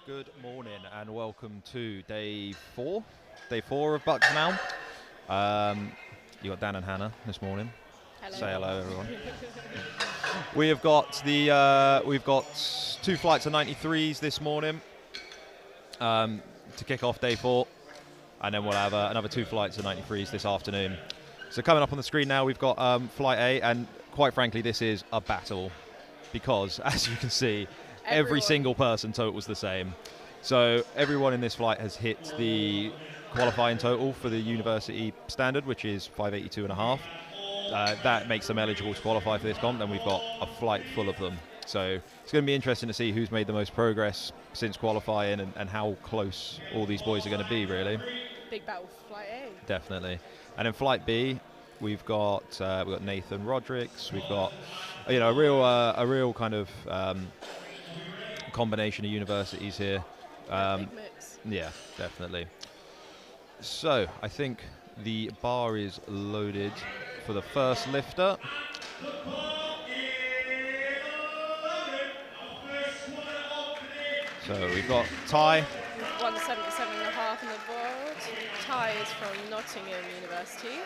Good morning and welcome to day four of BUCS now. You got Dan and Hannah this morning. Hello. Say hello, everyone. We've got 2 flights of 93s this morning to kick off day 4, and then we'll have another 2 flights of 93s this afternoon. So coming up on the screen now, we've got Flight A, and quite frankly, this is a battle because, as you can see, every single person totals the same. So everyone in this flight has hit the qualifying total for the university standard, which is 582.5. That makes them eligible to qualify for this comp, and we've got a flight full of them. So it's going to be interesting to see who's made the most progress since qualifying and how close all these boys are going to be, really. Big battle for Flight A. Definitely. And in Flight B, we've got Nathan Rodericks. We've got a real kind of combination of universities here. Big mix. Yeah, definitely. So I think the bar is loaded for the first lifter. So we've got Ty. 177.5 on the board. Ty is from Nottingham University.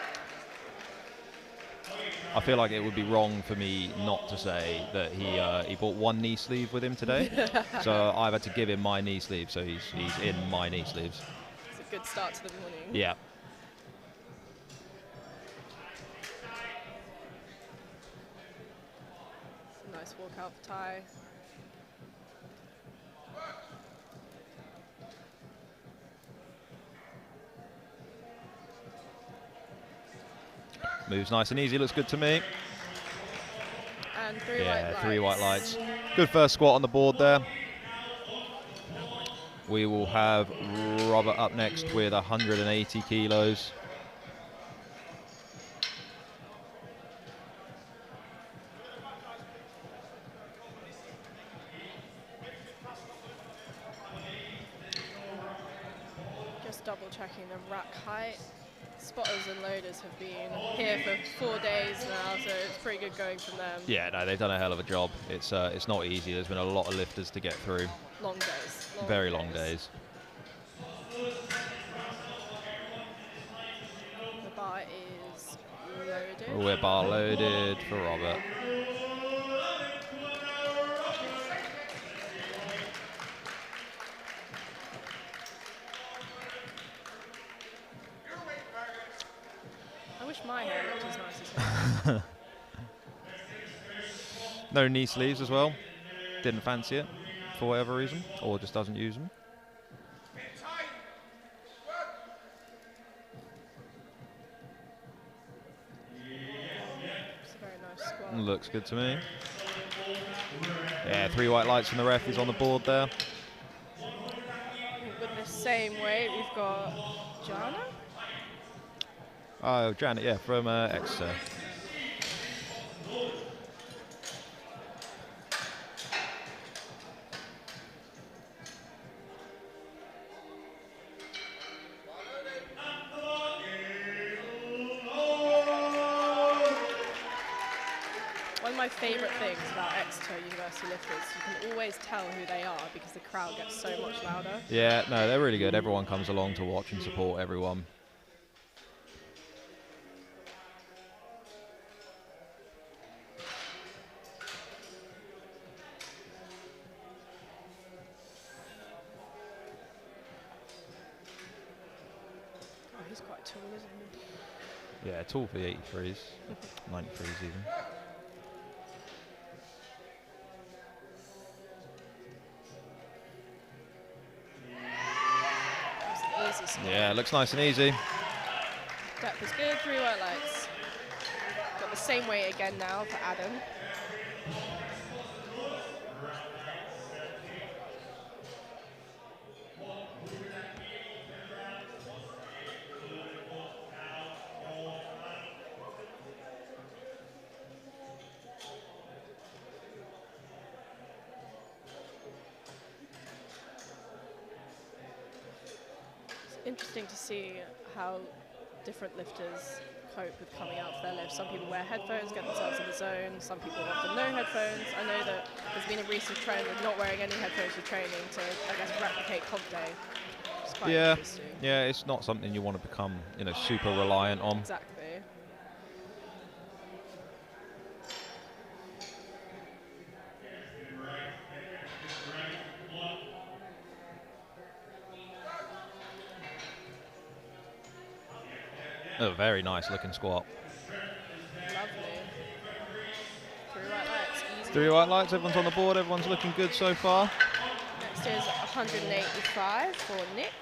I feel like it would be wrong for me not to say that he brought one knee sleeve with him today. So I've had to give him my knee sleeve, so he's in my knee sleeves. It's a good start to the morning. Yeah. It's a nice walkout for Ty. Moves nice and easy, looks good to me. And three white lights. Good first squat on the board there. We will have Robert up next with 180 kilos. Just double checking the rack height. Spotters and loaders have been here for 4 days now, so it's pretty good going from them. Yeah, no, they've done a hell of a job. It's not easy. There's been a lot of lifters to get through. Long days. Very long days. The bar is loaded. We're bar loaded for Robert. I wish my hair looked as nice as his. No knee sleeves as well. Didn't fancy it for whatever reason, or just doesn't use them. It's a very nice squat. Looks good to me. Yeah, 3 white lights from the ref. He's on the board there. With the same weight, we've got Jana. Oh, Janet, yeah, from Exeter. One of my favourite things about Exeter University lifters, you can always tell who they are because the crowd gets so much louder. Yeah, no, they're really good. Everyone comes along to watch and support everyone. Oh, he's quite tall, isn't he? Yeah, tall for the 83s, 93s even. That's an easy squat. Yeah, looks nice and easy. Depth is good, 3 white lights. Got the same weight again now for Adam. Interesting to see how different lifters cope with coming out for their lift. Some people wear headphones, get themselves in the zone. Some people often no headphones. I know that there's been a recent trend of not wearing any headphones for training to, I guess, replicate comp day. Which is quite interesting. Yeah, it's not something you want to become, super reliant on. Exactly. A very nice looking squat. Lovely. 3 white lights, easy. 3 white lights, everyone's on the board, everyone's looking good so far. Next is 185 for Nick.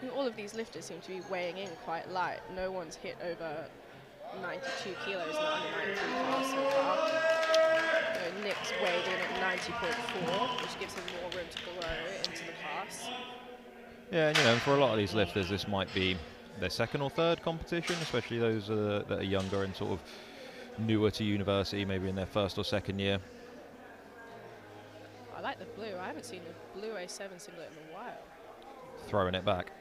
And all of these lifters seem to be weighing in quite light. No one's hit over 92 kilos in the under 93 class so far. So Nick's weighed in at 90.4, which gives him more room to grow into the class. Yeah, and for a lot of these lifters, this might be their second or third competition, especially those that are younger and sort of newer to university, maybe in their first or second year. I like the blue. I haven't seen the blue A7 singlet in a while. Throwing it back.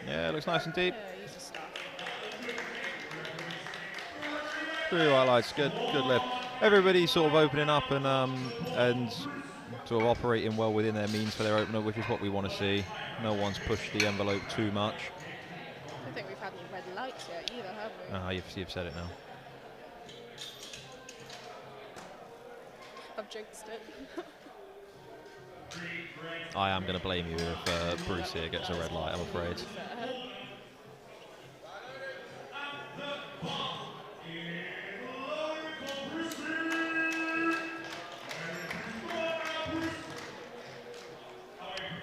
Yeah, it looks nice and deep. Yeah, easy stuff. 3 white lights, good lift. everybody's sort of opening up and sort of operating well within their means for their opener, which is what we want to see. No one's pushed the envelope too much. I don't think we've had any red lights yet either, have we? Ah, you've said it now. I've jinxed it. I am going to blame you if Bruce here gets a red light, I'm afraid.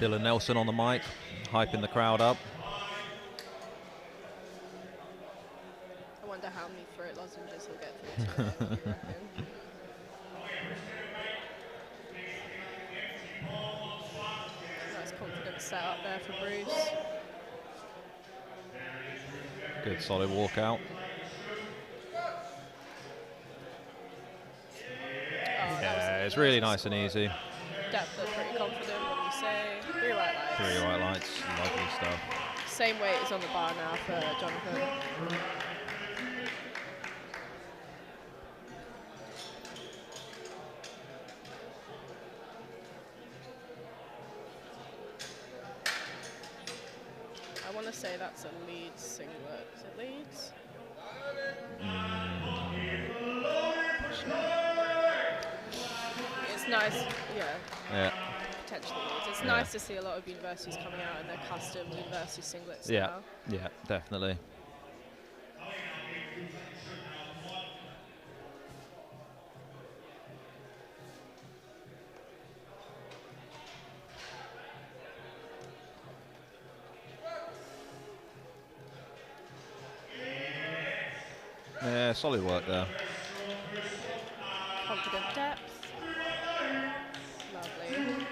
Dylan Nelson on the mic, hyping the crowd up. I wonder how many throat lozenges he'll get through today, do you reckon? Nice confident set up there for Bruce. Good solid walkout. Yeah, it's really nice and easy. Depth looked pretty confident, what do you say? 3 white lights. 3 white lights, lovely stuff. Same weight is on the bar now for Jonathan. I want to say that's a Leeds singlet. Is it Leeds? It's nice, yeah. Potentially Leeds. It's nice to see a lot of universities coming out in their custom university singlets now. Yeah, definitely. Yeah, solid work there. Confident depth. Lovely.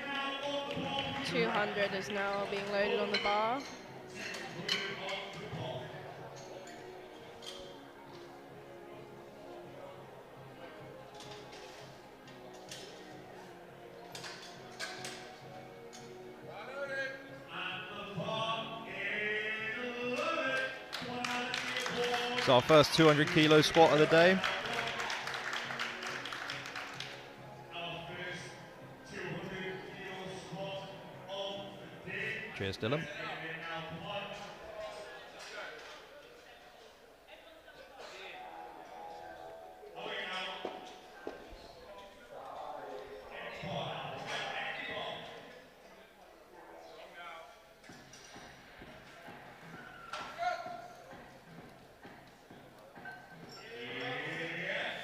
200 is now being loaded on the bar. So our first 200 kilo squat of the day. Cheers, Dylan.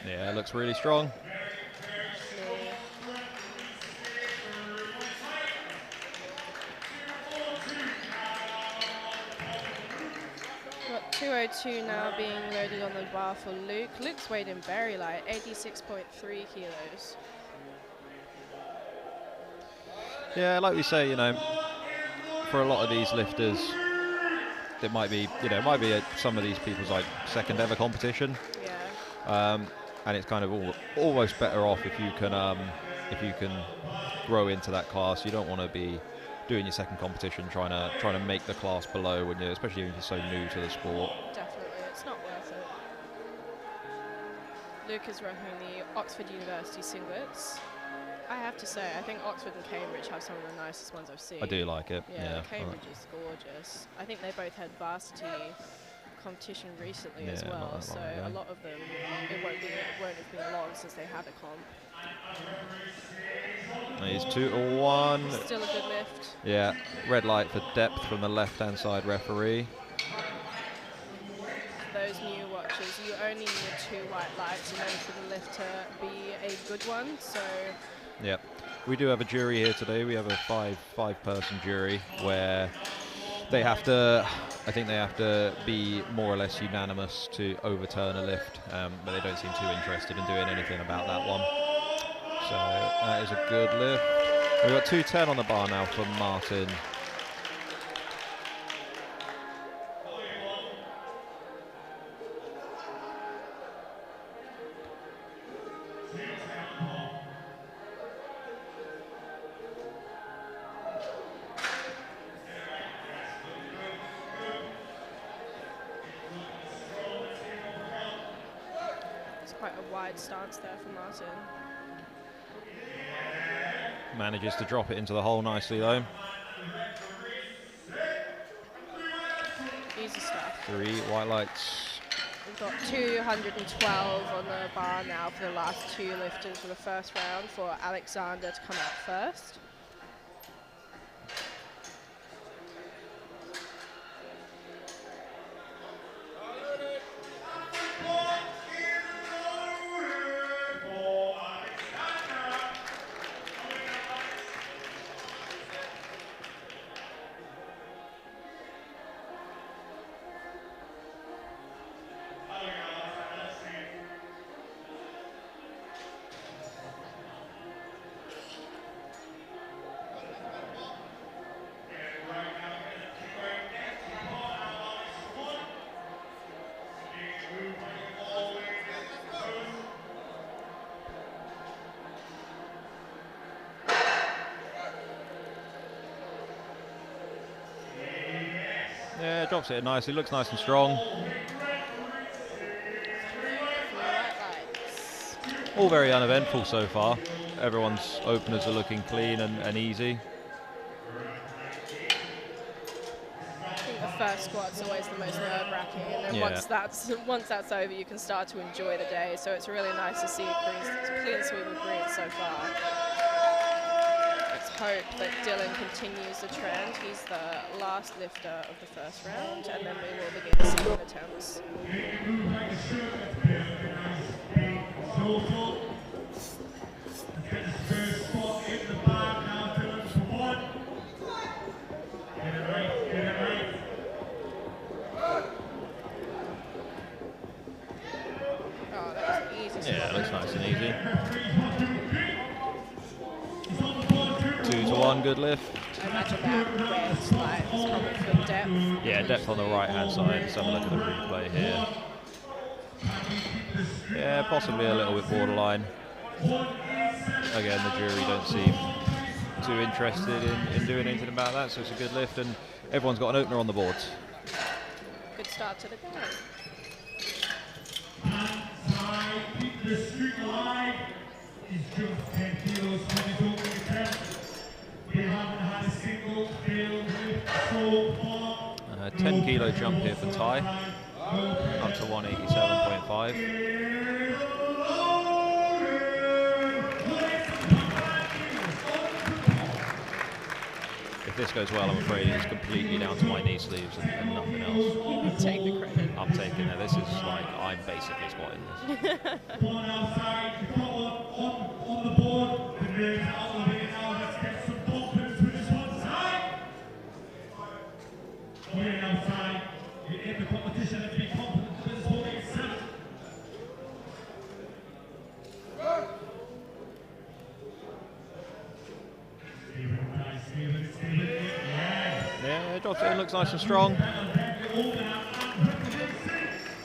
Yeah, it looks really strong. Got 202 now being loaded on the bar for Luke. Luke's weighed in very light, 86.3 kilos. Yeah, like we say, you know, for a lot of these lifters, it might be, you know, some of these people's like second ever competition. Yeah. And it's kind of almost better off if you can grow into that class. You don't want to be doing your second competition trying to make the class below when you're, especially when you're so new to the sport. Definitely, it's not worth it. Luke is rocking the Oxford University singlets. I have to say, I think Oxford and Cambridge have some of the nicest ones I've seen. I do like it. Yeah, Cambridge is gorgeous. I think they both had varsity competition recently as Yeah, well, not that so long ago. a lot of them, it won't have been long since they had a comp. He's 2-1. Still a good lift. Yeah, red light for depth from the left-hand side referee. For those new watchers, you only need 2 white lights in order for the lift to be a good one, so... Yep. We do have a jury here today. We have a five-person jury where they have to, I think they have to be more or less unanimous to overturn a lift, but they don't seem too interested in doing anything about that one. So that is a good lift. We've got 210 on the bar now from Martin. quite a wide stance there for Martin. Manages to drop it into the hole nicely though. Easy stuff. 3 white lights. We've got 212 on the bar now for the last 2 lifters for the first round for Alexander to come out first. Yeah, drops it nicely, looks nice and strong. All very uneventful so far. Everyone's openers are looking clean and easy. I think the first squat's always the most nerve-wracking, and then Yeah. once that's over, you can start to enjoy the day. So it's really nice to see a clean sweep of greens so far. Let's hope that Dylan continues the trend. He's the last lifter of the first round, and then we will begin the second attempts. Oh, that was easy. Yeah, it looks nice and easy. 2 to 1, good lift. I imagine that red light is probably for depth. Yeah, depth on the right hand side. Let's have a look at the replay here. Yeah, possibly a little bit borderline. Again, the jury don't seem too interested in doing anything about that, so it's a good lift, and everyone's got an opener on the boards. Good start to the game. The street line is just 10 kilos when it's open attempt. We haven't had a single failed lift so far. 10 kilo jump here for Ty, up to 187.5. If this goes well, I'm afraid it's completely down to my knee sleeves and nothing else. Take the credit. I'm taking it. This is like, I'm basically squatting this. One outside, on the board. The name's out of it now. Let's get some confidence with this one side. Going outside, you're in the competition and be confident with this holding yourself. Yeah, it drops it in, looks nice and strong.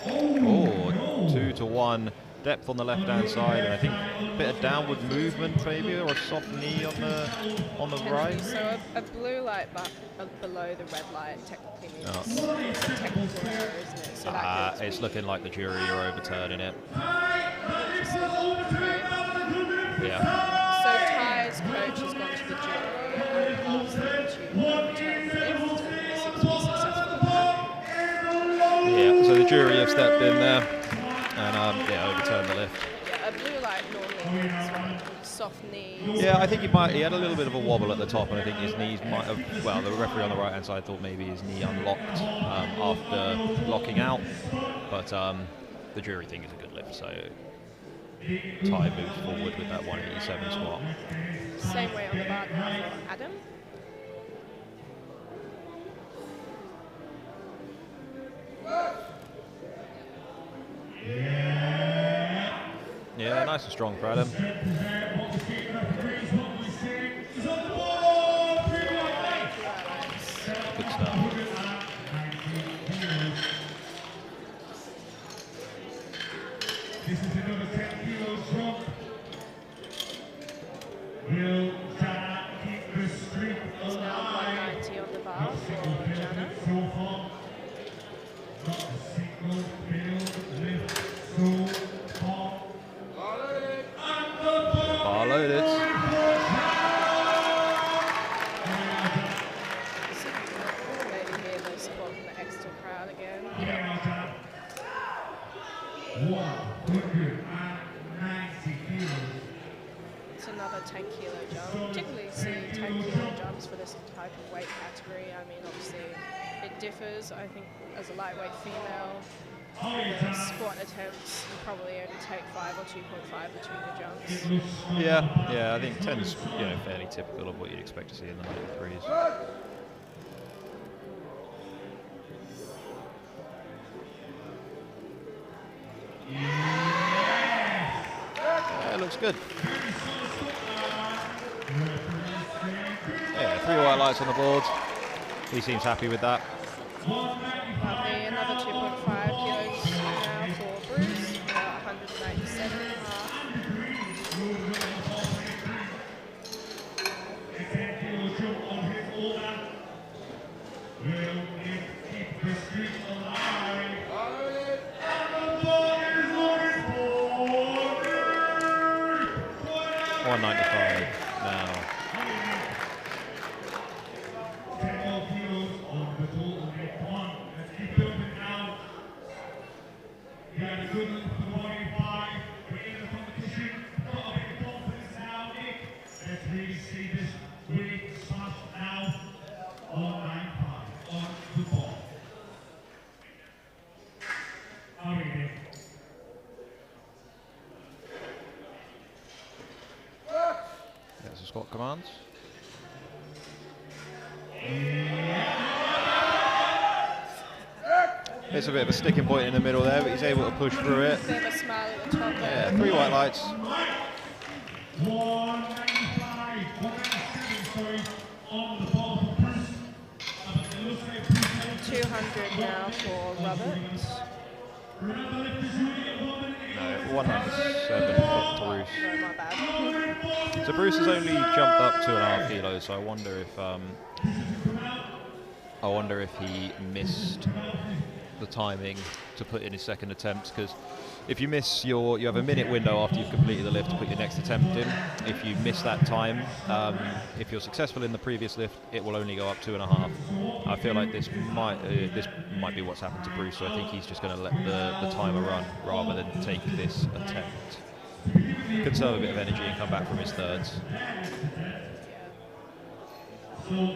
Oh, 2 to 1. Depth on the left-hand side, and I think a bit of downward movement maybe, or a soft knee on the right. So a blue light below the red light technically means it's a technical error, isn't it? So that It's looking like the jury are overturning it. interesting. Okay. Yeah. So Ty's coach has gone to the jury and asked them to overturn the lift, and they seem to be successful in that. Yeah, so the jury have stepped in there and overturned the lift. Yeah, a blue light normally means soft knees. Yeah, I think he had a little bit of a wobble at the top, and I think his knees might have, well, the referee on the right hand side thought maybe his knee unlocked after locking out, but the jury think it's a good lift, so Ty moves forward with that 187 squat. Same way on the bar now for Adam. Yeah, nice and strong for Adam. Good stuff. This is another 10 kilo drop. Will Jana keep the streak It's now alive? 190 on the bar for Jana. So far, not a single failed lift so far. jump. Particularly see 10 kilo jumps for this type of weight category. I mean, obviously it differs. I think as a lightweight female, the squat attempts, you probably only take 5 or 2.5 between the jumps. Yeah, I think 10's fairly typical of what you'd expect to see in the 93s. Yeah, it looks good. Yeah, 3 white lights on the board. He seems happy with that. That'll be another 2.5 kilos now for Bruce, 197.5. $195 now. 10 more kilos on the total net. Come on, let's keep building now. You got a good look for the 185. We're in the competition. Got a bit of confidence now, Nick. Let's really see this weight smash now. 195 on the ball. How are you, Nick? There's the squat commands. It's a bit of a sticking point in the middle there, but he's able to push through it. Bit of a smile at the top there. Yeah, 3 white lights. 195, 197, sorry, on the ball for Bruce. It looks like Bruce 200 now for Robert. No, 197 for Bruce. No, my bad. So Bruce has only jumped up 2.5 kilos, so I wonder if he missed the timing to put in his second attempt, because if you miss you have a minute window after you've completed the lift to put your next attempt in. If you miss that time, if you're successful in the previous lift, it will only go up 2.5. I feel like this might be what's happened to Bruce, so I think he's just going to let the timer run rather than take this attempt. Conserve a bit of energy and come back from his thirds. So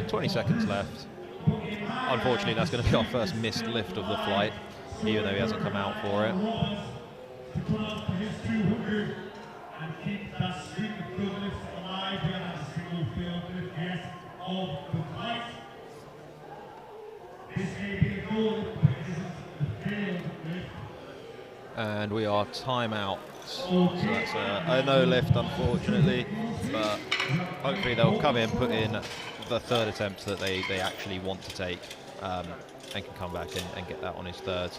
20 seconds left. Unfortunately, that's going to be our first missed lift of the flight, even though he hasn't come out for it. And we are timeout. So that's a no lift, unfortunately, but hopefully they'll come in, put in the third attempt that they actually want to take, and can come back and get that on his third.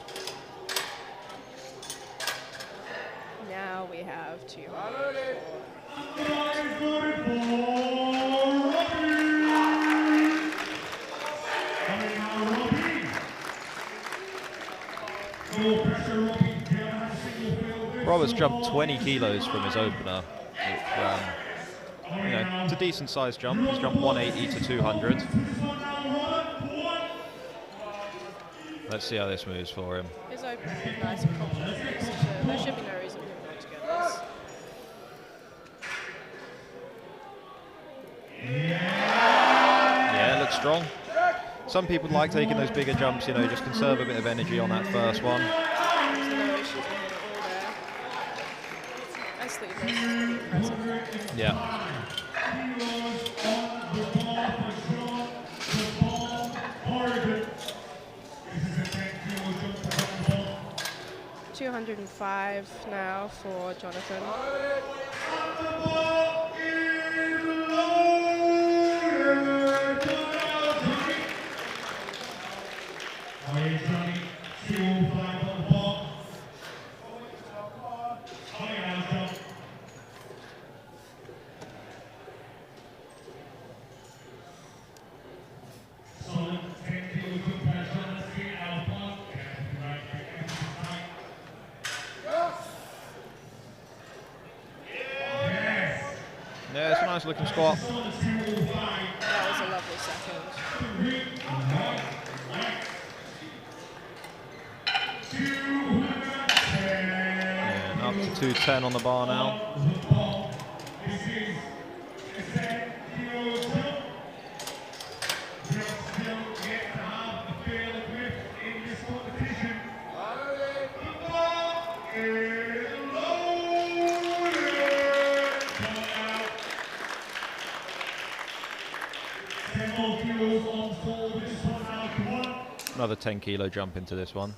Now we have 200. Robert's jumped 20 kilos from his opener. It's a decent sized jump. He's jumped 180 to 200. Let's see how this moves for him. His opener is nice and confident. There should be no reason for him not to get this. Yeah, it looks strong. Some people like taking those bigger jumps, just conserve a bit of energy on that first one. There's no issues with him at all there. I sleep this is pretty impressive. Yeah. 205 now for Jonathan. Yeah, it's a nice looking squat. That was a lovely second. Yeah, up to 210 on the bar now. more kilos on for this one now. Come on. Another 10 kilo jump into this one.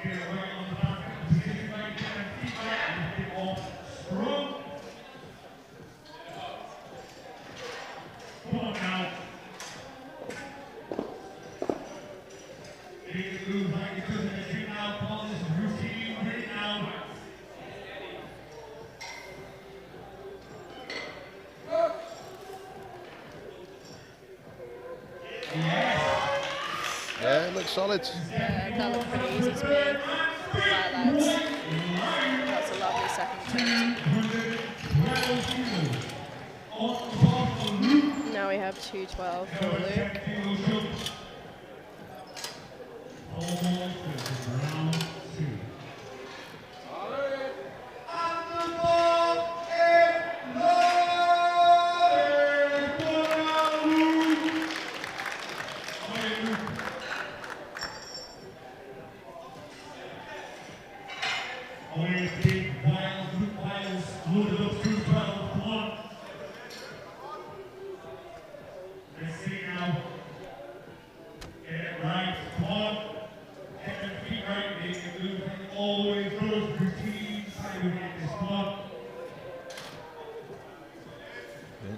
Get it right on the back. Position right there and keep that. Lift it off. Strong. Come on now. It moves like it does in the gym now. Come on, this is routine. Get it now. Yeah, it looks solid. Yeah, that looked pretty easy to me. Right, lads. That's a lovely second attempt. Now we have 212 for Luke.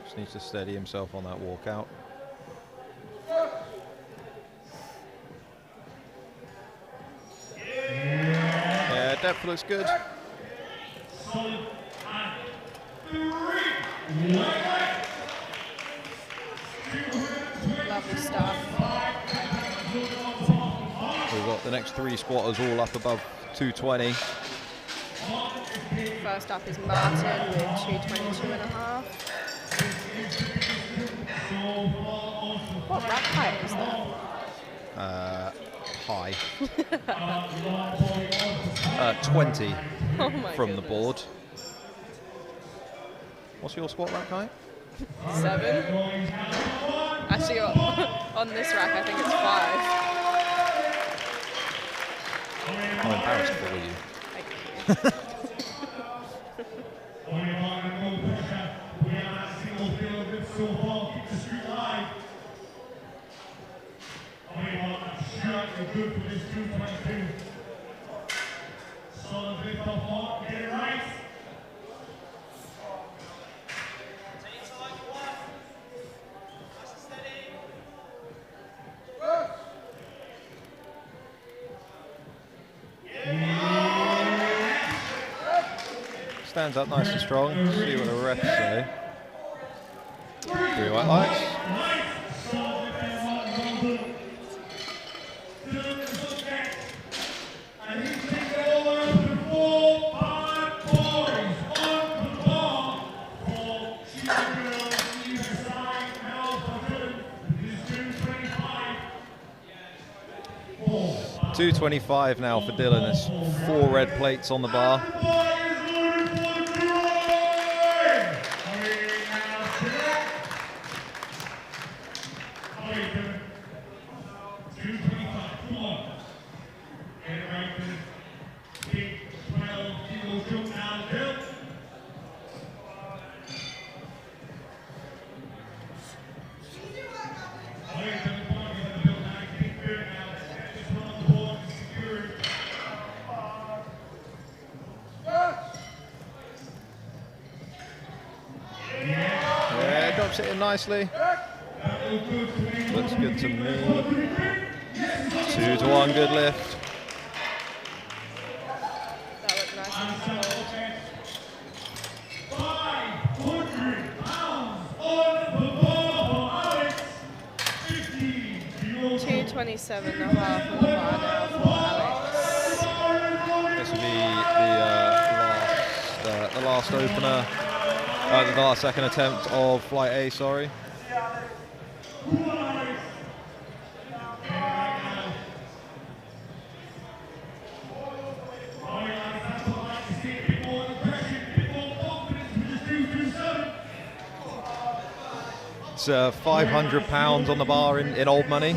Just needs to steady himself on that walkout. Yeah, depth looks good. Lovely stuff. We've got the next 3 squatters all up above 220. First up is Martin with 222.5. What rack height is that? High. 20 Oh my from goodness. the board. What's your squat rack height? 7. Actually, on this rack, I think it's 5. I'm embarrassed for you. Thank you. Good for this 222. Solid lift off mark, get it right. Stands up nice and strong. See what the refs say. 3 white lights. $225 now for Dylan. There's 4 red plates on the bar. Sitting nicely. Looks good to me. 2-to-1 good lift. That looked nice and controlled. 500 pounds on the bar, Alex. 227.5 on the bar now for Alex. This will be the last opener. The last second attempt of flight A, sorry. It's 500 pounds on the bar in old money.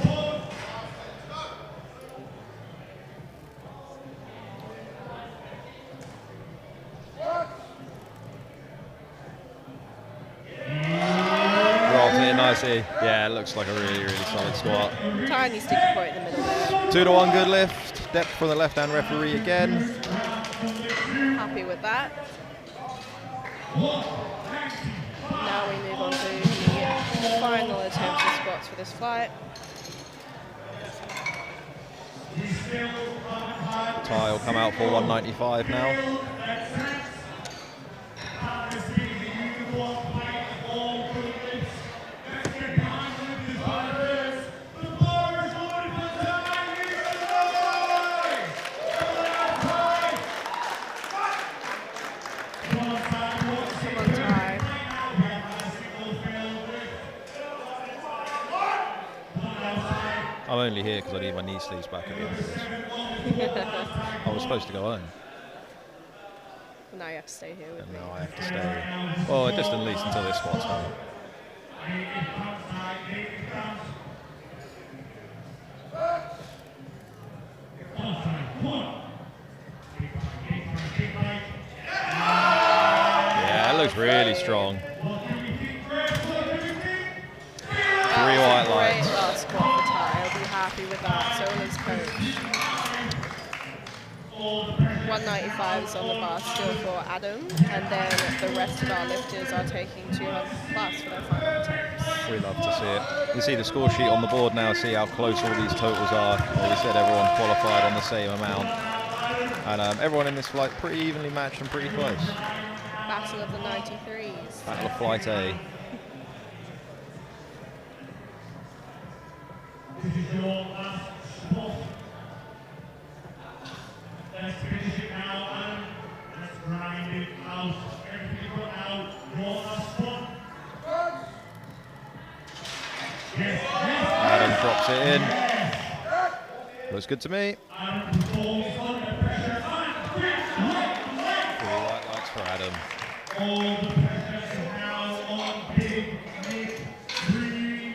see. Yeah, it looks like a really, really solid squat. Tiny sticky point in the middle there. 2 to 1 good lift. Depth from the left-hand referee again. Happy with that. Now we move on to the final attempt at squats for this flight. Ty will come out for 195 now. I'm only here because I need my knee sleeves back at the end of this. I was supposed to go home. Now you have to stay here with And me. now I have to stay. Well, just at least until this squat's done. Yeah, it looks really strong. 3 white Great lights. last squat for Ty. I'll be happy with that. So will his coach. 195 is on the bar still for Adam, and then the rest of our lifters are taking 200 plus for their final attempts. We love to see it. You see the score sheet on the board now, see how close all these totals are. Well, we said everyone qualified on the same amount. And everyone in this flight pretty evenly matched and pretty close. Battle of the 93s. Battle of Flight A. This is your last spot. Let's finish it now, Adam. Let's grind it out. Everything you got out. Your last spot. Yes, yes. Adam drops it in. Looks good to me. Adam falls under pressure. 3 white lights for Adam. All the pressure is now on Big Nick Green.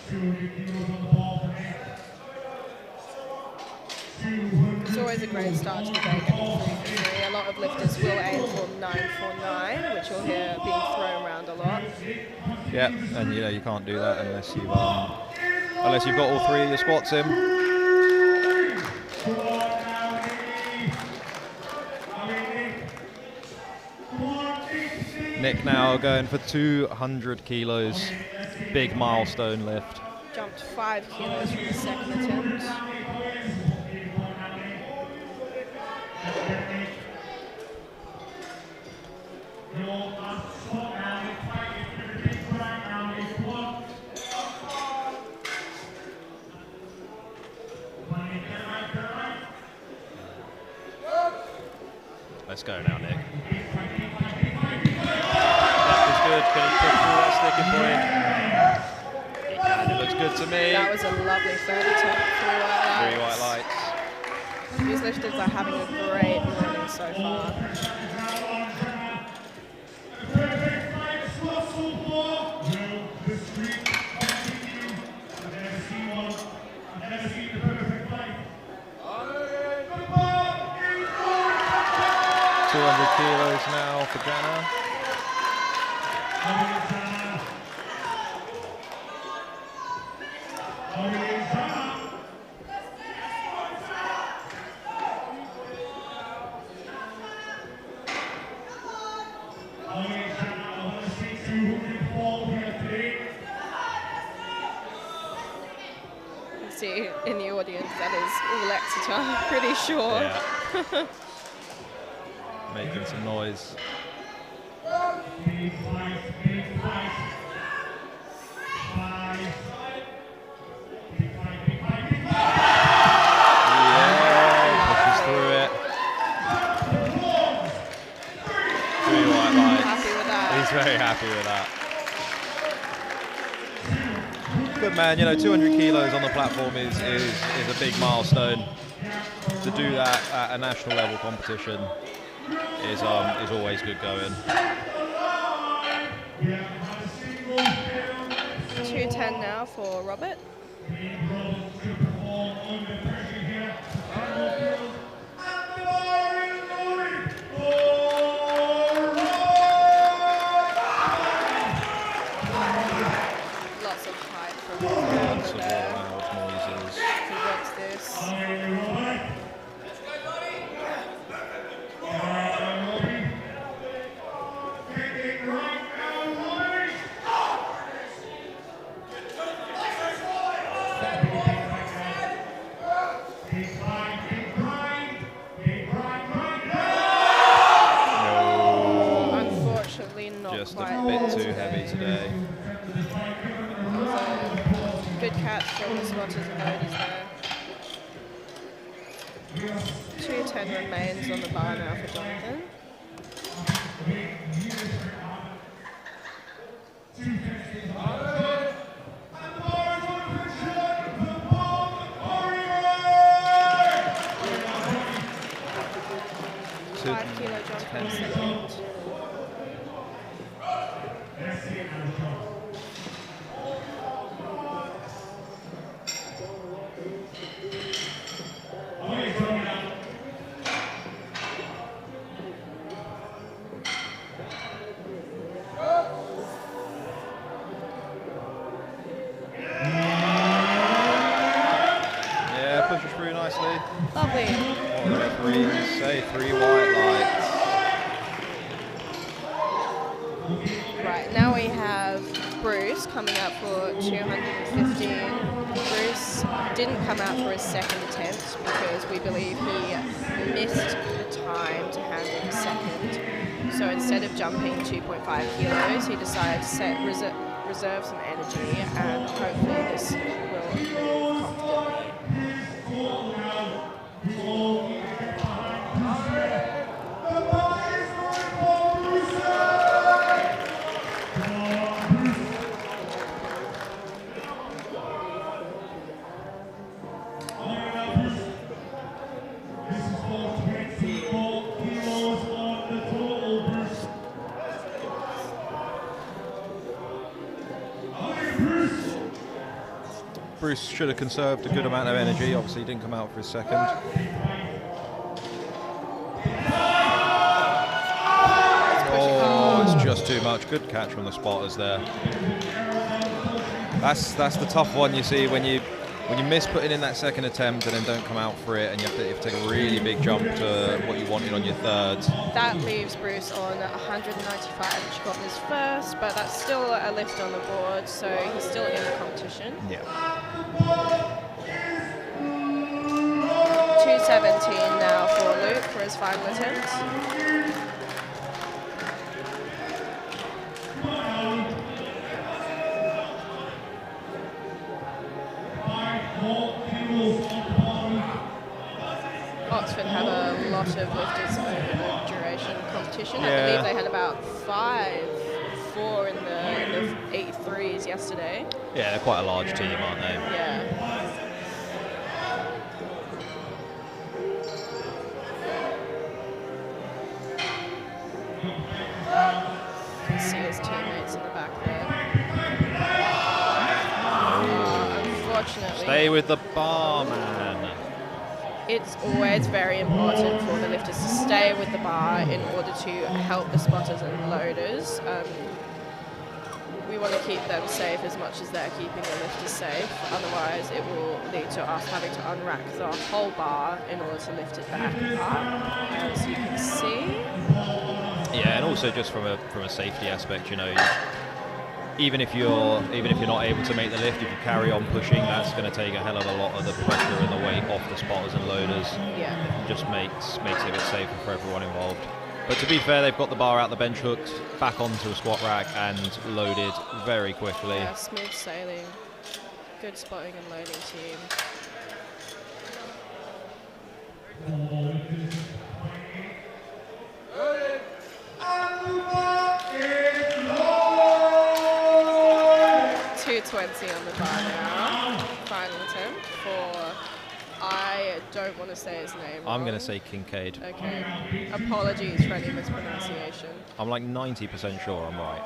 200 kilos on the ball for Nick. It's always a great start to the day getting 3 A lot of lifters will aim for 949, which you'll hear being thrown around a lot. Yeah, and you can't do that unless you've got all 3 of your squats in. Nick now going for 200 kilos. Big milestone lift. Jumped 5 kilos from the second attempt. Let's go now, Nick. That was good. Can he push through that sticking point? And it looks good to me. That was a lovely third attempt. 3 white lights. These lifters are having a great morning so far. Kilos now for Jana. You see in the audience that is all Exeter, I'm pretty sure. Yeah. Making some noise. Yeah, pushes through it. 3 white lights. Happy with that. He's very happy with that. Good man, 200 kilos on the platform is a big milestone. To do that at a national level competition is always good going. 210 now for Robert. Lots some height from Lots over of there. loud noises. He wants this. Unfortunately, not Just quite a bit there too today. heavy today. Good catch from the spotters and loaders there. 2:10 remains on the bar now for Jonathan. Two- 5 kilo jump for a second. Yeah, pushes through nicely. Lovely. What do the referees say? 3 white lights. Right, now we have Bruce coming out for 215. Bruce didn't come out for his second attempt because we believe he missed the time to handle the second. So instead of jumping 2.5 kilos, he decided to reserve some energy, and hopefully this will move comfortably. Bruce should have conserved a good amount of energy. Obviously, he didn't come out for his second. Oh, it's just too much. Good catch from the spotters there. That's the tough one you see when you miss putting in that second attempt and then don't come out for it, and you have to take a really big jump to what you wanted on your third. That leaves Bruce on 195, which got his first, but that's still a lift on the board, so he's still in the competition. Yeah. 217 now for Luke for his final attempt. Oxford have a lot of lifters over the duration competition. I Yeah. believe they had about 4 in the 83s yesterday. Yeah, they're quite a large team, aren't they? Yeah. You can see his teammates in the back there. Unfortunately, Stay with the bar, man. it's always very important for the lifters to stay with the bar in order to help the spotters and loaders. We want to keep them safe as much as they're keeping the lifters safe. Otherwise, it will lead to us having to unrack the whole bar in order to lift it back up, as you can see. Yeah, and also just from a safety aspect, you know, even if you're not able to make the lift, if you carry on pushing, that's going to take a hell of a lot of the pressure and the weight off the spotters and loaders. Yeah. It just makes it a bit safer for everyone involved. But to be fair, they've got the bar out the bench hooked, back onto a squat rack and loaded very quickly. Yeah, smooth sailing. Good spotting and loading team. .220 on the bar now. Final attempt for, I don't want to say his name. I'm going wrong. to say Kincaid. Okay. Apologies for any mispronunciation. I'm like 90% sure I'm right.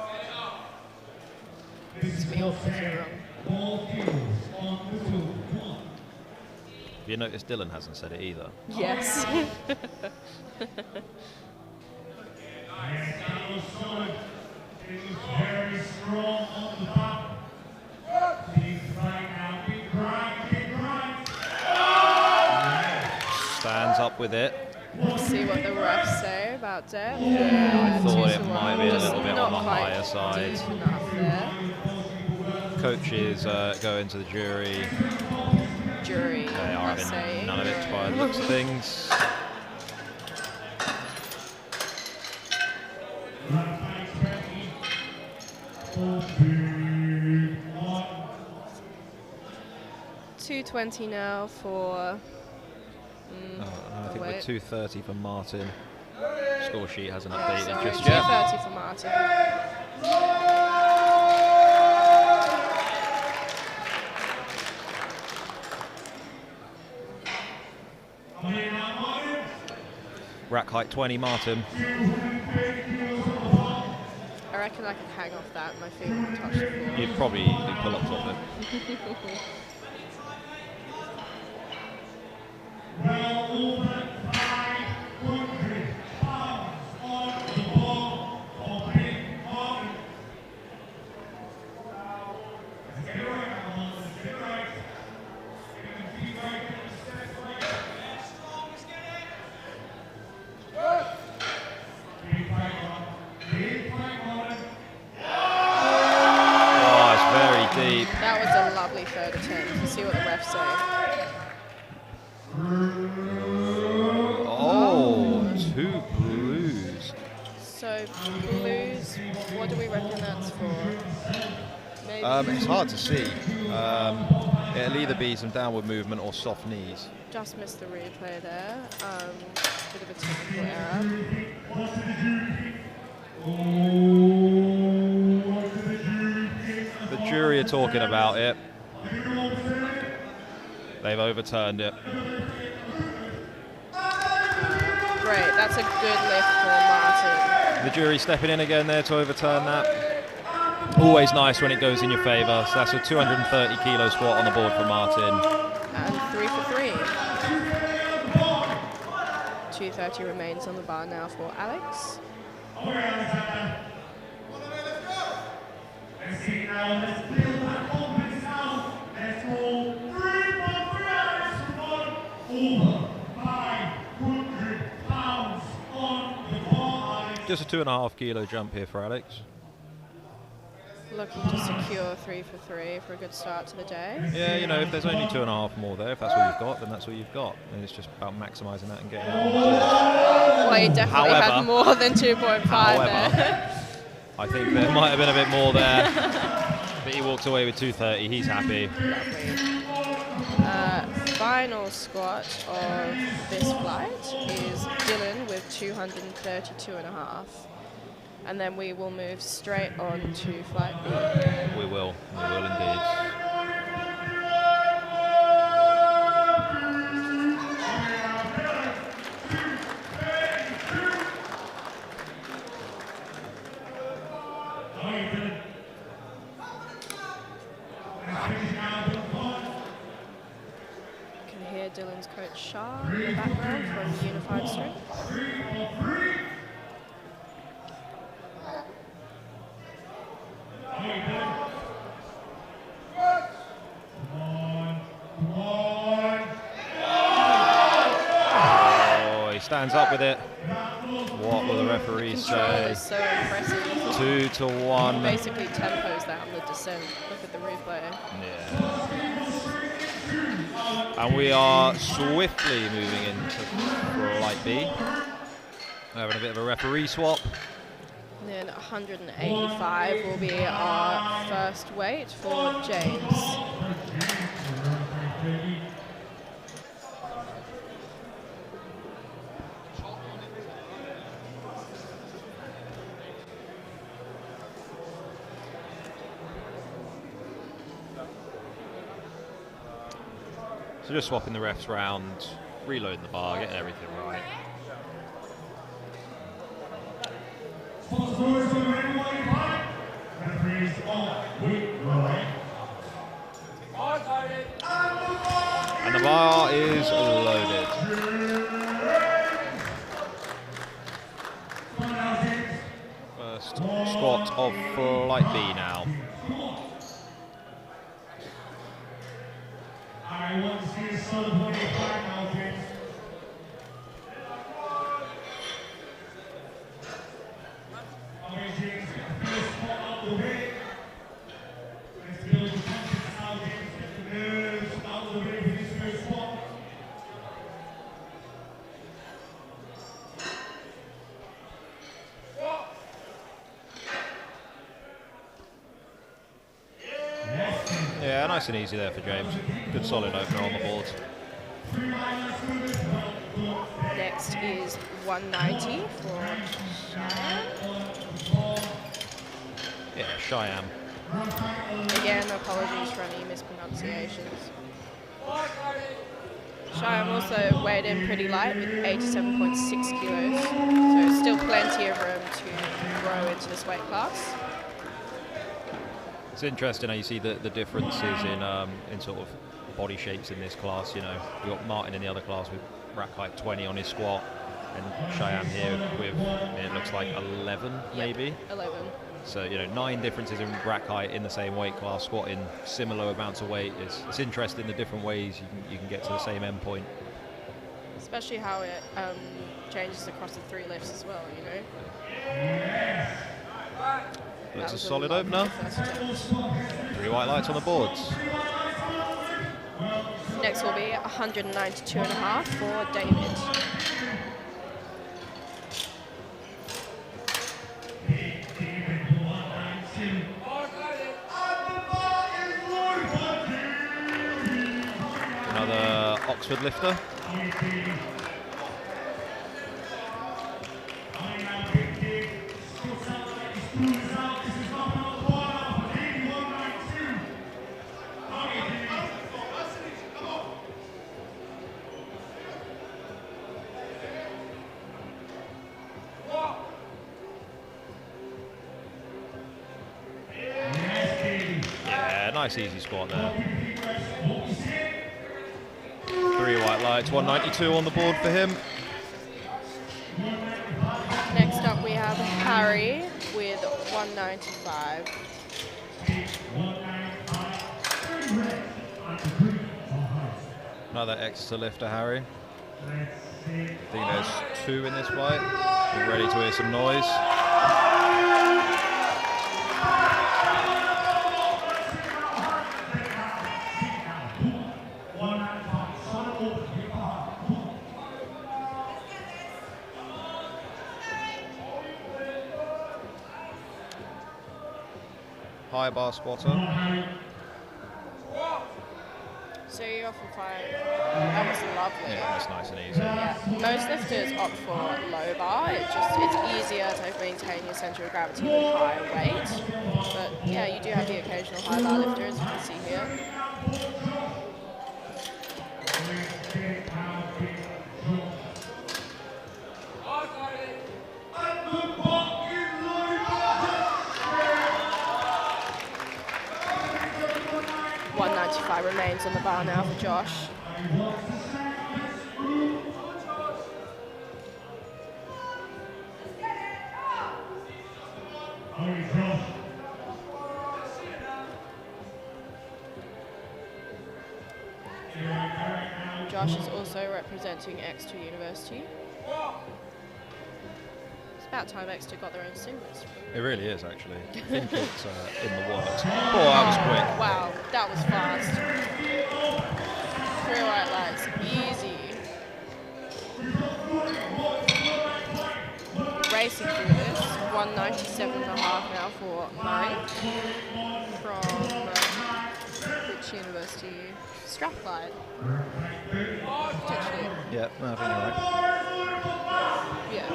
To be honest, if you're wrong. Have you noticed Dylan hasn't said it either? Yes. Very strong on the top. stands up with it. Let's see what the refs say about depth. I thought 2 it to might 1, be a just little bit not on the quite higher side. deep enough there. Coaches go into the jury. Jury, They are let's say. having none of it by the looks of things. $220 now for. I think we're 230 for Martin. Score sheet hasn't Yeah, updated sorry, just yet. 230 for Martin. Rack height 20, Martin. I reckon I can hang off that. My feet won't touch the floor. You'd probably do pull-ups off it. Deep. That was a lovely third attempt. Let's see what the refs say. Oh, 2 blues. So blues, what do we reckon that's for? Maybe It's hard to see. It'll either be some downward movement or soft knees. just missed the replay there. Bit of a technical error. The jury are talking about it. They've overturned it. Great, that's a good lift for Martin. The jury stepping in again there to overturn that. Always nice when it goes in your favour. So that's a 230 kilo squat on the board for Martin. And 3 for 3. 230 remains on the bar now for Alex. Let's see now, let's build that confidence now. Let's go 3 for 3 Alex on over 500 pounds on the bar, Alex. Just a 2.5 kilo jump here for Alex. Looking to secure 3 for 3 for a good start to the day. Yeah, you know, if there's only 2.5 more there, if that's all you've got, then that's all you've got. And it's just about maximising that and getting it on the board. Well, he definitely However- had more than 2.5 there. I think there might have been a bit more there. But he walks away with 230, he's happy. Lovely. Final squat of this flight is Dylan with 232.5. And then we will move straight on to flight B. We will indeed. Can hear Dylan's coach Shah in the background from Unified Strength. Oh, he stands up with it. What will the referee Control say? is so impressive. 2 to 1. Basically tempos that on the descent. Look at the replay. Yeah. And we are swiftly moving into flight B. Having a bit of a referee swap. And then 185 will be our first weight for James. So just swapping the refs round, reloading the bar, getting everything right. And the bar is loaded. First squat of flight B now. I want to see a solid 25 now, James. Yeah, nice and easy there for James. Good solid opener on the boards. Next is 190 for Cheyenne. Yeah, Cheyenne. Again, apologies for any mispronunciations. Cheyenne also weighed in pretty light with 87.6 kilos, so still plenty of room to grow into this weight class. It's interesting how you see the differences in sort of body shapes in this class. You know, we got Martin in the other class with rack height 20 on his squat, and Cheyenne here with it looks like 11 maybe. 11. So, you know, 9 differences in rack height in the same weight class, squatting similar amounts of weight. It's interesting the different ways you can get to the same end point. Especially how it changes across the 3 lifts as well, you know. Looks a solid opener. 3 white lights on the boards. Next will be 192.5 for David. Another Oxford lifter. Yeah, nice easy squat there. 3 white lights, 192 on the board for him. Next up we have Harry with 195. Another Exeter lifter, Harry. I think there's 2 in this fight. We're ready to hear some noise. High bar squatter. So you often find that was lovely. Yeah, that's nice and easy. Yeah. Most lifters opt for low bar. It's easier to maintain your center of gravity with higher weight. But yeah, you do have the occasional high bar lifter, as you can see here. Remains on the bar now for Josh. Josh is also representing Exeter University. It's about time Exeter got their own singlets. It really is, actually. I think it's in the works. Oh, that was quick. Wow, that was fast. 3 white lights, easy. Racing through this, 197.5 now for Murray from which university? Strathclyde. Potentially. Yeah, I think you're right. Yeah.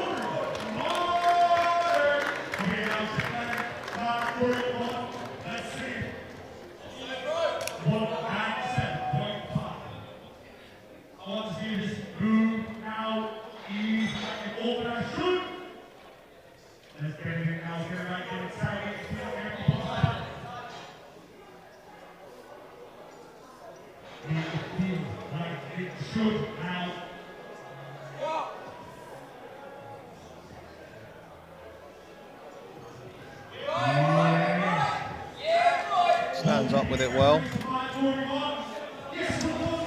Stands up with it well.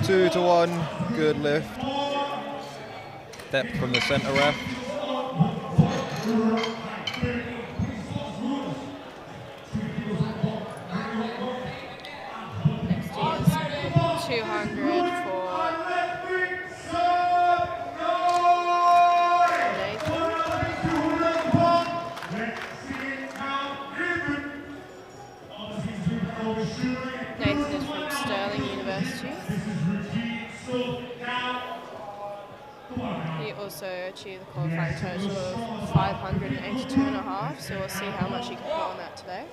2 to 1, good lift. Depth from the centre ref. Next is 200 for Nathan. Nathan is from Stirling University. He also achieved the qualifying total of 582.5, so we'll see how much he can put on that today.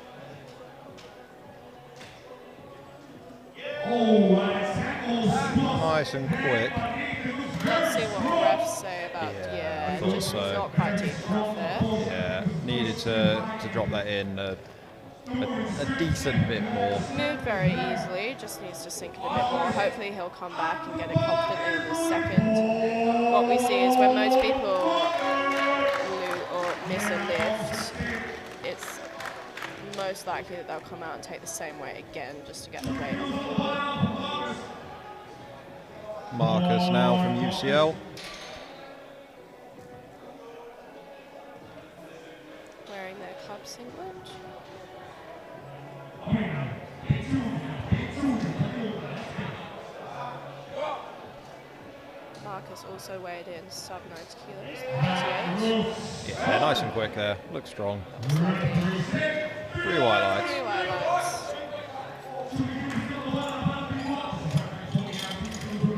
Nice and quick. Let's see what the refs say about, Yeah, I thought just so. not quite deep enough there. Yeah, needed to drop that in a decent bit more. Moved very easily, just needs to sink it a bit more. Hopefully he'll come back and get it confidently in the second. What we see is when most people miss a lift, it's most likely that they'll come out and take the same weight again just to get the weight on the board. Marcus now from UCL. Wearing their club singlet. Marcus also weighed in sub 90 kilos, 88. Yeah, nice and quick there. Looks strong. 3 white lights. 3 white lights.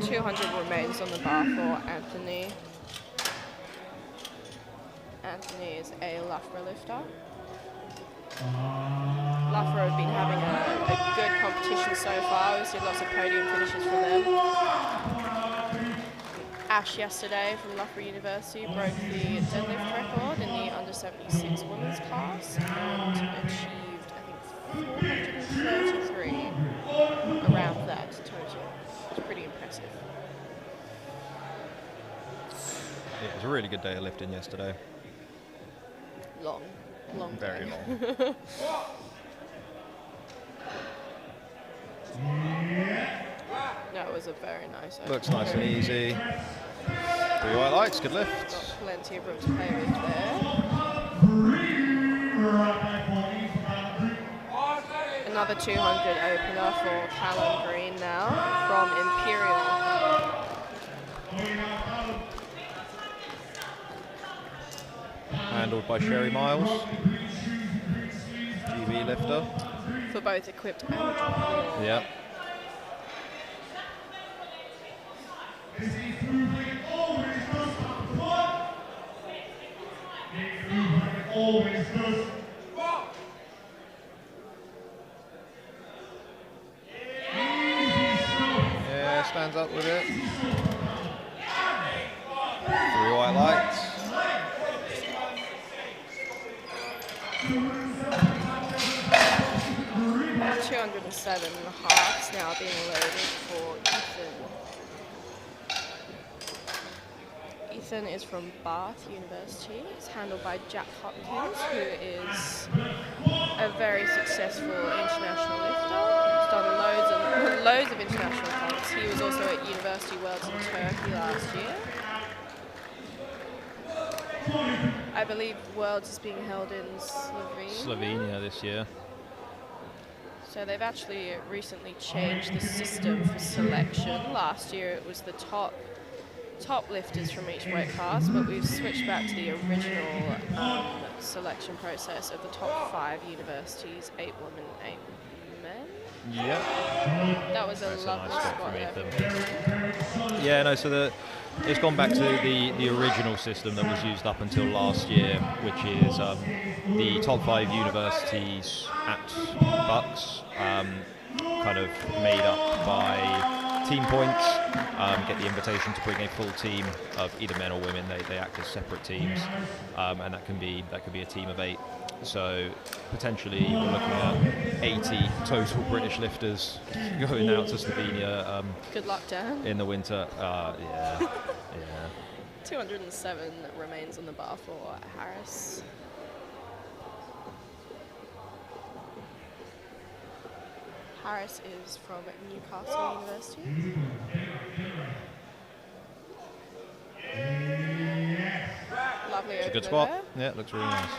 200 remains on the bar for Anthony. Anthony is a Loughborough lifter. Loughborough have been having a good competition so far. We've seen lots of podium finishes from them. Ash yesterday from Loughborough University broke the deadlift record in the under 76 women's class and achieved, I think, 433 around that total. It's pretty impressive. Yeah, it was a really good day of lifting yesterday. Long Very day. long. No, it was a very nice open. Looks nice and easy. 3 white lights, good lift. Got plenty of room to play with there. Another 200 opener for Callum Green now from Imperial. Handled by Sherry Miles. GB lifter. For both equipped and raw. Yep. Yeah, stands up with it. 3 white lights. $207.5 now being loaded for Ethan. Ethan is from Bath University. It's handled by Jack Hopkins, who is a very successful international lifter. He's done loads of international comps. He was also at University Worlds in Turkey last year. I believe Worlds is being held in Slovenia this year. So they've actually recently changed the system for selection. Last year it was the top lifters from each weight class, but we've switched back to the original selection process of the top 5 universities, 8 women, 8 men. Yep. That was a That's lovely nice spot spot from there. Yeah, no, so it's gone back to the original system that was used up until last year, which is the top 5 universities at BUCS, kind of made up by team points, get the invitation to bring a full team of either men or women. They act as separate teams, and that can be a team of 8. So potentially we're looking at 80 total British lifters going out to Slovenia. Good luck, Dan. In the winter. Yeah. 207 remains on the bar for Harris. Harris is from Newcastle University. Lovely It's a good opener spot. there. Yeah, it looks really nice.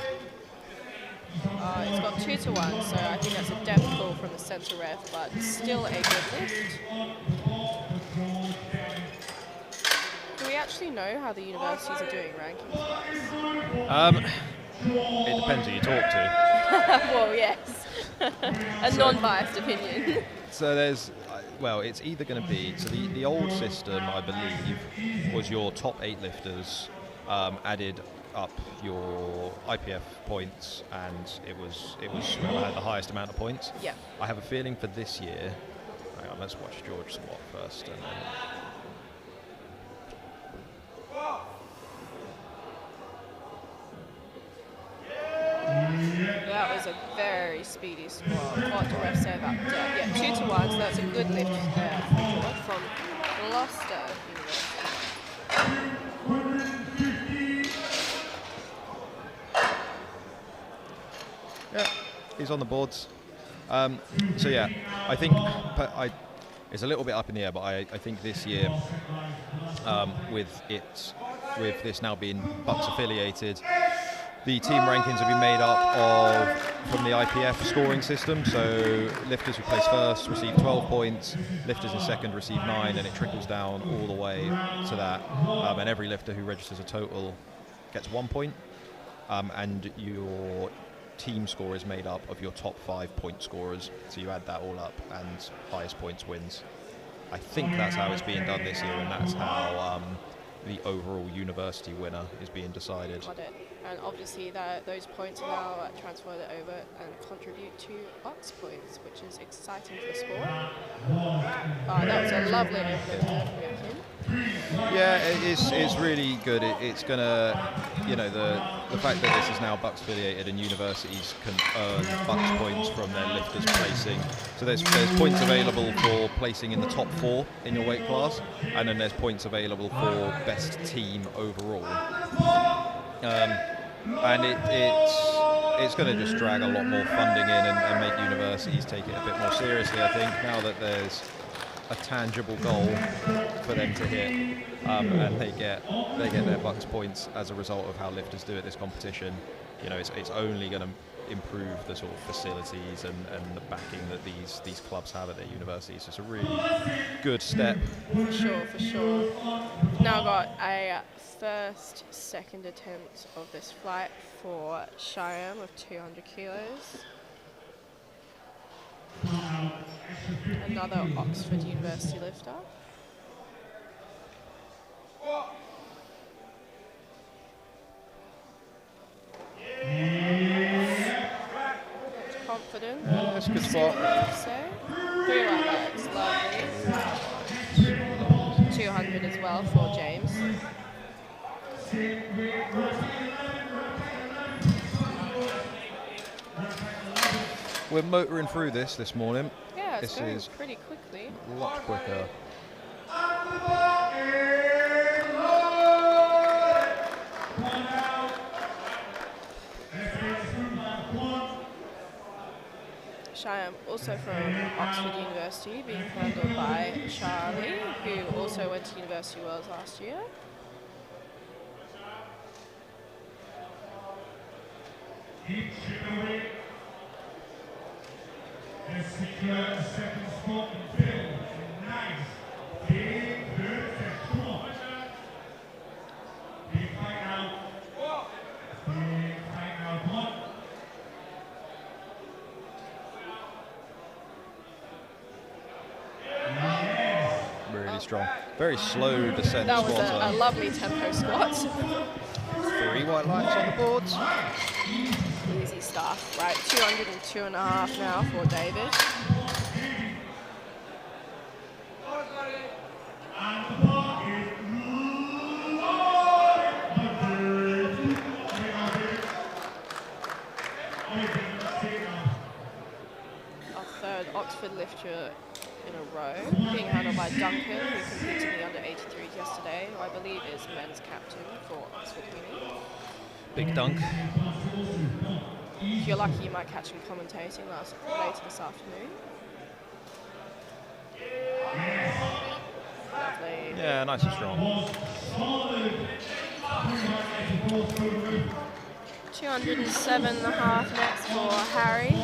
It's got 2 to 1, so I think that's a depth call from the centre ref, but still a good lift. Do we actually know how the universities are doing rankings-wise? It depends who you talk to. Well, yes. A non-biased opinion. So there's, well, it's either going to be, so the old system, I believe, was your top 8 lifters added up your IPF points, and it was whoever had the highest amount of points. Yeah. I have a feeling for this year, hang on, let's watch George squat first. And then That was a very speedy squat. What do I say about that? Yeah, 2 to 1, so that's a good lift there from Gloucester University. yeah, he's on the boards. So yeah, I think it's a little bit up in the air, but I think this year, with this now being BUCS affiliated, the team rankings have been made up from the IPF scoring system. So lifters who place first receive 12 points, lifters in second receive 9, and it trickles down all the way to that. And every lifter who registers a total gets 1 point. And your team score is made up of your top 5 point scorers. So you add that all up, and highest points wins. I think that's how it's being done this year, and that's how the overall university winner is being decided. Got it. And obviously those points are now transferred over and contribute to BUCS points, which is exciting for the sport. That was a lovely opener from him. Yeah, it's really good. It's gonna, the fact that this is now BUCS affiliated and universities can earn BUCS points from their lifters placing. So there's points available for placing in the top 4 in your weight class, and then there's points available for best team overall. And it's going to just drag a lot more funding in and make universities take it a bit more seriously, I think, now that there's a tangible goal for them to hit, and they get their BUCS points as a result of how lifters do at this competition. It's only going to improve the sort of facilities and the backing that these clubs have at their universities. It's a really good step. For sure. Now got a second attempt of this flight for Shyam of 200 kilos. Another Oxford University lifter. Confident. Yeah, that's a good spot. Very like that. It's lovely. 200 as well for James. We're motoring through this morning. Yeah, it's this going is pretty quickly. A lot quicker. Shyam, also from Oxford University, being handled by Charlie, who also went to University Worlds last year. Second spot, Bill. Nice. Big, good, come on. Big fight now. Big fight now, come on. Really strong. Very slow descent That was squat. a lovely tempo squat. 3 white lines on the boards. Easy stuff. Right, 202.5 now for David. Our third Oxford lifter in a row, being handled by Duncan, who competed in the under 83s yesterday, who I believe is men's captain for Oxford Uni. Big dunk. If you're lucky, you might catch him commentating later this afternoon. Lovely. Yeah, nice and strong. 207.5 next for Harry.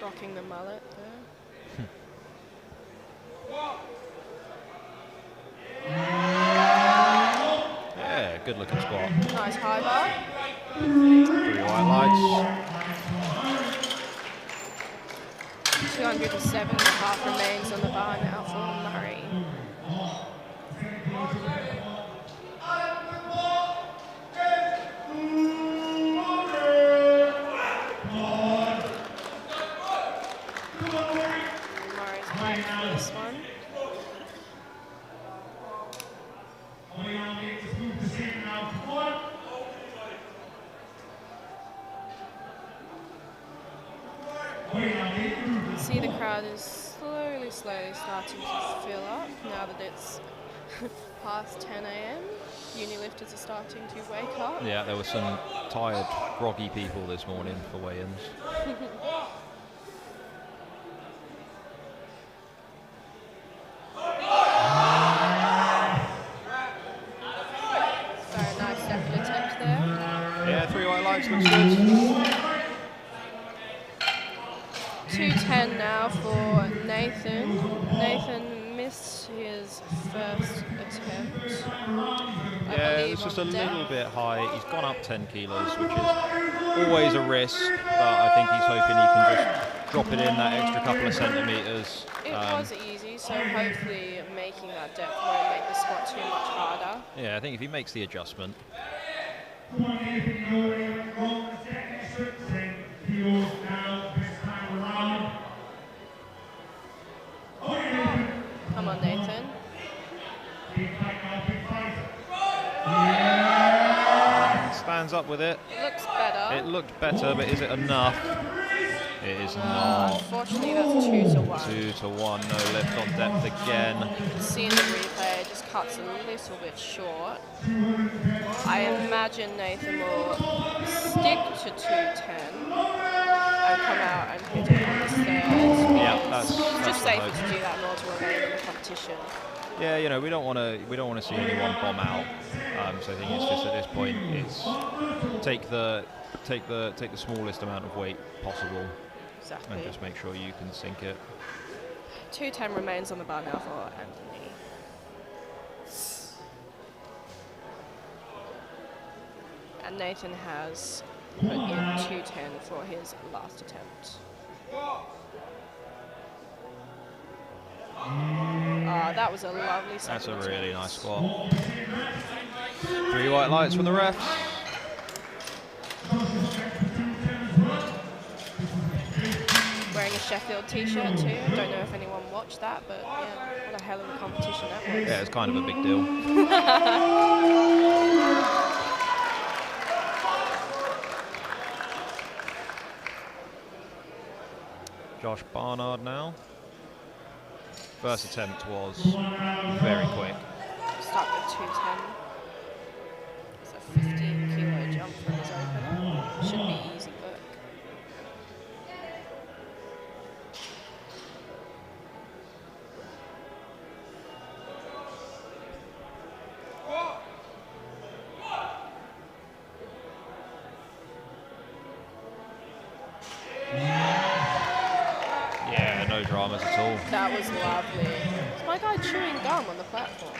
Rocking the mullet there. Yeah, good looking squat. Nice high bar. 3 white lights. 207.5 remains on the bar now for Murray. Murray's back for this one. You can see the crowd is slowly starting to fill up now that it's past 10 a.m. Uni lifters are starting to wake up. Yeah, there were some tired, groggy people this morning for weigh-ins. Very nice second attempt there. Yeah, 3 white lights looks good. 210 now for Nathan. Nathan missed his first attempt. I Yeah, believe it's just on a deck. little bit high. He's gone up 10 kilos, which is always a risk, but I think he's hoping he can just drop it in that extra couple of centimetres. It was easy, so hopefully making that depth won't make the squat too much harder. Yeah, I think if he makes the adjustment. Come on, Nathan. Stands up with it. It looks better. It looked better, but is it enough? It is not. Unfortunately, that's 2 to 1. 2 to 1, no lift on depth again. You can see in the replay, it just cuts a little bit short. I imagine Nathan will stick to 210 and come out and hit it on the stairs. Yeah, that's It's just the safer hope. to do that in order to remain in the competition. Yeah, you know, we don't want to see anyone bomb out. So I think it's just at this point, it's take the smallest amount of weight possible Exactly. and just make sure you can sink it. 210 remains on the bar now for Anthony. And Nathan has put in 210 for his last attempt. That was a lovely second That's a really attempt. nice squat. 3 white lights from the refs. Wearing a Sheffield t-shirt too. Don't know if anyone watched that, but yeah, what a hell of a competition that was. Yeah, it's kind of a big deal. Josh Barnard now. First attempt was very quick. Start with 210. It's a 15 kilo jump from his opener. Should be easy work. Yeah, no dramas at all. That was lovely. Is my guy chewing gum on the platform?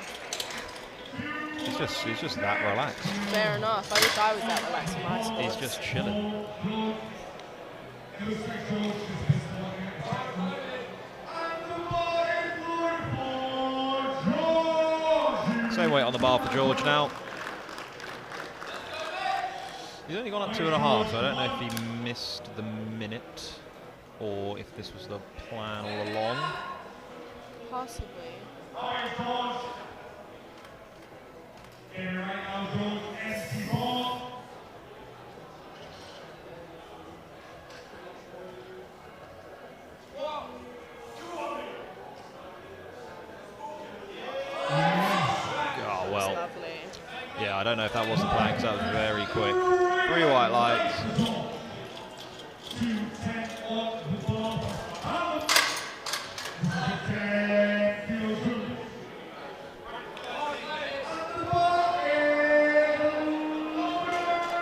He's just that relaxed. Fair enough. I wish I was that relaxed in my sports. He's just chilling. Same weight on the bar for George now. He's only gone up 2.5, so I don't know if he missed the minute or if this was the plan all along. Possibly. Oh, well. Lovely. Yeah, I don't know if that was the plan because that was very quick. 3 white lights.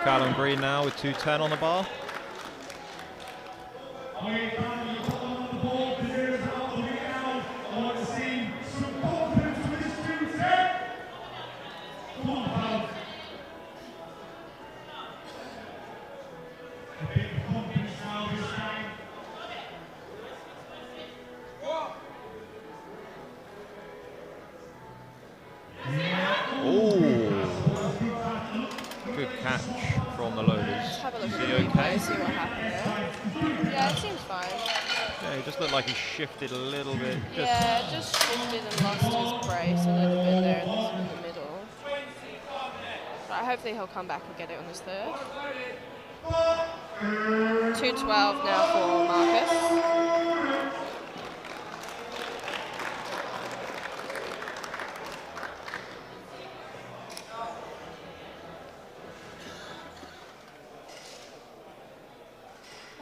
Callum Green now with 210 on the bar. Away down, you got on the ball, the zeros out the way down. I want to see some confidence with this 2 set. Come on, pal. A bit of confidence now this time. Good catch from the loaders. Let's have a look Is at he the replay, okay? see what happened there. Yeah, it seems fine. Yeah, he just looked like he shifted a little bit. Yeah, just shifted and lost his brace a little bit there in the middle. But hopefully he'll come back and get it on his third. 2:12 now for Marcus.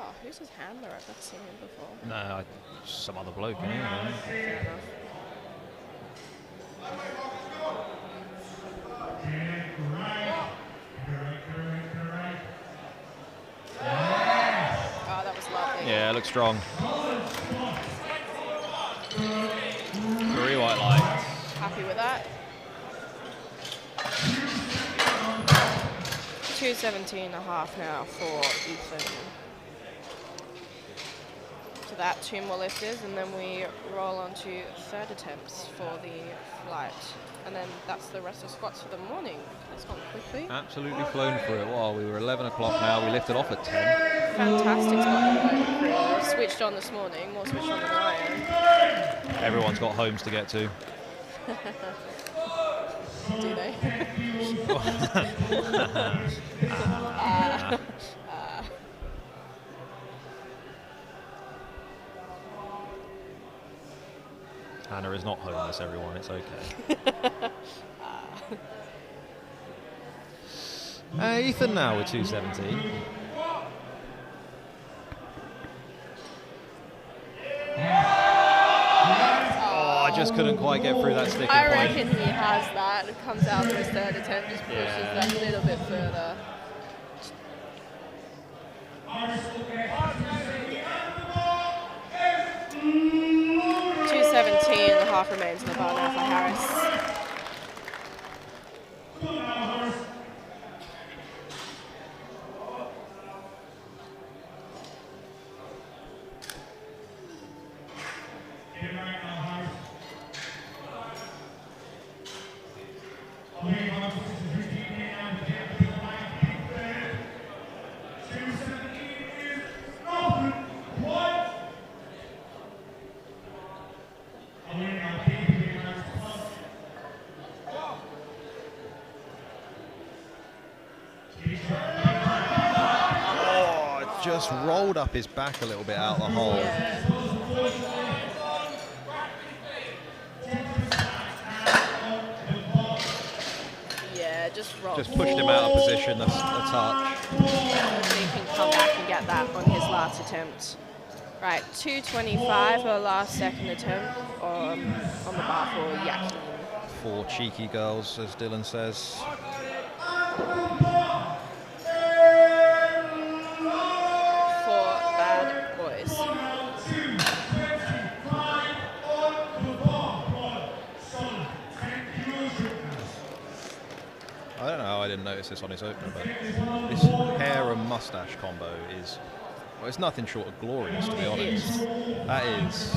Oh, who's his handler? I've never seen him before. No, some other bloke, anyway. Fair enough. Oh, that was lovely. Yeah, looks strong. Very white light. Happy with that. 2:17.5 now for Ethan. So that 2 more lifters, and then we roll on to third attempts for the flight. And then that's the rest of squats for the morning. That's gone quickly. Absolutely flown through it. Well, we were 11 o'clock now. We lifted off at 10. Fantastic squat. Switched on this morning, more switched on than I am. Everyone's got homes to get to. Do they? Hannah is not homeless, everyone. It's okay. Ethan now with 2:17. Oh, I just couldn't quite get through that sticking I point. reckon he has that. It comes out for his third attempt, just pushes Yeah. that little bit further. 2:17.5 remains in the bar now for Harris. Just rolled up his back a little bit out the hole. Yeah, just roll. Just pushed him out of position a touch. Hopefully he can come back and get that on his last attempt. Right, 2:25 for the last second attempt on the bar for Yakin. 4 cheeky girls, as Dylan says. Bad boys. I don't know how I didn't notice this on his opener, but this hair and mustache combo is, well, it's nothing short of glorious, to be honest. That is.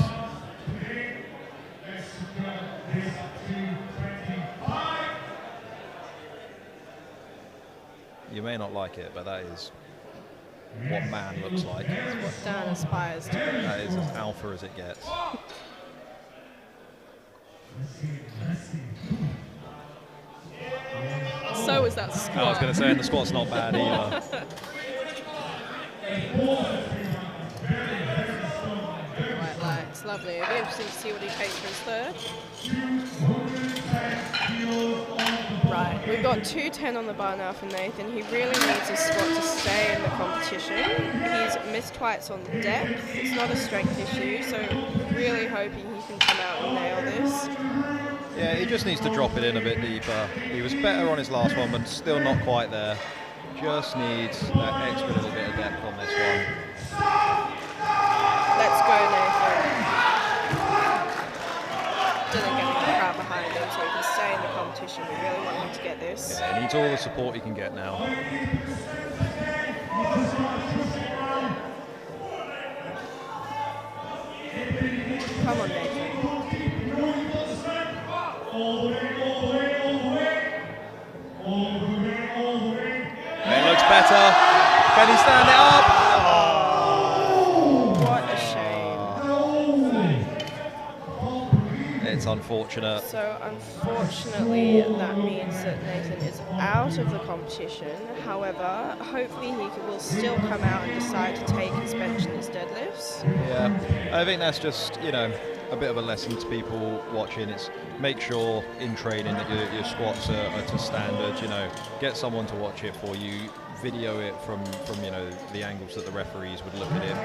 You may not like it, but that is what man looks like. That's what Dan aspires to be. That is as alpha as it gets. So is that squat. I was going to say, and the squat's not bad either. Right, like, it's lovely. It'll be interesting to see what he takes for his third. Right, we've got 2:10 on the bar now for Nathan. He really needs his squat to stay in the competition. He's missed twice on depth. It's not a strength issue, so really hoping he can come out and nail this. Yeah, he just needs to drop it in a bit deeper. He was better on his last one, but still not quite there. Just needs that extra little bit of depth on this one. the support he can get now. Come on, Nathan. It looks better. Can he stand it up? What a shame. It's unfortunate. So unfortunately, that means that Nathan is out of the competition. However, hopefully will still come out and decide to take his bench and his deadlifts. Yeah, I think that's just, you know, a bit of a lesson to people watching. It's make sure in training that your squats are to standard. You know, get someone to watch it for you. Video it from you know, the angles that the referees would look at it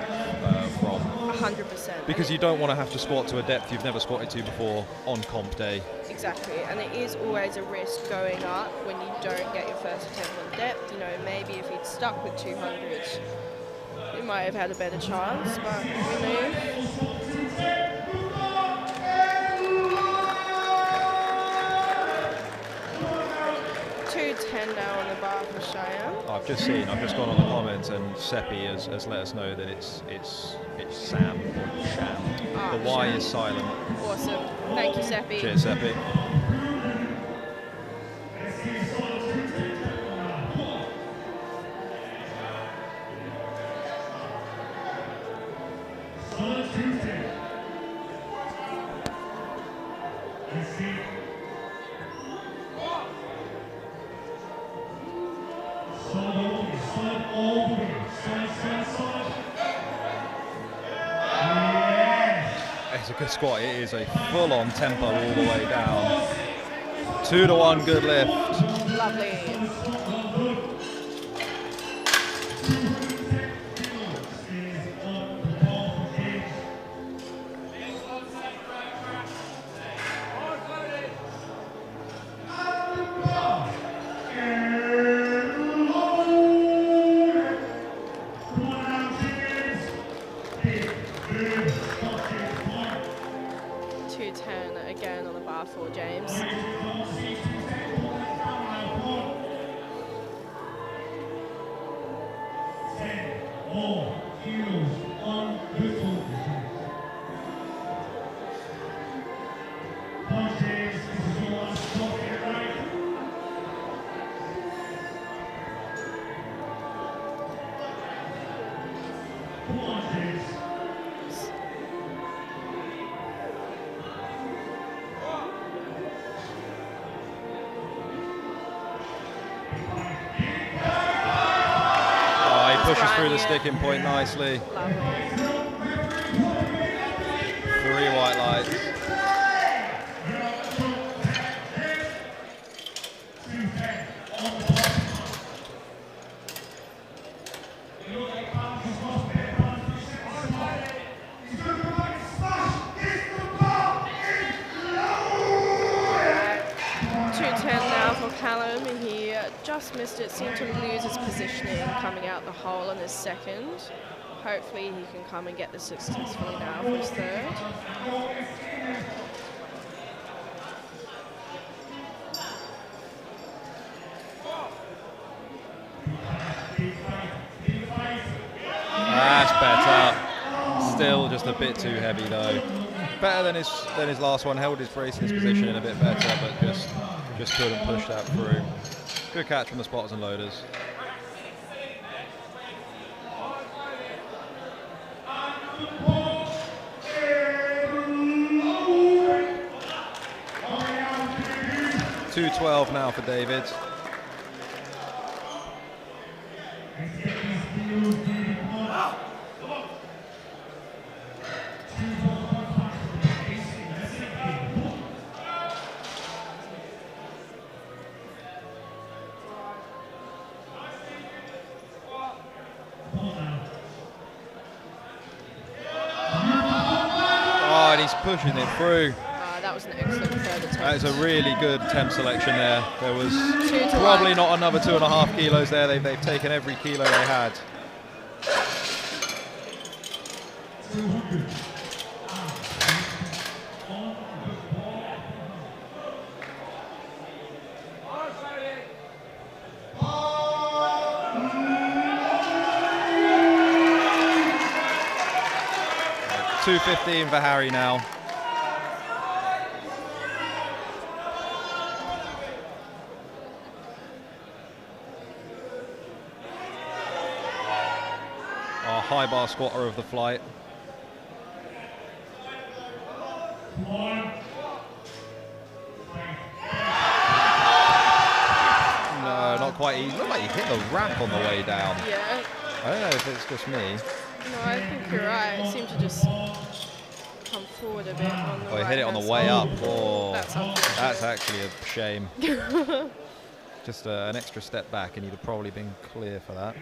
from. 100%. Because you don't want to have to squat to a depth you've never squatted to before on comp day. Exactly, and it is always a risk going up when you don't get your first attempt on depth. You know, maybe if he'd stuck with 200, he might have had a better chance, but who knew? 210 now on the bar for Cheyenne. I've just gone on the comments, and Seppi has let us know that it's Sam or Sham. The Y Sham. is silent. Awesome. Thank you, Seppi. Cheers, Seppi. It's a good squat. It is a full-on tempo all the way down. 2-to-1 good lift. Lovely. Again on the bar for James. Pushes through the sticking point nicely. Lovely. 3 white lights. Callum, he just missed it, seemed to lose his positioning coming out the hole on his second. Hopefully he can come and get this successfully now for his third. That's better. Still just a bit too heavy though. Better than his last one. Held his brace in his position a bit better, but just couldn't push that through. Good catch from the spotters and loaders. $212 now for David. Pushing it through. That was an excellent third attempt. That is a really good temp selection there. There was probably not another 2.5 kilos there. They've taken every kilo they had. 2:15 for Harry now. Our high bar squatter of the flight. No, not quite easy. Looked like he hit the rack on the way down. Yeah. I don't know if it's just me. No, I think you're right. It seemed to just come forward a bit on the Oh, he hit it on the right-hand way side. up. Oh, That's unfortunate. that's actually a shame. Just an extra step back and you'd have probably been clear for that.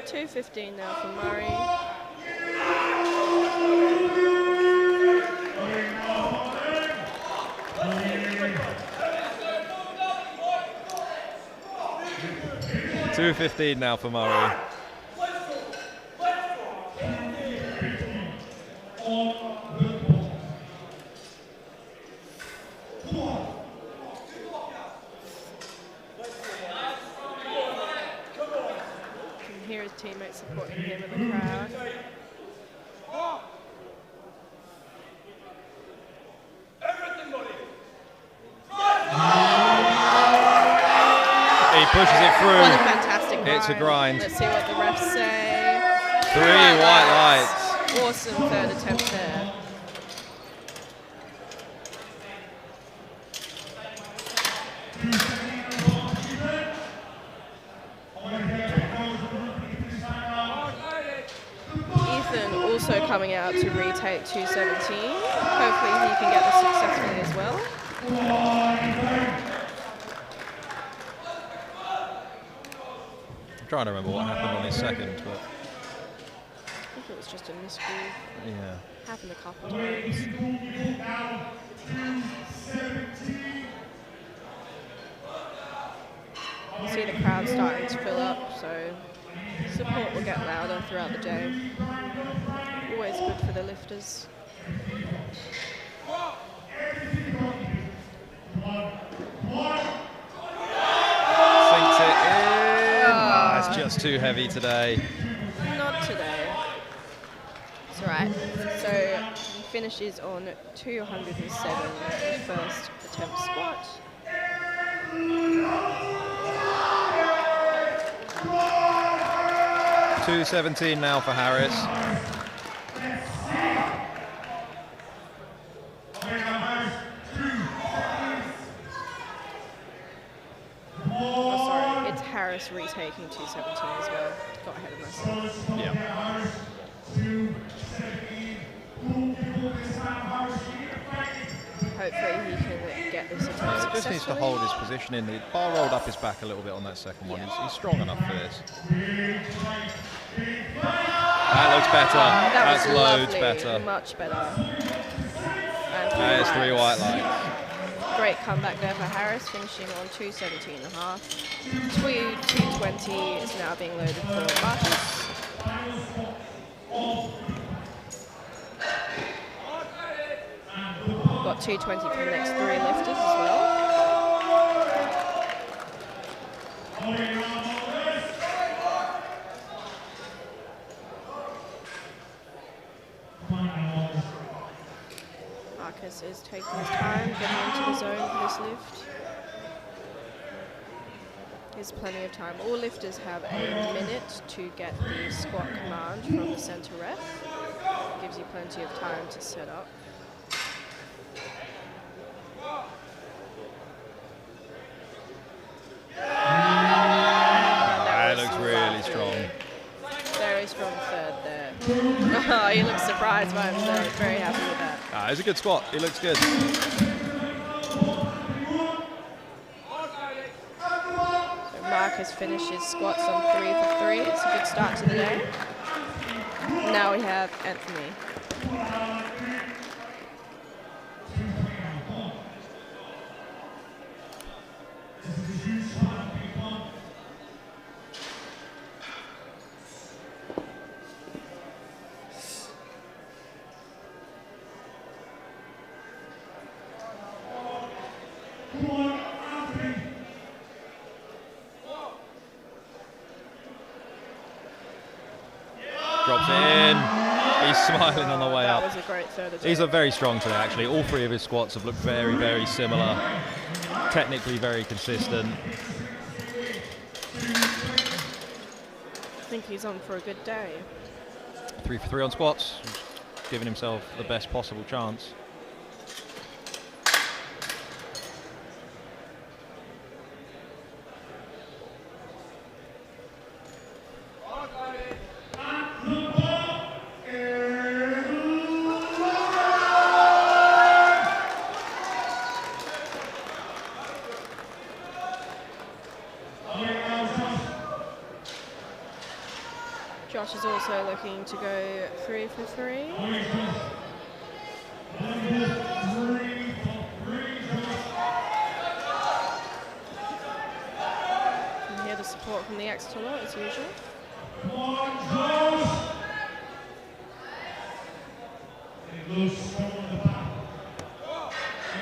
2:15 now for Murray. $2.15 now for Murray. You can hear his teammates supporting him in the crowd. He pushes it What a through. fantastic grind. It's a grind. Let's see what the refs say. 3 white lights. Awesome third attempt there. Ethan also coming out to retake 2:17. Hopefully he can get this successfully as well. I'm trying to remember what happened on his second, but I think it was just a misgroove. yeah. Happened a couple times. You see the crowd starting to fill up, so support will get louder throughout the day. Always good for the lifters. Sinks it in. Ah, it's just too heavy today. Not today. It's alright. So he finishes on 207, his first attempt squat. $2.17 now for Harris. Oh, sorry, it's Harris retaking 217 as well. Got ahead of myself. Yeah. Hopefully he can get this attempt He just needs to hold his successfully. position in. The bar rolled up his back a little bit on that second one. He's strong enough for this. That looks better. That That's was loads lovely, better. much better. And There's 3 white lights. lights. Great comeback there for Harris, finishing on 217.5. 220 is now being loaded for Marcus. Got 220 for the next 3 lifters as well. Marcus is taking his time getting into the zone for this lift. There's plenty of time. All lifters have a minute to get the squat command from the center ref. Gives you plenty of time to set up. That looks really strong. Very strong third there. Oh, he looks surprised by himself. Very happy with that. It's a good squat. He looks good. So Marcus finishes squats on 3 for 3. It's a good start to the day. Now we have Anthony. drops it in. He's smiling on the way that up. was a great third attempt. He's looked very strong today, actually. All three of his squats have looked very, very similar. Technically very consistent. I think he's on for a good day. 3 for 3 on squats. Giving himself the best possible chance. Josh is also looking to go 3 for 3. And here the support from the extra lot as usual.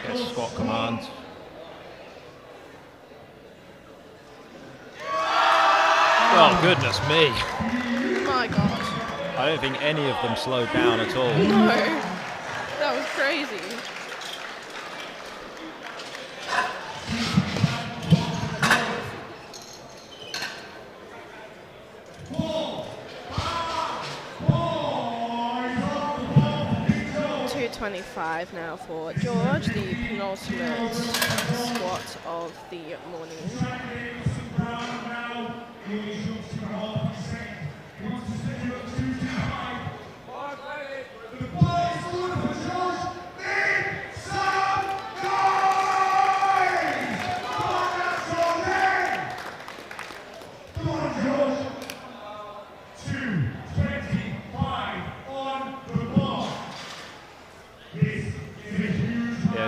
Gets squat command. Oh, goodness me. My God. I don't think any of them slowed down at all. No, that was crazy. .225 now for George, the penultimate squat of the morning.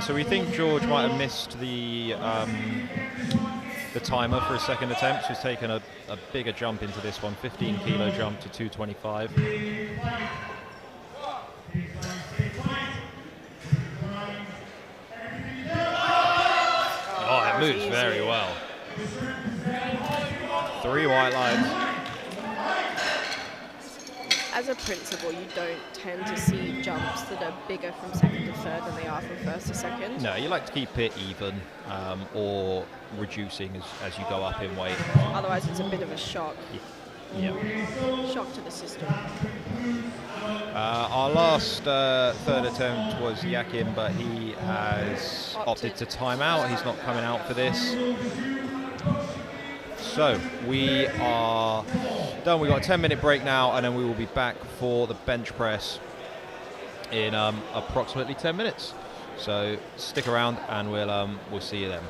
So we think George might have missed the timer for his second attempt. He's taken a bigger jump into this one, 15 kilo jump to 225. Oh, it moves very well. 3 white lines. As a principle, you don't tend to see jumps that are bigger from second to third than they are from first to second. No, you like to keep it even or reducing as you go up in weight. Otherwise, it's a bit of a shock. Yeah. Shock to the system. Our last third attempt was Yakin, but he has opted to time out. He's not coming out for this. So we are done. We've got a 10-minute break now, and then we will be back for the bench press in approximately 10 minutes. So stick around, and we'll see you then.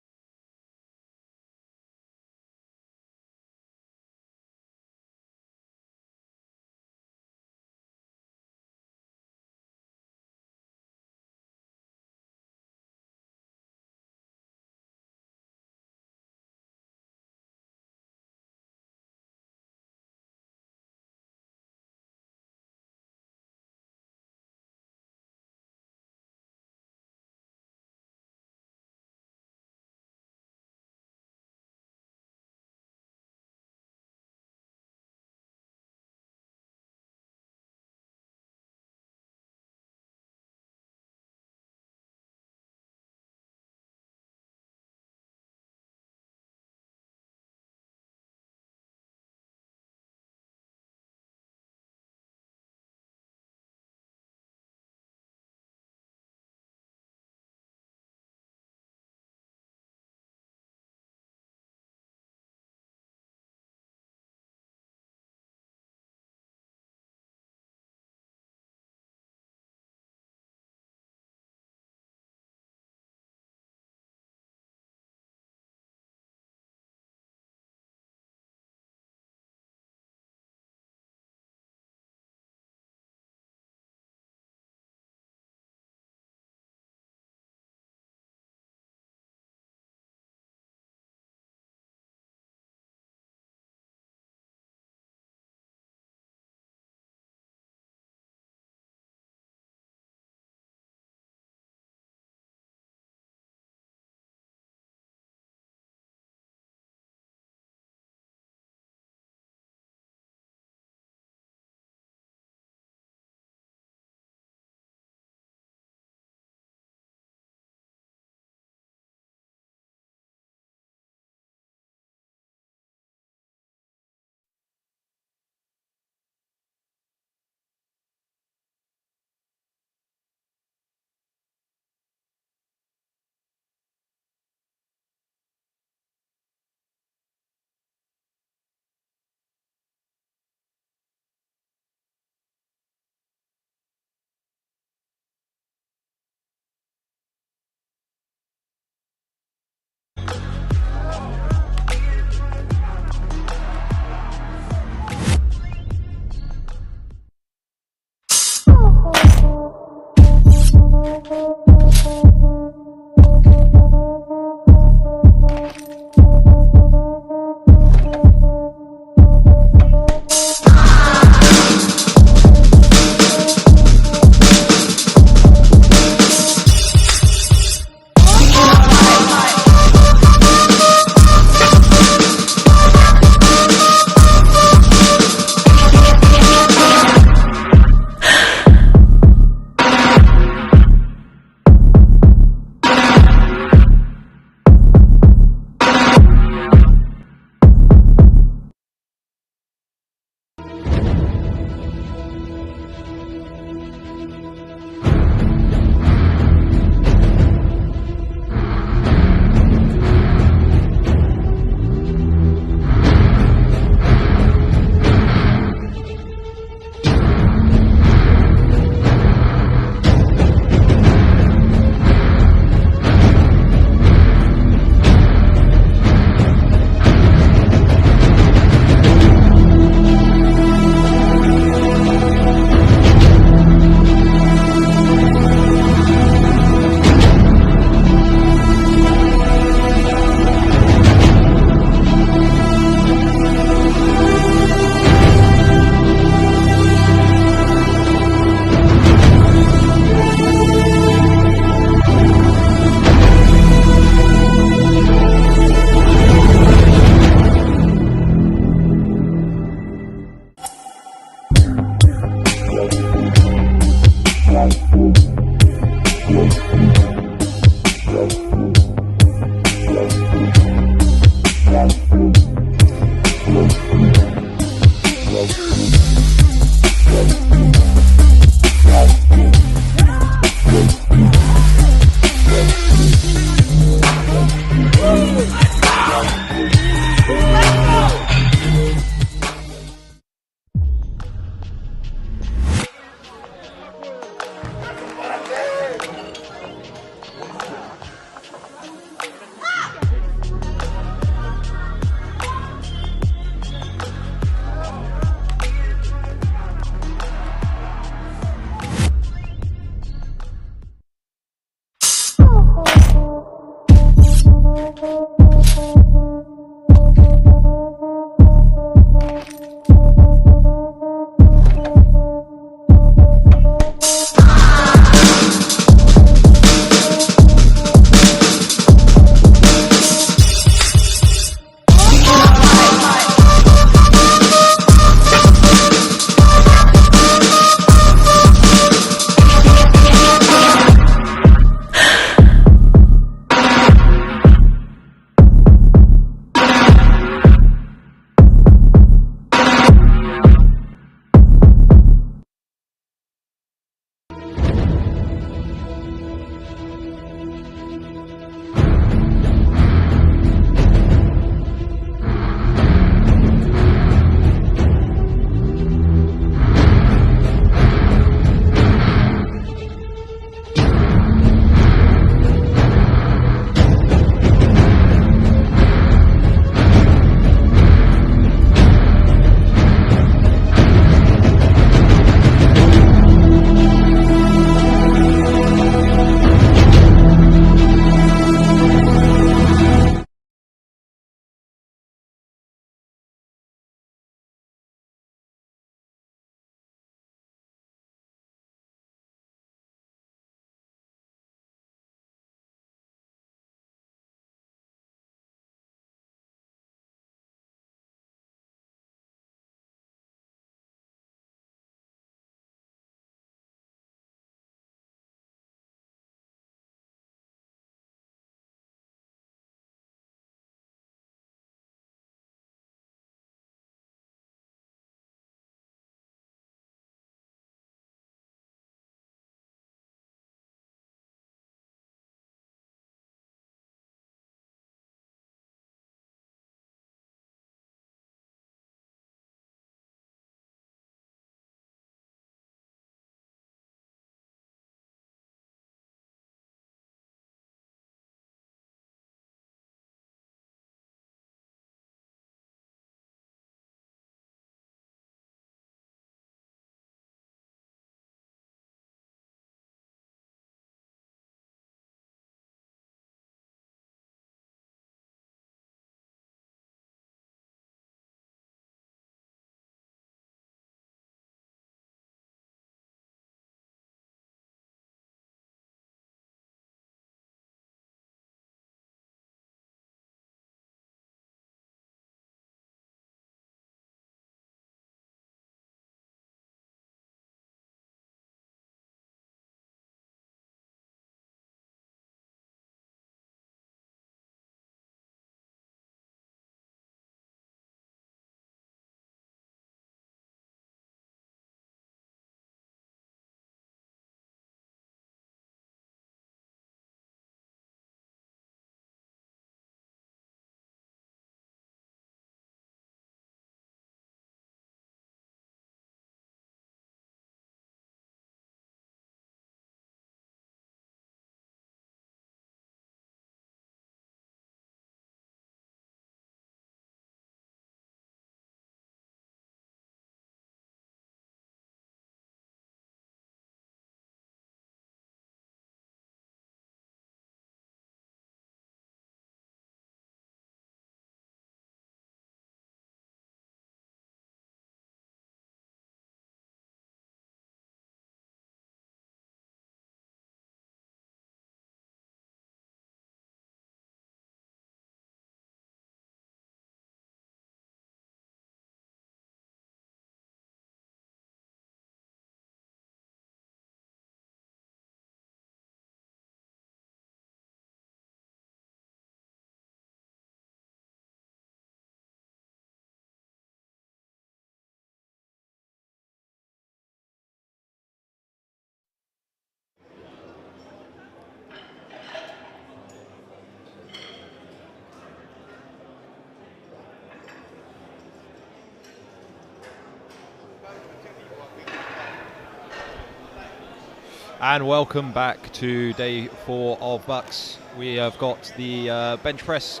And welcome back to day 4 of BUCS. We have got the bench press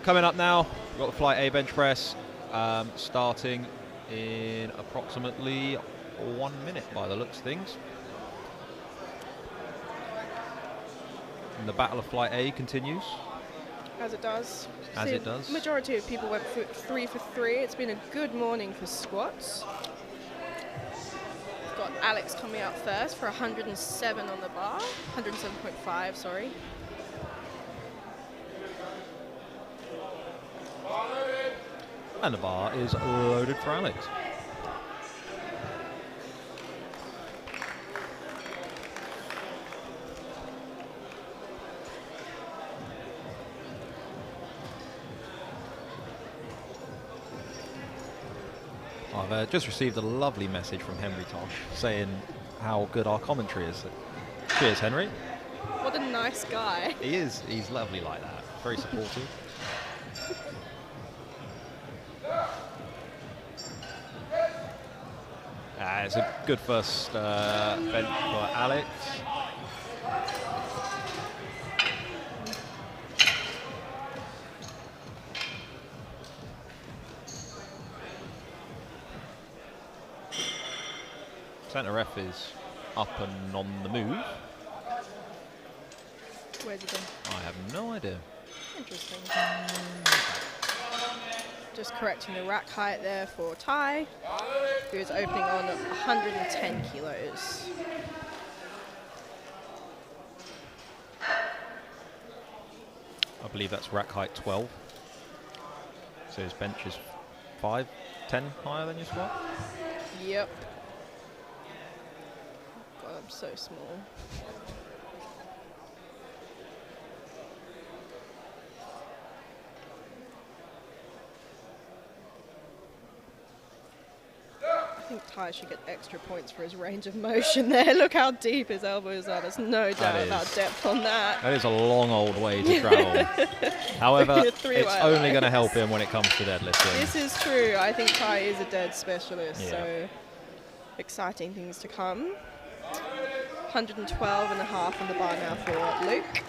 coming up now. We've got the flight A bench press starting in approximately 1 minute by the looks of things. And the battle of flight A continues. As it does. As it does. Majority of people went for 3 for 3. It's been a good morning for squats. Got Alex coming out first for 107 on the bar, 107.5, sorry. And the bar is loaded for Alex. I've just received a lovely message from Henry Tosh saying how good our commentary is. Cheers, Henry. What a nice guy. He is. He's lovely like that. Very supportive. It's a good first bench for Alex. Centre ref is up and on the move. Where's he gone? I have no idea. Interesting. Just correcting the rack height there for Ty, who is opening on 110 kilos. I believe that's rack height 12. So his bench is 5, 10 higher than your squat. Yep. God, I'm so small. I think Ty should get extra points for his range of motion there. Look how deep his elbows are. There's no doubt about depth on that. That is a long old way to travel. However, it's only going to help him when it comes to deadlifting. This is true. I think Ty is a dead specialist, Yeah. so exciting things to come. 112.5 on the bar now for Luke.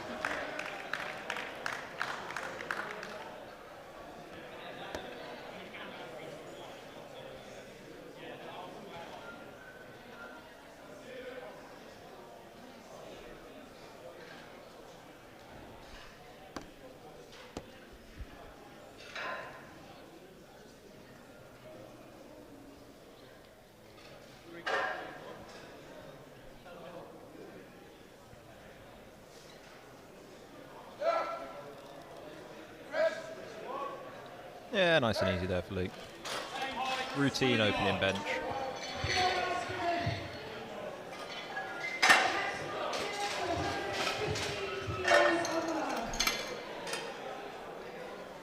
Yeah, nice and easy there for Luke. Routine opening bench.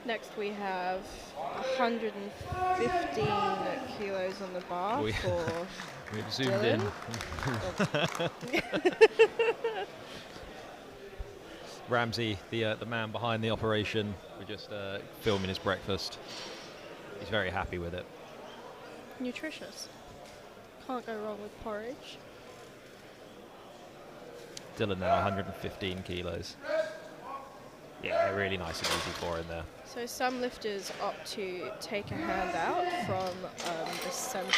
Next we have 115 kilos on the bar for We've zoomed Dylan. in. Ramsey, the man behind the operation, we're just filming his breakfast. He's very happy with it. Nutritious. Can't go wrong with porridge. Dylan now 115 kilos. Yeah, really nice and easy for him there. So some lifters opt to take a hand out from the center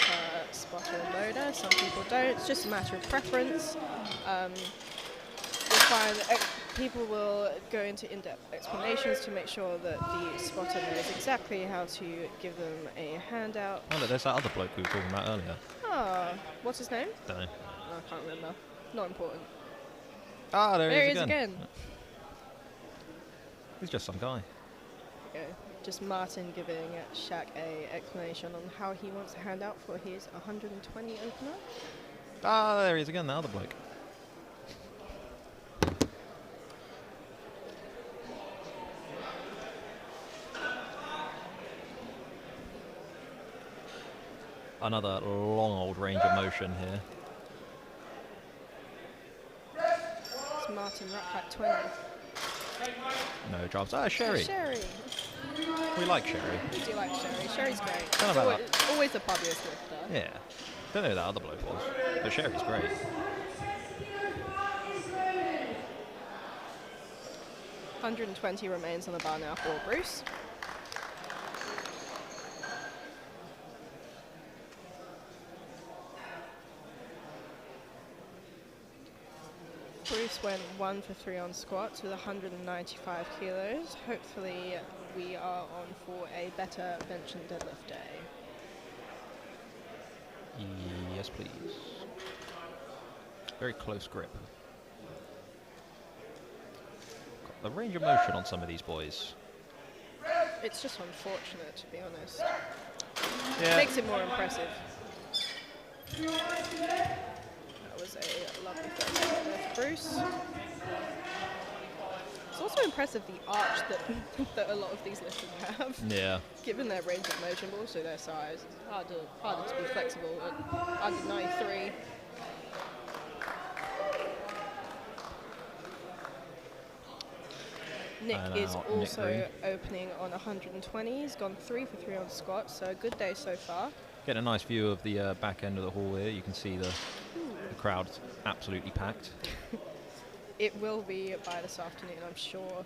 spotter and loader. Some people don't. It's just a matter of preference. You'll find that people will go into in-depth explanations to make sure that the spotter knows exactly how to give them a handout. Oh, look, there's that other bloke we were talking about earlier. Ah, what's his name? Don't know. Oh, I can't remember. Not important. Ah, there There he he is again. He's just some guy. Okay. Just Martin giving Shaq a explanation on how he wants a handout for his 120 opener. Ah, there he is again, the other bloke. Another long old range of motion here. It's Martin Rack 20. No drops. Ah, Sherry. Sherry. We like Sherry. We do like Sherry. Sherry's great. Don't know about Always the pubbiest lifter. Yeah. Don't know who that other bloke was, but Sherry's great. 120 remains on the bar now for Bruce. Bruce went 1 for 3 on squats with 195 kilos. Hopefully we are on for a better bench and deadlift day. Yes, please. Very close grip. Got the range of motion on some of these boys. It's just unfortunate, to be honest. Yeah. Makes it more impressive. That was a lovely first deadlift, Bruce. It's also impressive the arch that, that a lot of these lifters have. Yeah. Given their range of motion, but also their size. It's harder to be flexible at under 93. Nick is also opening on 120. He's gone 3 for 3 on squats, so a good day so far. Getting a nice view of the back end of the hall here. You can see the crowd absolutely packed. It will be by this afternoon, I'm sure.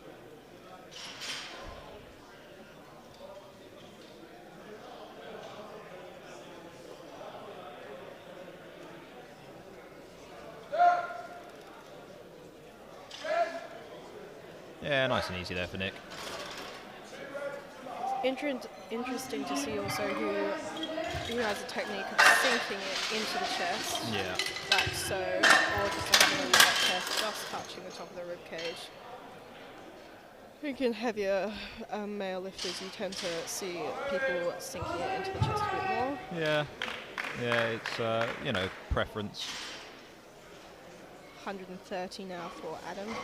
Yeah, nice and easy there for Nick. Interesting to see also who has a technique of sinking it into the chest. Yeah. Like so, or just having a light chest just touching the top of the rib cage. I think in heavier male lifters you tend to see people sinking it into the chest a bit more. Yeah. Yeah, it's, you know, preference. 130 now for Adam.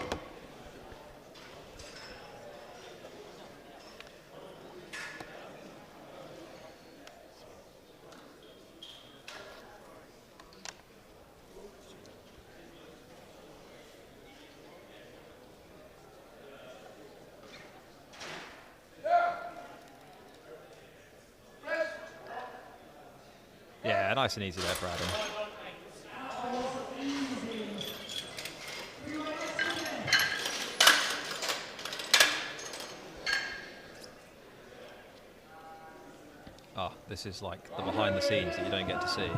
Yeah, nice and easy there for Adam. Ah, this is like the behind the scenes that you don't get to see.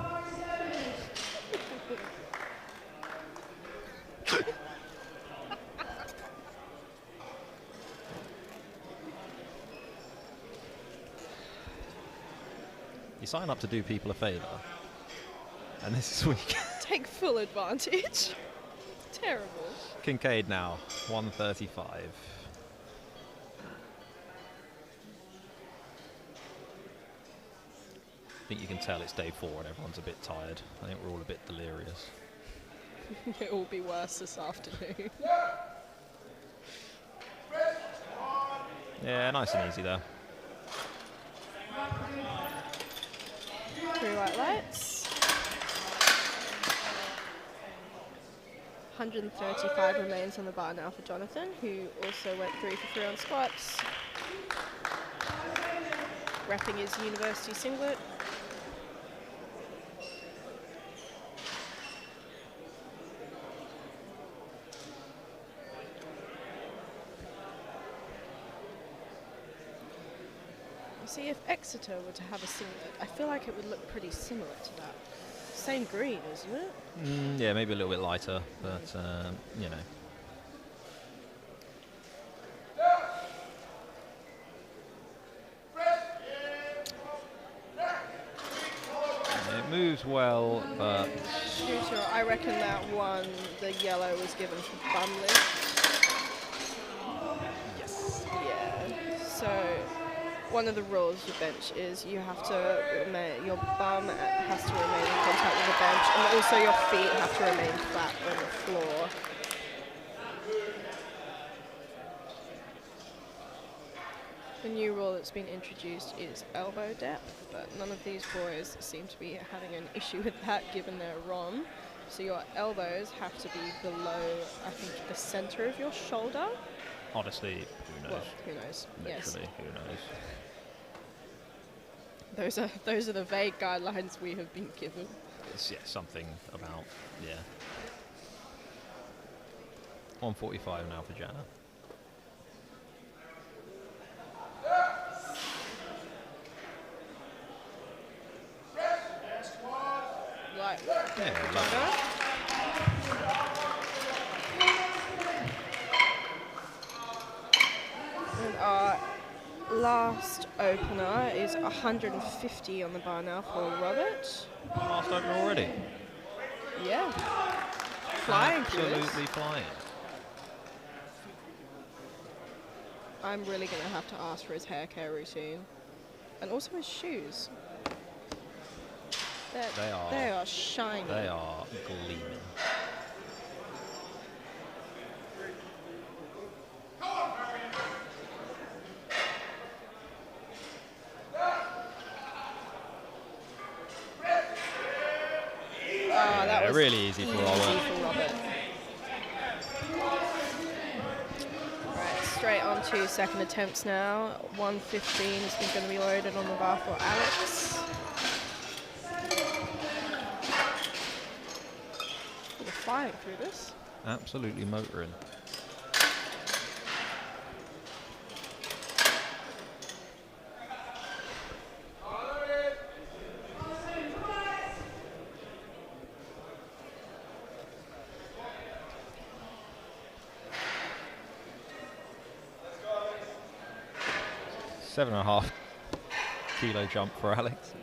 You sign up to do people a favour, and this is weak. Take full advantage. Terrible. Kincaid now, 135. I think you can tell it's day 4 and everyone's a bit tired. I think we're all a bit delirious. It will be worse this afternoon. Yeah, nice and easy there. 3 white lights. 135 remains on the bar now for Jonathan, who also went 3 for 3 on squats. Repping his university singlet. See, if Exeter were to have a singlet, I feel like it would look pretty similar to that. Same green, isn't it? Yeah, maybe a little bit lighter, but you know. It moves well, but I reckon that one, the yellow, was given for bum lift. yes. Yeah. So one of the rules of the bench is you have to your bum has to remain in contact with the bench, and also your feet have to remain flat on the floor. The new rule that's been introduced is elbow depth, but none of these boys seem to be having an issue with that given their ROM. So your elbows have to be below, I think, the center of your shoulder. Honestly, who knows? Well, who knows? Literally, who knows? Those are the vague guidelines we have been given. It's, yeah, something about, yeah. 145 now for Jana. last opener is 150 on the bar now for Robert. Last opener already. Yeah. Flying through this. Absolutely flying. I'm really going to have to ask for his hair care routine. And also his shoes. They are shiny. They are gleaming. That was really easy for Robert. Right, straight on to second attempts now. 115 is going to be loaded on the bar for Alex. We're flying through this. Absolutely motoring. $7.5 kilo jump for Alex.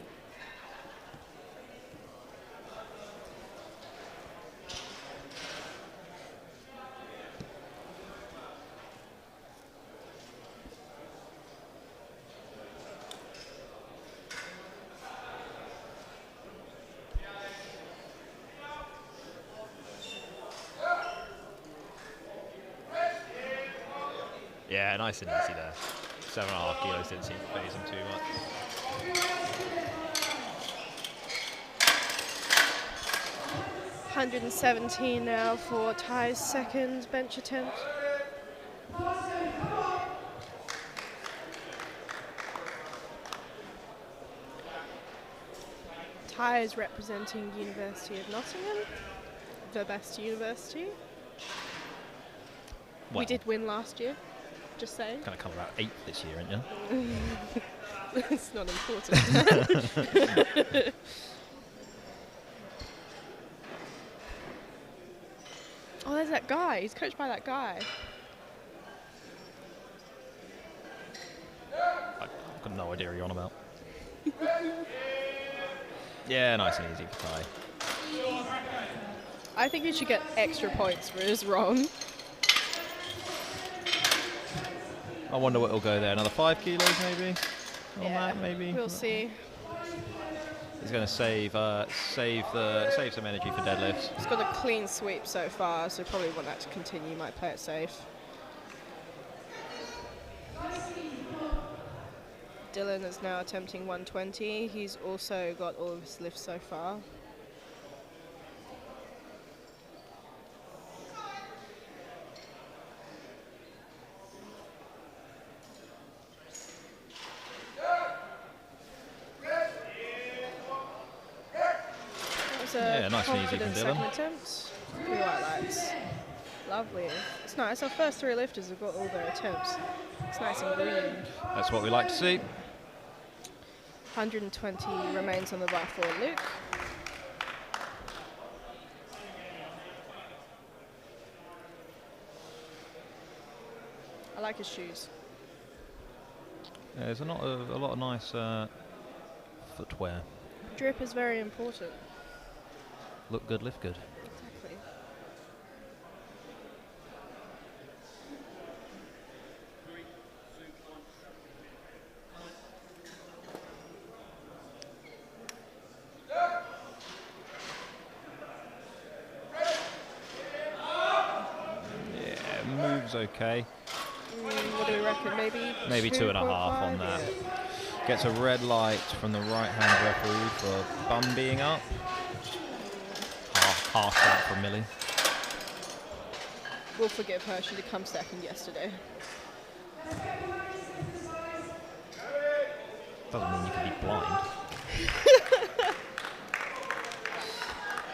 Yeah, nice and easy there. 7.5 kilos didn't seem to phase him too much. $117 now for Ty's second bench attempt. Ty is representing University of Nottingham, the best university. Well, We did win last year, just saying. Gonna come about 8th this year, aren't you? It's not important. Oh, there's that guy. He's coached by that guy. I've got no idea what you're on about. Yeah, nice and easy for Ty. I think we should get extra points for his wrong. I wonder what will go there. Another 5 kilos, maybe. On Yeah, that, maybe. we'll see. He's going to save some energy for deadlifts. He's got a clean sweep so far, so probably want that to continue. Might play it safe. Dylan is now attempting 120. He's also got all of his lifts so far. Yeah, nice and easy from second Dylan. attempt. 3 white lights. Lovely. It's nice. Our first 3 lifters have got all their attempts. It's nice and green. That's what we like to see. 120 remains on the bar for Luke. I like his shoes. Yeah, there's a lot of nice footwear. Drip is very important. Look good, lift good. Exactly. Yeah, moves okay. What do we reckon? Maybe 2.5 on that. Gets a red light from the right-hand referee for bum being up. Half that for Millie. We'll forgive her. She did come second yesterday. Doesn't mean you can be blind.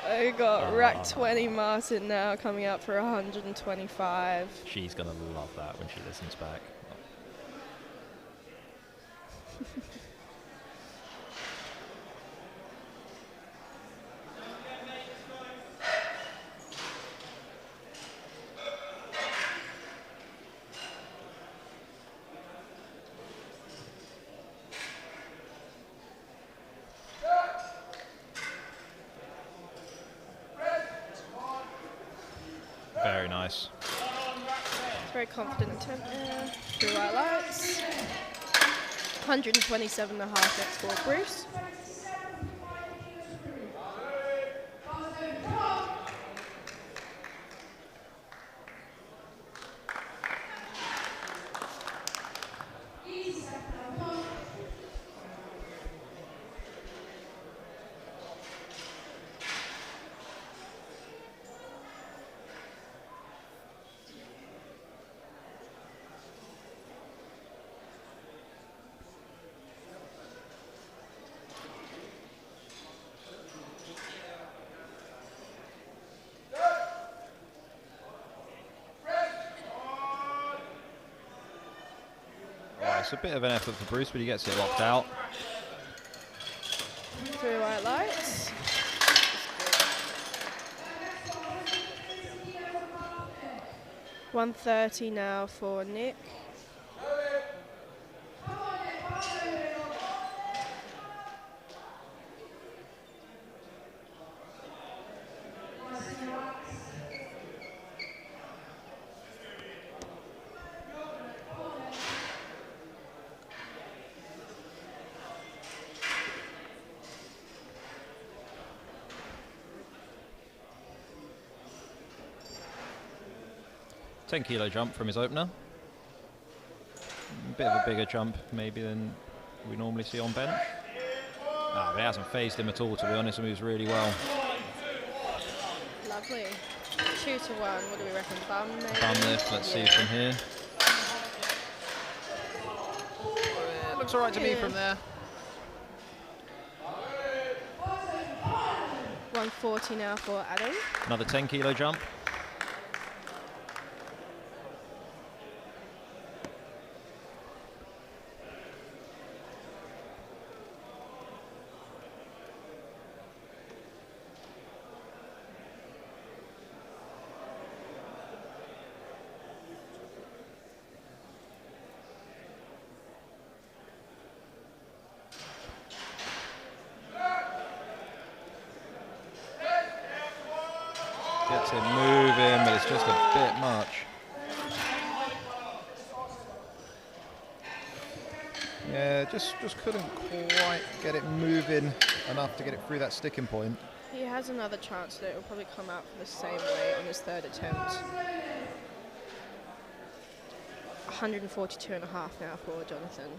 I got rack 20 Martin now coming up for 125. She's gonna love that when she listens back. Yes. Very confident attempt there. Through white lights. 127.5 next for Bruce. It's a bit of an effort for Bruce, but he gets it locked out. Through white lights. 130 now for Nick. $10 jump from his opener. A bit of a bigger jump maybe than we normally see on bench. But it hasn't phased him at all, to be honest. He moves really well. Lovely. 2 to 1. What do we reckon? Bum maybe? Bum lift. Let's see from here. It looks alright to me from there. 140 now for Adam. Another $10 jump. Gets it moving, but it's just a bit much. Yeah, just couldn't quite get it moving enough to get it through that sticking point. He has another chance that it will probably come out for the same way on his third attempt. 142.5 now for Jonathan.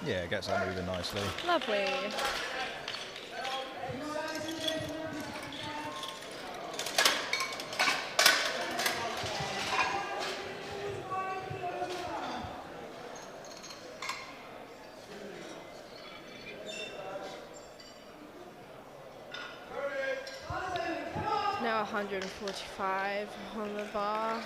Yeah, it gets that moving nicely. Lovely. Now 145 on the bar.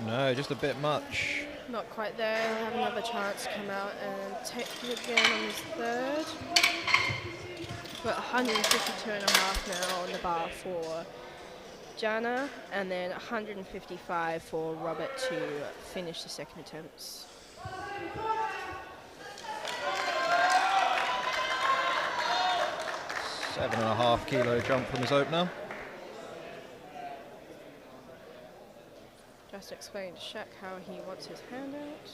No, just a bit much. Not quite there. He'll have another chance to come out and take it again on his third. But 152.5 now on the bar for Jana, and then 155 for Robert to finish the second attempts. $7.5 jump from his opener. Just explain to Shaq how he wants his hand out.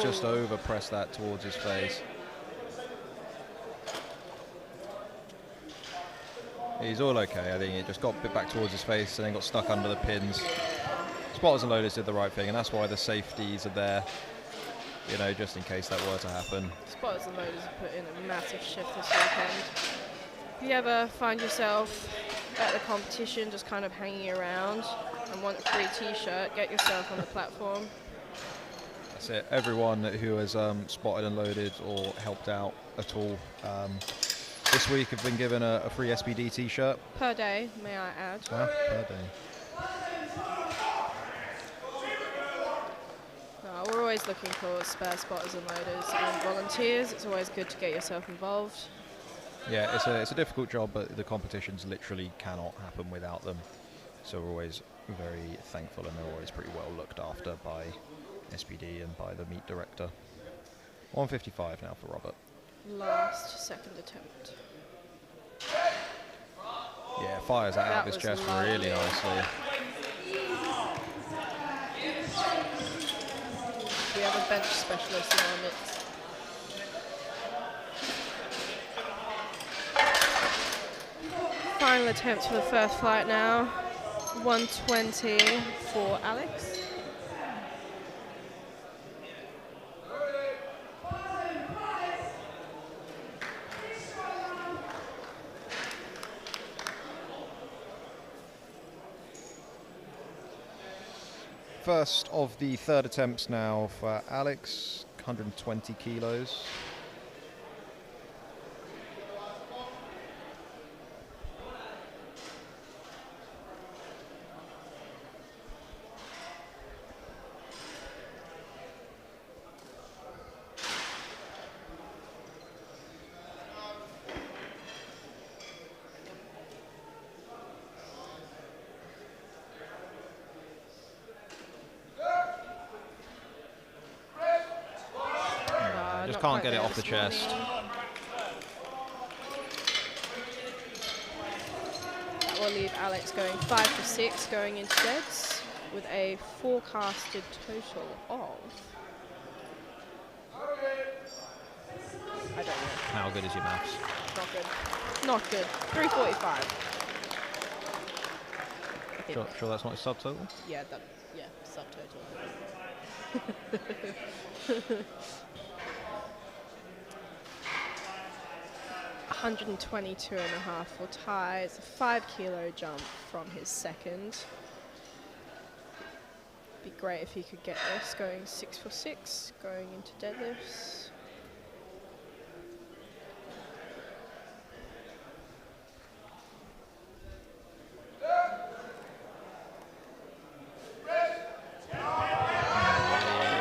just over pressed that towards his face. He's all okay. I think it just got a bit back towards his face and then got stuck under the pins. Spotters and loaders did the right thing, and that's why the safeties are there, you know, just in case that were to happen. Spotters and loaders have put in a massive shift this weekend. If you ever find yourself at the competition just kind of hanging around and want a free t-shirt, get yourself on the platform. That's it. Everyone who has spotted and loaded or helped out at all this week have been given a free SBD t-shirt. Per day, may I add. Per day. We're always looking for spare spotters and loaders and volunteers. It's always good to get yourself involved. Yeah, it's a difficult job, but the competitions literally cannot happen without them. So we're always very thankful, and they're always pretty well looked after by SBD and by the meet director. 155 now for Robert. Last second attempt. Yeah, fires that out of his chest really nicely. We have a bench specialist in our midst. Final attempt for the first flight now. 120 for Alex. First of the third attempts now for Alex, 120 kilos. Just can't get it off the chest. That will leave Alex going 5 for 6 going into deads with a forecasted total of, I don't know. How good is your maths? Not good. Not good. 345. Sure that's not a subtotal? Yeah, subtotal. 122.5 for Ty. It's a 5 kilo jump from his second. Be great if he could get this going 6 for 6 going into deadlifts.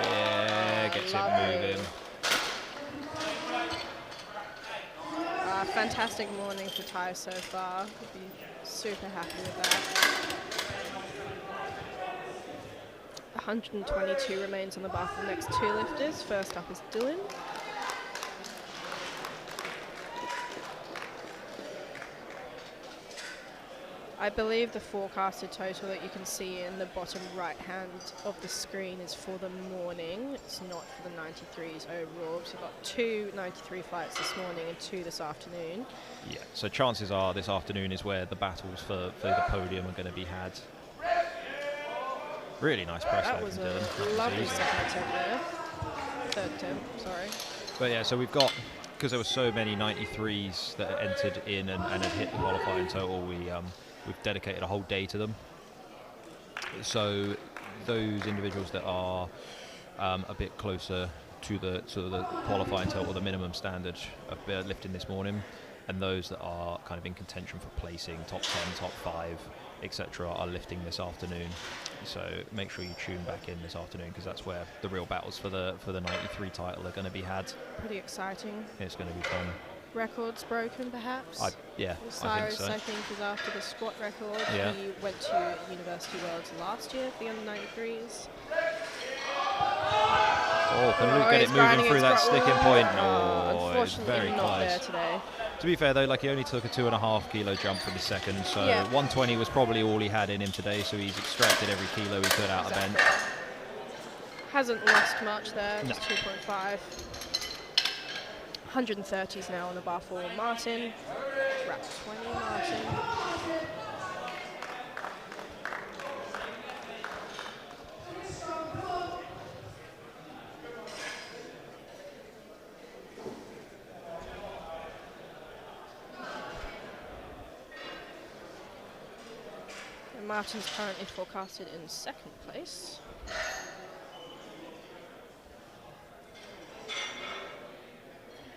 Yeah, gets it moving. Fantastic morning for Ty so far. I'd be super happy with that. 122 remains on the bar for the next two lifters. First up is Dylan. I believe the forecasted total that you can see in the bottom right hand of the screen is for the morning. It's not for the 93s overall. So we've got 2 93 flights this morning and 2 this afternoon. Yeah, so chances are this afternoon is where the battles for the podium are going to be had. Really nice press That there was from a Dylan. lovely second attempt there. Third attempt, sorry. But yeah, so we've got, because there were so many 93s that entered in and had hit the qualifying total, we've dedicated a whole day to them. So those individuals that are a bit closer to the qualifying total, the minimum standard of lifting this morning, and those that are kind of in contention for placing top 10, top 5, etc., are lifting this afternoon. So make sure you tune back in this afternoon, because that's where the real battles for the 93 title are going to be had. Pretty exciting. It's going to be fun. Records broken, perhaps? Yeah, Cyrus, I think is after the squat record. Yeah. He went to University Worlds last year for the under 93s. Oh, can Luke get it moving through that sticking point? No, It's very unfortunately not close. there today. To be fair though, like, he only took a 2.5 kilo jump from the second, so Yeah. 120 was probably all he had in him today, so he's extracted every kilo he could out of bench. Hasn't lost much there, No. just 2.5. 130s now on the bar for Martin. Wrap 20, Martin. And Martin's currently forecasted in second place.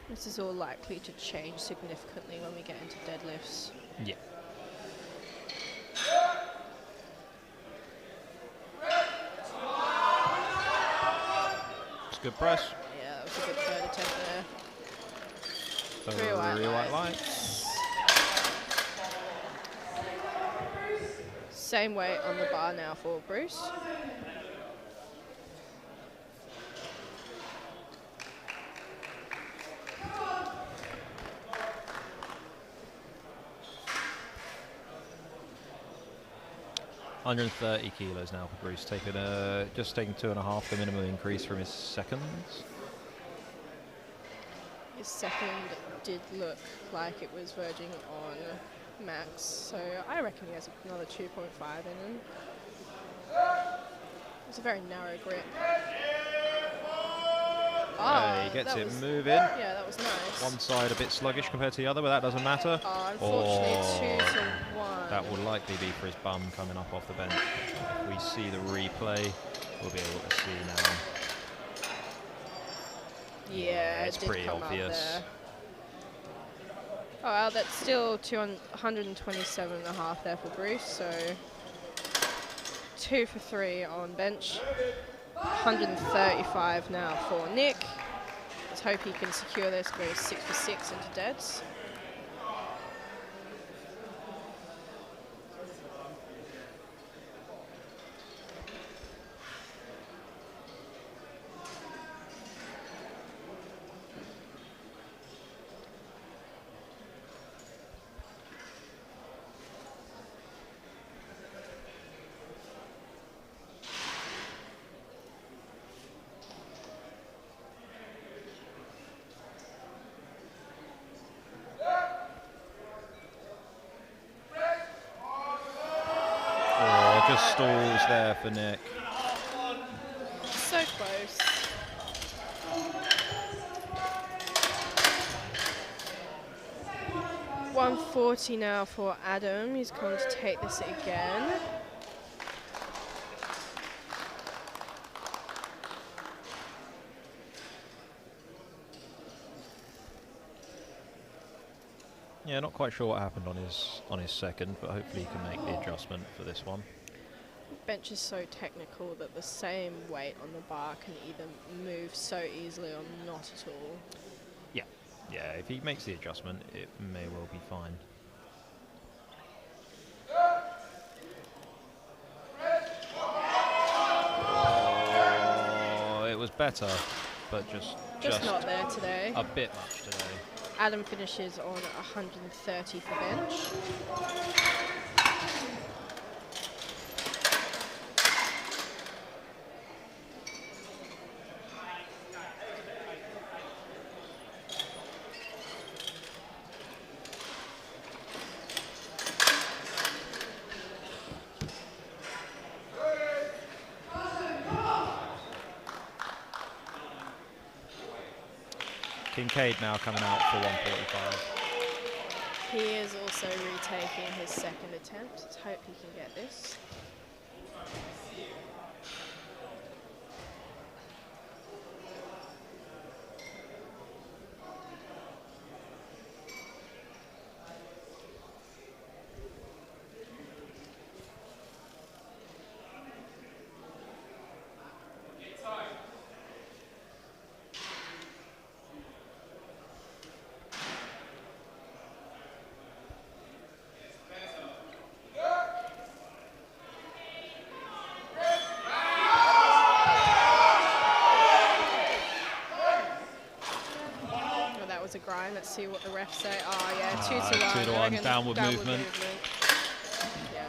This is all likely to change significantly when we get into deadlifts. Yeah. It's good press. Yeah, that was a good third attempt there. Three white lights. Same weight on the bar now for Bruce. $130 kilos now for Bruce, just taking 2.5, the minimum increase from his seconds. His second did look like it was verging on max, so I reckon he has another 2.5 in him. It's a very narrow grip. He gets it moving. Yeah, that was nice. One side a bit sluggish compared to the other, but that doesn't matter. Unfortunately, 2 to 1. That will likely be for his bum coming up off the bench. If we see the replay, we'll be able to see now. Yeah, it's it did pretty come obvious. Up there. Oh, well, that's still 127.5 there for Bruce, so 2 for 3 on bench. 135 now for Nick. Let's hope he can secure this, go 6 for 6 into deads. Just stalls there for Nick. So close. $140 now for Adam. He's going to take this again. Yeah, not quite sure what happened on his second, but hopefully he can make the adjustment for this one. Bench is so technical that the same weight on the bar can either move so easily or not at all. Yeah, if he makes the adjustment, it may well be fine. Oh, it was better, but just not there today. A bit much today. Adam finishes on 130 for bench. Kincaid now coming out for 145. He is also retaking his second attempt. Let's hope he can get this. A grind. Let's see what the refs say. Oh yeah, 2 to 1. 2 to 1, downward movement. Yeah,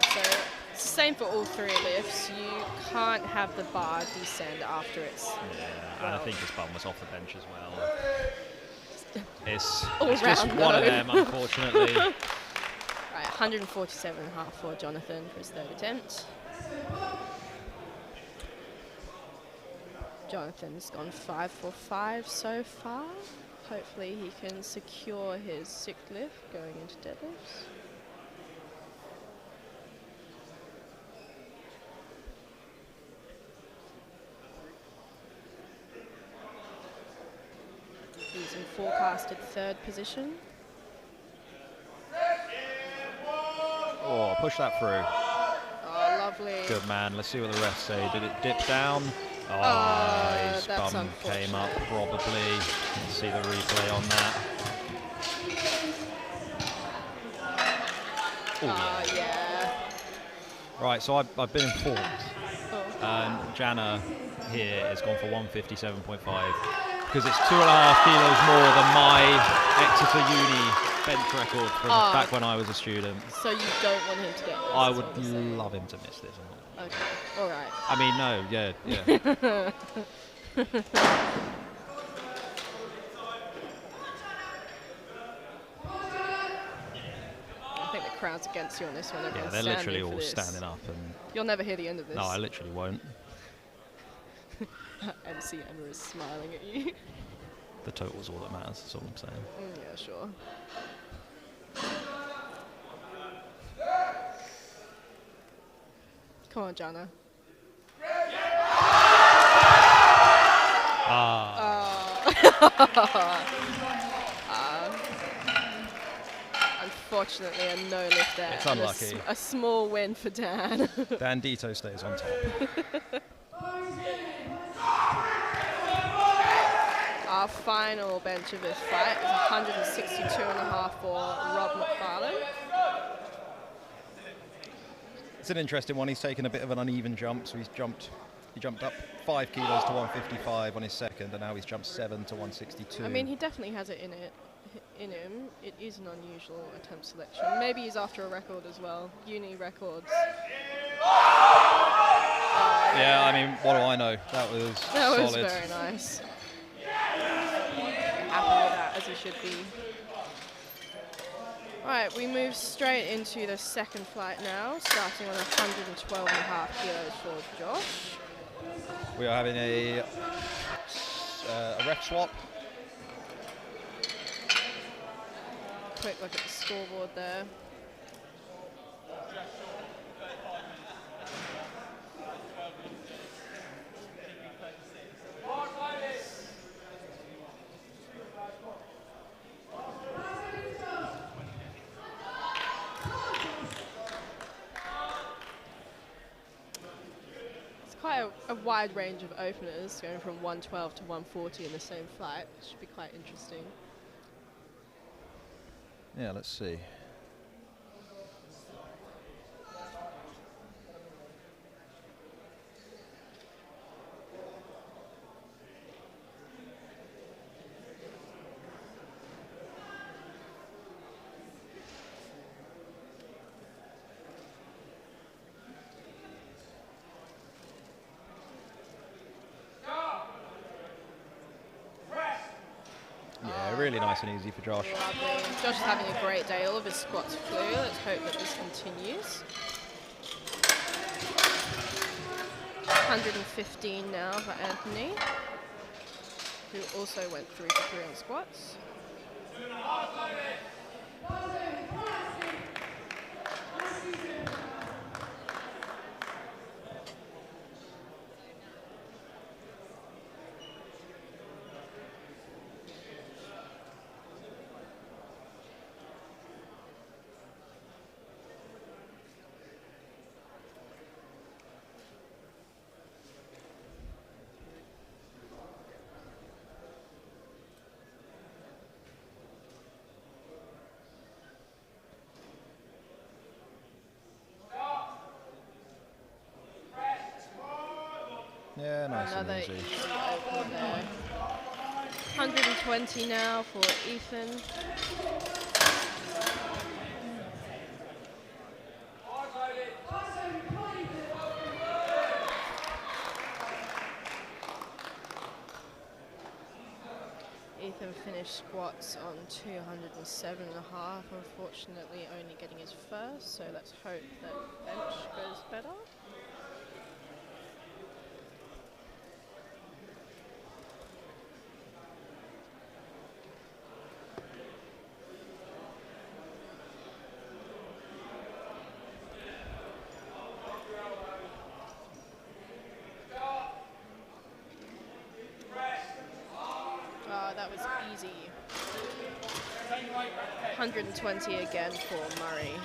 so same for all three lifts. You can't have the bar descend after it's. Yeah, and I think his bum was off the bench as well. It's All just round one of though. them, unfortunately. Right, 147.5 for Jonathan for his third attempt. Jonathan's gone 5 for 5 so far. Hopefully he can secure his 6th lift going into deadlifts. He's in forecasted 3rd position. Oh, push that through. Oh, lovely. Good man. Let's see what the refs say. Did it dip down? Oh, his that's bum came up probably. Let's see the replay on that. Oh, Yeah. Right, so I've been informed. Oh. Jana here has gone for 157.5 because it's 2.5 kilos more than my Exeter Uni bench record from back when I was a student. So you don't want him to get this? I would love him to miss this. Okay, all right. I mean, no, yeah. I think the crowd's against you on this one. Yeah, Everyone's they're literally standing for all this. standing up. And You'll never hear the end of this. no, I literally won't. MC Emma is smiling at you. The total's all that matters, that's all I'm saying. Yeah, sure. Come on, Jana. Unfortunately, a no lift there. It's and unlucky. A small win for Dan. Dan Dito stays on top. Our final bench of this fight is 162.5 for Rob McFarlane. It's an interesting one. He's taken a bit of an uneven jump, so he jumped up 5 kilos to 155 on his second, and now he's jumped 7 to 162. I mean, he definitely has it in him. It is an unusual attempt selection. Maybe he's after a record as well. Uni records. Yeah, I mean, what do I know? That was solid. Very nice. Happy with that, as he should be. Right, we move straight into the second flight now, starting on 112.5 kilos for Josh. We are having a ref swap. Quick look at the scoreboard there. Quite a wide range of openers, going from 112 to 140 in the same flight. Should be quite interesting. Yeah, let's see. Yeah, really nice and easy for Josh. Lovely. Josh is having a great day. All of his squats flew. Let's hope that this continues. 115 now for Anthony, who also went 3 for 3 on squats. Yeah, nice Another and easy. open there. 120 now for Ethan. finished squats on 207.5. Unfortunately, only getting his first, so let's hope that bench goes better. That was easy. 120 again for Murray.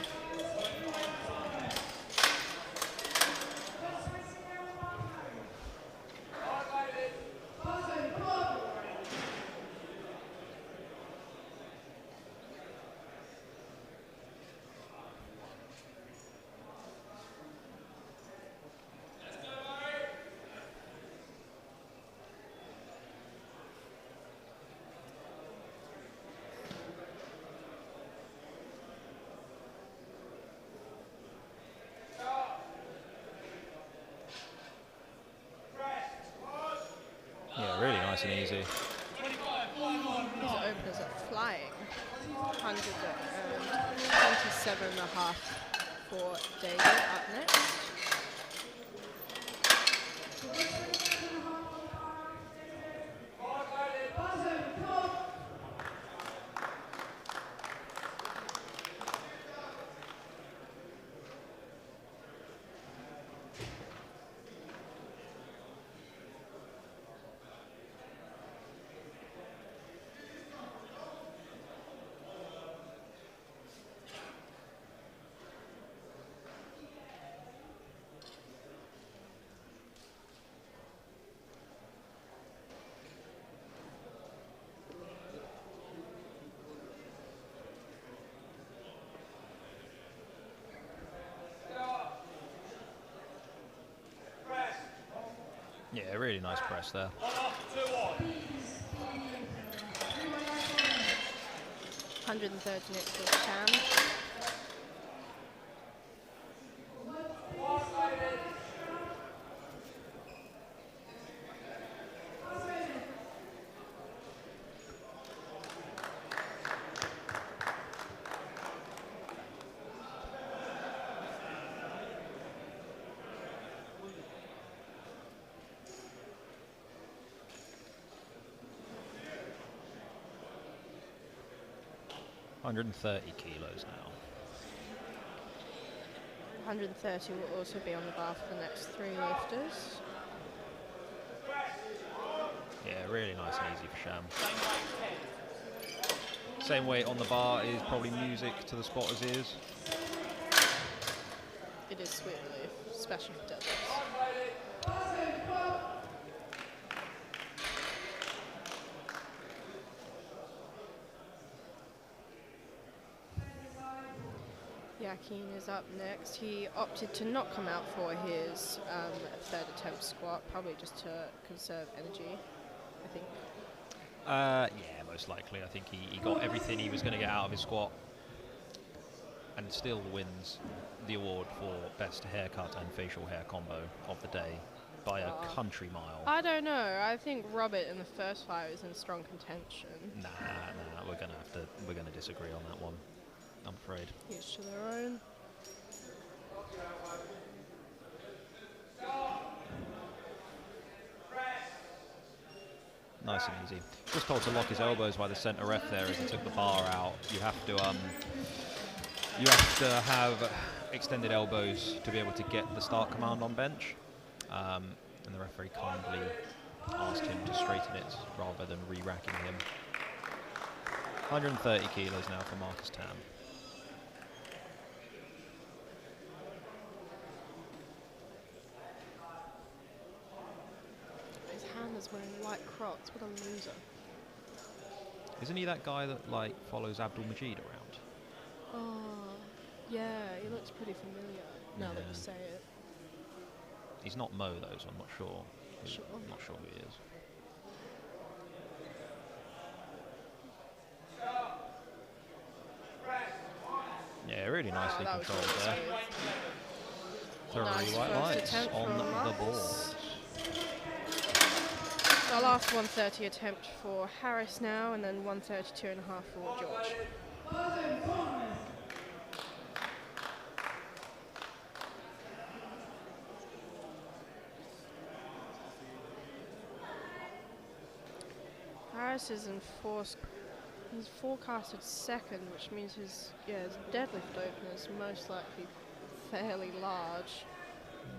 Really nice and easy. These openers are flying. 127.5 for David up next. Yeah, really nice press there. 130 next to Sham. $130 kilos now. 130 will also be on the bar for the next 3 lifters. Yeah, really nice and easy for Sham. Same weight on the bar is probably music to the spotter's ears. It is sweet relief, especially for deadlifts. Yakin is up next. He opted to not come out for his third attempt squat, probably just to conserve energy, I think. Yeah, most likely. I think he got everything he was going to get out of his squat and still wins the award for best haircut and facial hair combo of the day by a country mile. I don't know. I think Robert in the first fight was in strong contention. Nah, we're gonna disagree on that one, I'm afraid. Each to their own. Nice and easy. Just told to lock his elbows by the centre ref there as he took the bar out. You have to have extended elbows to be able to get the start command on bench. And the referee kindly asked him to straighten it rather than re-racking him. 130 kilos now for Marcus Tam. His hand is wearing white Crocs. What a loser. Isn't he that guy that follows Abdul Majid around? Oh, yeah, he looks pretty familiar now that you say it. He's not Mo though, so I'm not sure. I'm not sure who he is. Yeah, really nicely controlled there. Thoroughly Nice white first lights attempt on from the Marcus. board. So our last 130 attempt for Harris now, and then 132.5 for George. Harris is he's forecasted second, which means his deadlift opener is most likely fairly large.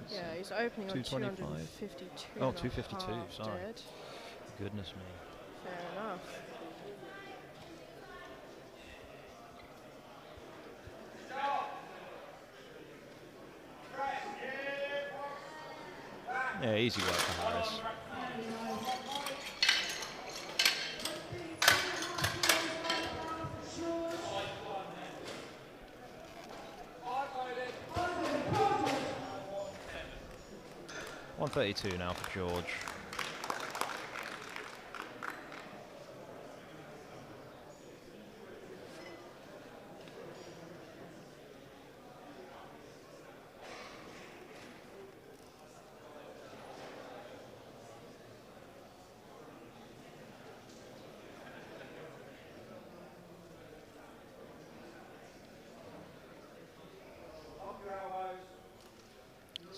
Yeah, he's opening on 252. Oh, 252, sorry. Dead. Goodness me. Fair enough. Yeah, easy work for Harris. $132 now for George.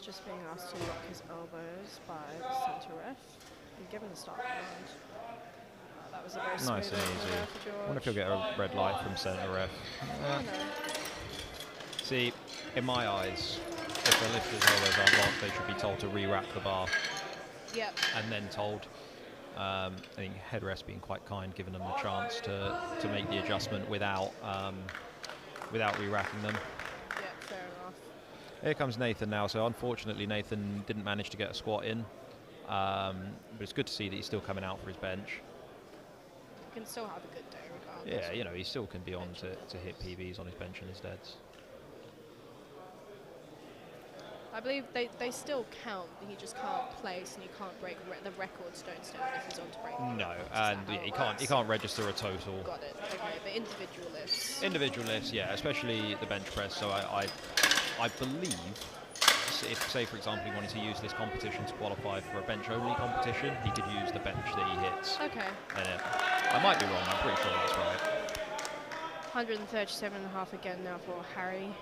Just being asked to lock his elbows by the centre ref and given the start command. That was a very Nice smooth and opener easy. there for George. I wonder if he'll get a red light from centre ref. Oh, no. See, in my eyes, if the lifter's elbows aren't locked, they should be told to re-rack the bar. Yep. And then told. I think headrest being quite kind, giving them the chance to make the adjustment without re-racking them. Yeah, fair enough. Here comes Nathan now, so unfortunately Nathan didn't manage to get a squat in, but it's good to see that he's still coming out for his bench. He can still have a good day regardless. Yeah, you know, he still can be on to hit PBs on his bench and his deads. I believe they still count, but he just can't place and he can't break, the records don't stand if he's on to break. No, records. Is and that how yeah, it he can't register a total. Got it, okay, but individual lifts. Individual lifts, yeah, especially the bench press, so I believe, if, say, for example, he wanted to use this competition to qualify for a bench-only competition, he could use the bench that he hits. Okay. And I might be wrong, I'm pretty sure that's right. 137.5 again now for Harry.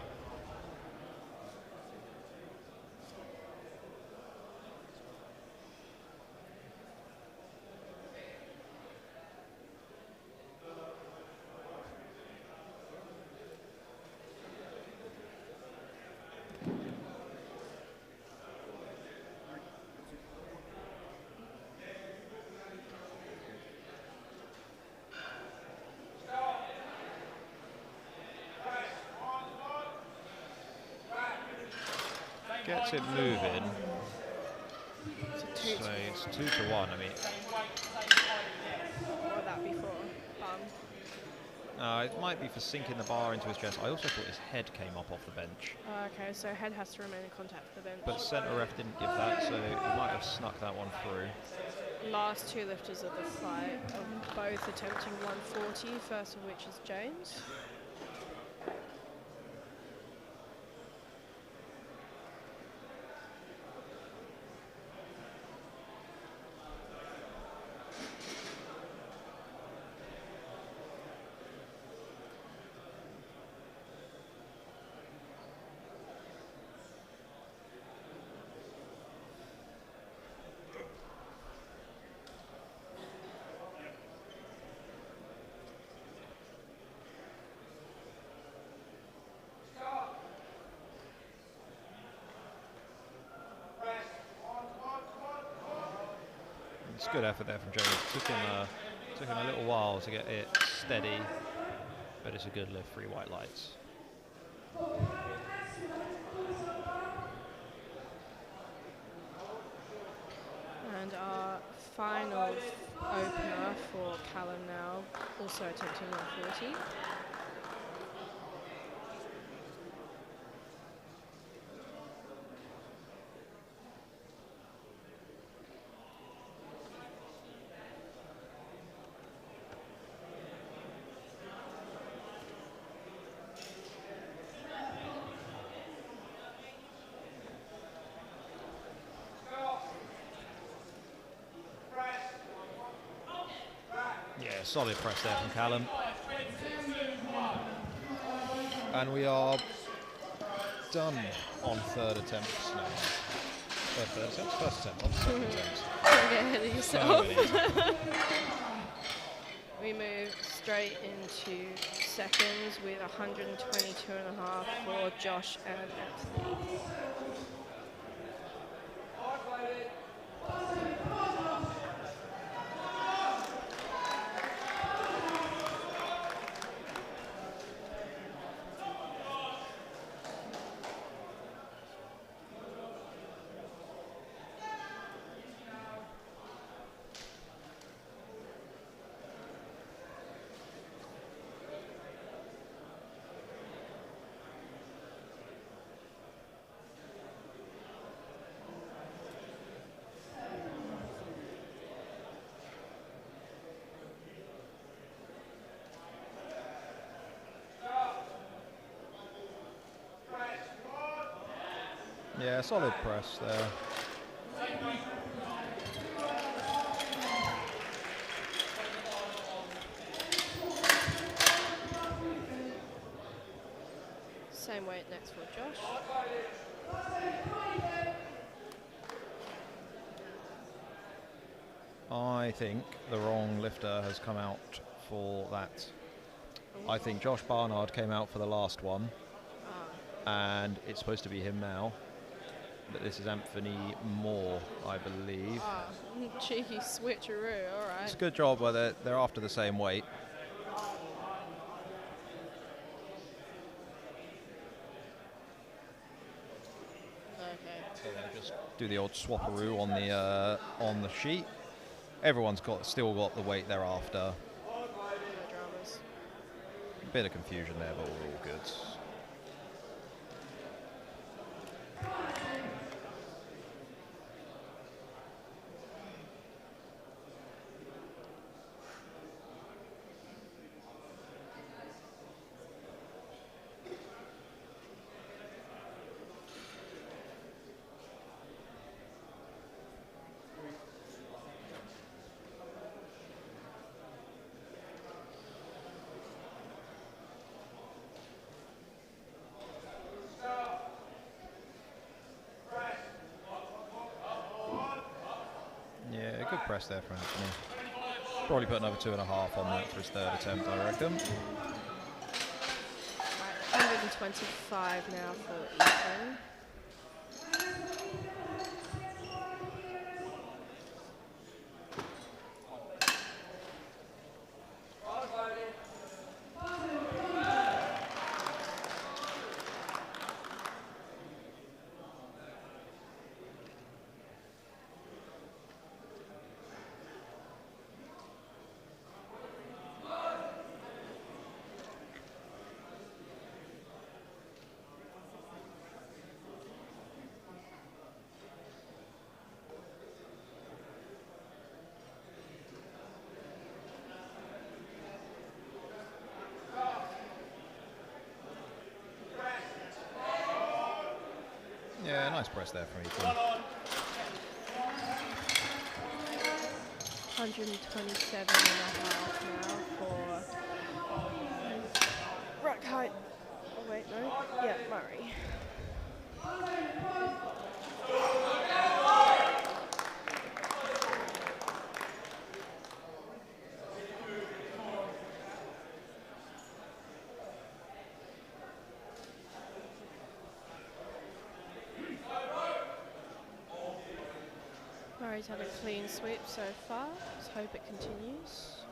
Gets it moving. It's So it's 2-1. I mean, what would that be for? it might be for sinking the bar into his chest. I also thought his head came up off the bench, Okay, so head has to remain in contact with the bench. but centre ref didn't give that, so he might have snuck that one through. Last two lifters of the fight are both attempting 140, first of which is James. It's good effort there from James. Took him a little while to get it steady, but it's a good lift. 3 white lights. And our final opener for Callum now, also attempting 140. Solid press there from Callum. And we are done on third attempts now. Third attempt? First attempt, not second attempt. Don't get ahead of yourself. So We move straight into seconds with 122.5 for Josh and Anthony. yeah, solid press there. Same weight next for Josh. I think the wrong lifter has come out for that. I think Josh Barnard came out for the last one, and it's supposed to be him now. But this is Anthony Moore, I believe. Cheeky switcheroo, all right. It's a good job where they're after the same weight. Okay. So they just do the old swapperoo on the sheet. Everyone's still got the weight they're after. No dramas. Bit of confusion there, but we're all good. Yeah, good press there for Anthony. Probably put another 2.5 on that for his third attempt, I reckon. Right, 125 now for Ethan. Yeah, nice press there from Ethan. 127.5 now for rack height. Oh wait, no. Yeah, Murray. Murray's had a clean sweep so far. Let's hope it continues.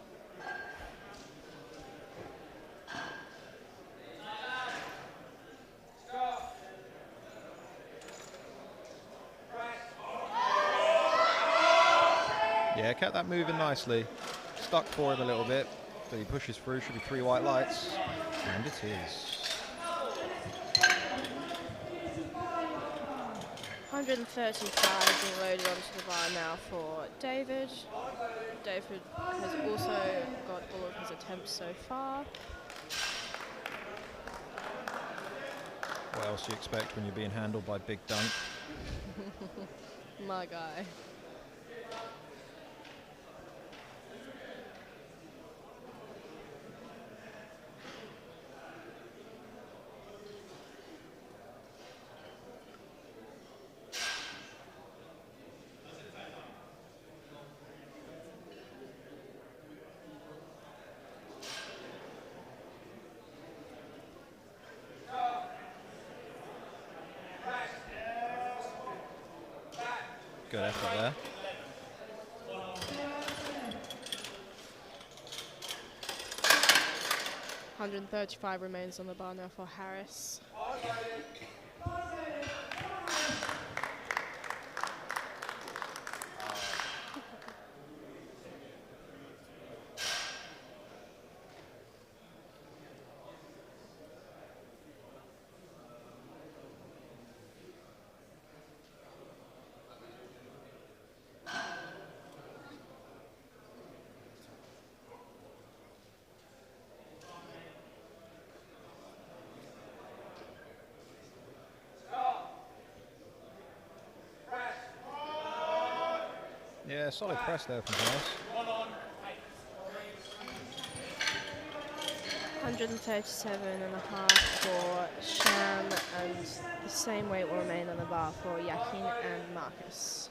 Yeah, kept that moving nicely. Stuck for him a little bit, but he pushes through. Should be 3 white lights, and it is. 135 being loaded onto the bar now for David. David has also got all of his attempts so far. What else do you expect when you're being handled by Big Dunk? My guy. Good effort there. 135 remains on the bar now for Harris. Yeah, solid press there from Harris. 137.5 for Sham, and the same weight will remain on the bar for Yakin and Marcus.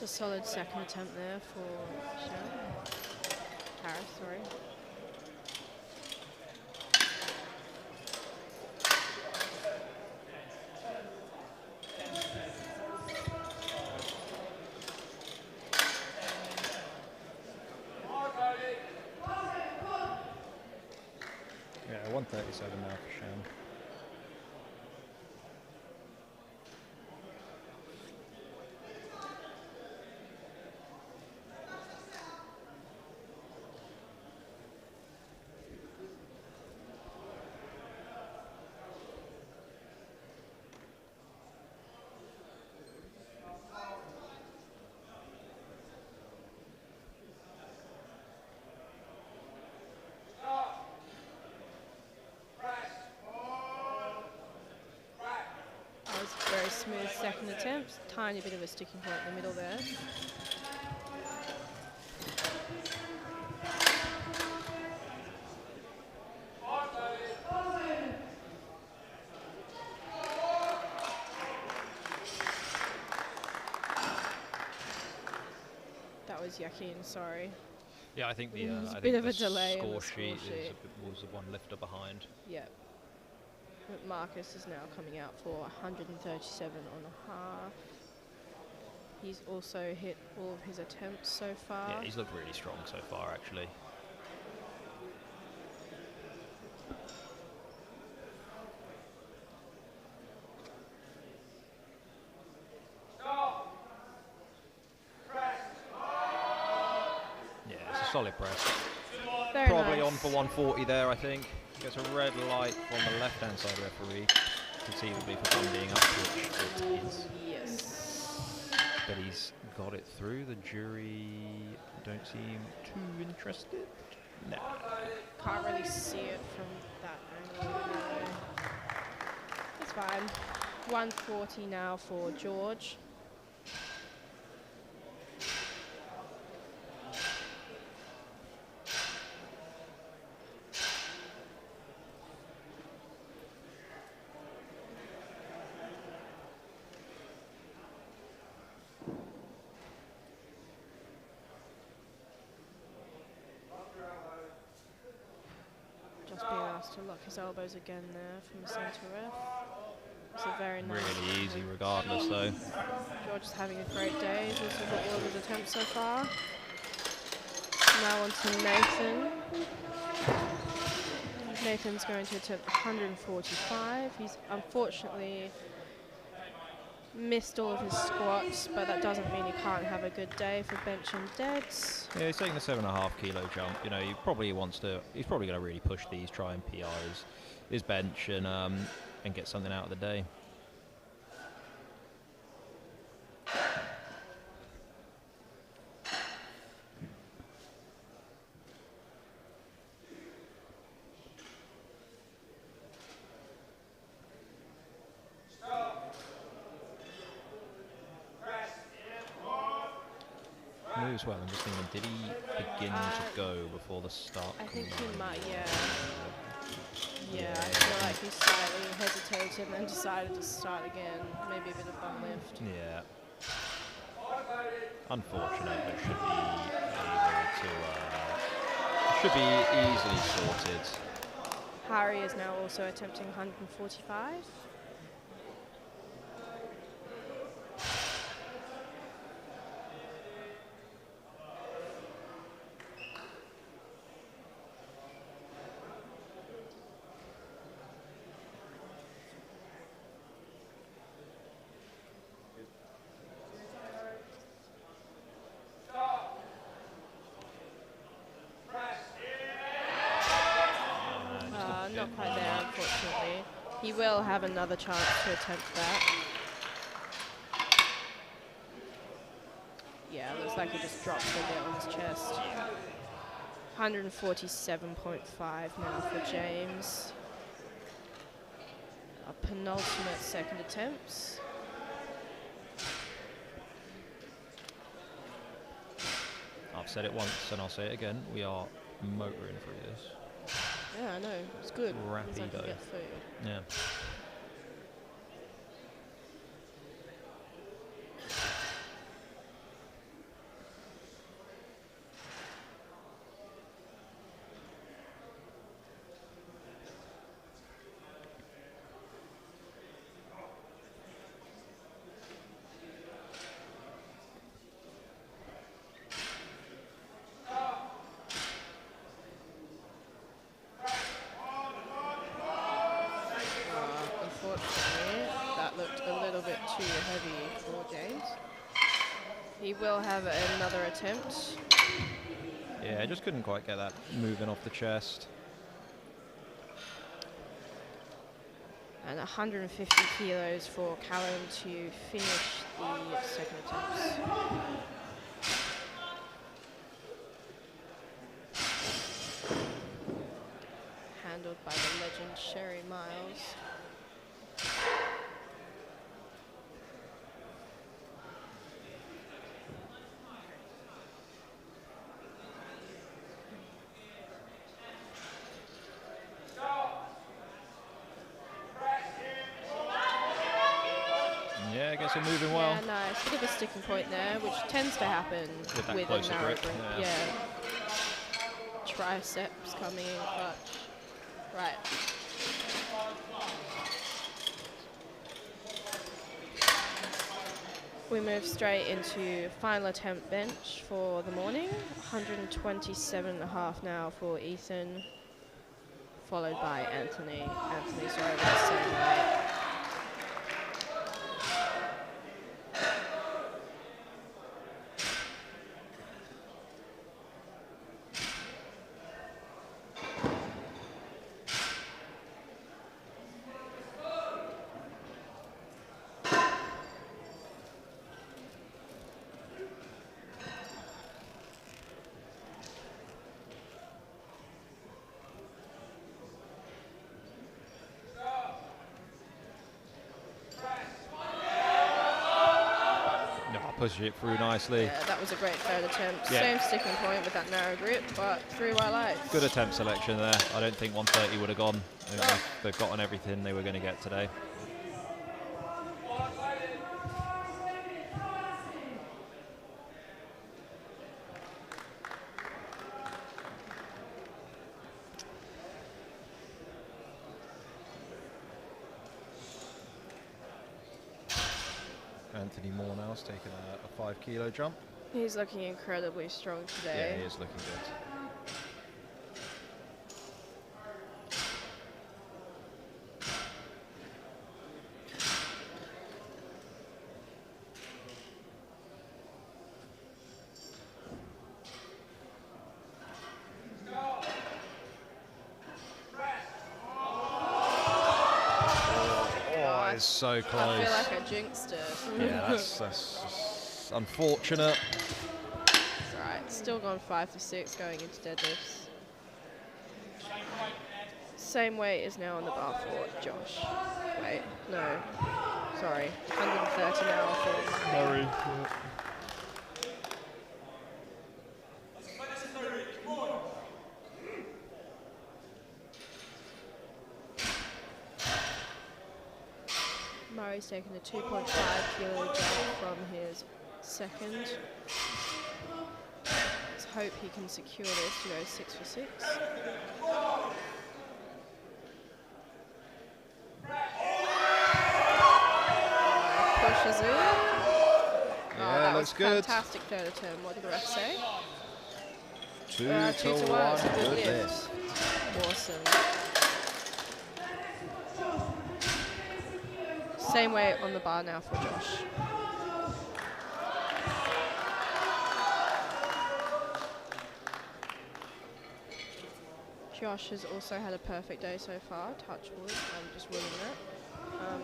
It's a solid second attempt there for Sham. Harris, sorry. Yeah, 137 now for Sham. That was a very smooth second attempt. Tiny bit of a sticking point in the middle there. That was Yakin, sorry. Yeah, I think the There's a I bit think of the a delay in score the sheet score sheet. was the one lifter behind. Yep. But Marcus is now coming out for 137 on a half. He's also hit all of his attempts so far. Yeah, he's looked really strong so far, actually. Yeah, it's a solid press. Very Probably nice. on for 140 there, I think. Gets a red light from the left-hand side referee. Conceivably for fun being up, which it is. Yes. But he's got it through. The jury don't seem too interested. No. Can't really see it from that angle. No. It's fine. 140 now for George. Just being asked to lock his elbows again there from the centre ref. It's a very nice. Really easy regardless, though. George is having a great day. He's also got all of his attempts so far. Now on to Nathan. Nathan's going to attempt 145. He's unfortunately missed all of his squats, but that doesn't mean he can't have a good day for bench and deads. Yeah, he's taking the 7.5 kilo jump. You know, he probably wants to. He's probably going to really push these, try and PR his bench, and get something out of the day. as well? I'm just thinking, did he begin to go before the start? I think he might, yeah. Yeah, I feel like he slightly hesitated and then decided to start again. Maybe a bit of bum lift. Yeah. Unfortunate, but should be easily sorted. Harry is now also attempting 145. Not quite there, unfortunately. He will have another chance to attempt that. Yeah, looks like he just dropped a bit on his chest. 147.5 now for James. A penultimate second attempt. I've said it once and I'll say it again. We are motoring through this. Yeah, I know. It's good. Means I can Rapido. get food. Yeah. Unfortunately, that looked a little bit too heavy for James. He will have another attempt. Yeah, I just couldn't quite get that moving off the chest. And 150 kilos for Callum to finish the second attempts. Handled by the legend Sherry Miles. Yeah, I guess we're moving well. Yeah, nice. Bit of a sticking point there, which tends to happen With that with a closer narrow grip, grip. yeah. Yeah. Triceps coming in clutch. Right. We move straight into final attempt bench for the morning. 127.5 now for Ethan, followed by Anthony. Anthony, sorry, that's the same weight. Pushed it through nicely. Yeah, that was a great third attempt. Yeah. Same sticking point with that narrow grip, but through white lights. Good attempt selection there. I don't think 130 would have gone. They've gotten everything they were going to get today. Anthony Moore now has taken a 5 kilo jump. He's looking incredibly strong today. Yeah, he is looking good. It's so close. I feel like I jinxed it. Yeah, that's just unfortunate. It's alright. Still gone 5 for 6 going into deadlifts. Same weight is now on the bar for Josh. Wait, no. Sorry. 130 now for Murray. far, he's taken a 2.5 kilo jump from his second. Let's hope he can secure this to go 6 for 6. Pushes it. Yeah, that looks was good. Fantastic third attempt. What did the ref say? 2 2 to to 1. 1. It's a good Good lift. lift. Awesome. Same weight on the bar now for Josh. Josh has also had a perfect day so far. Touch wood. I'm just willing that.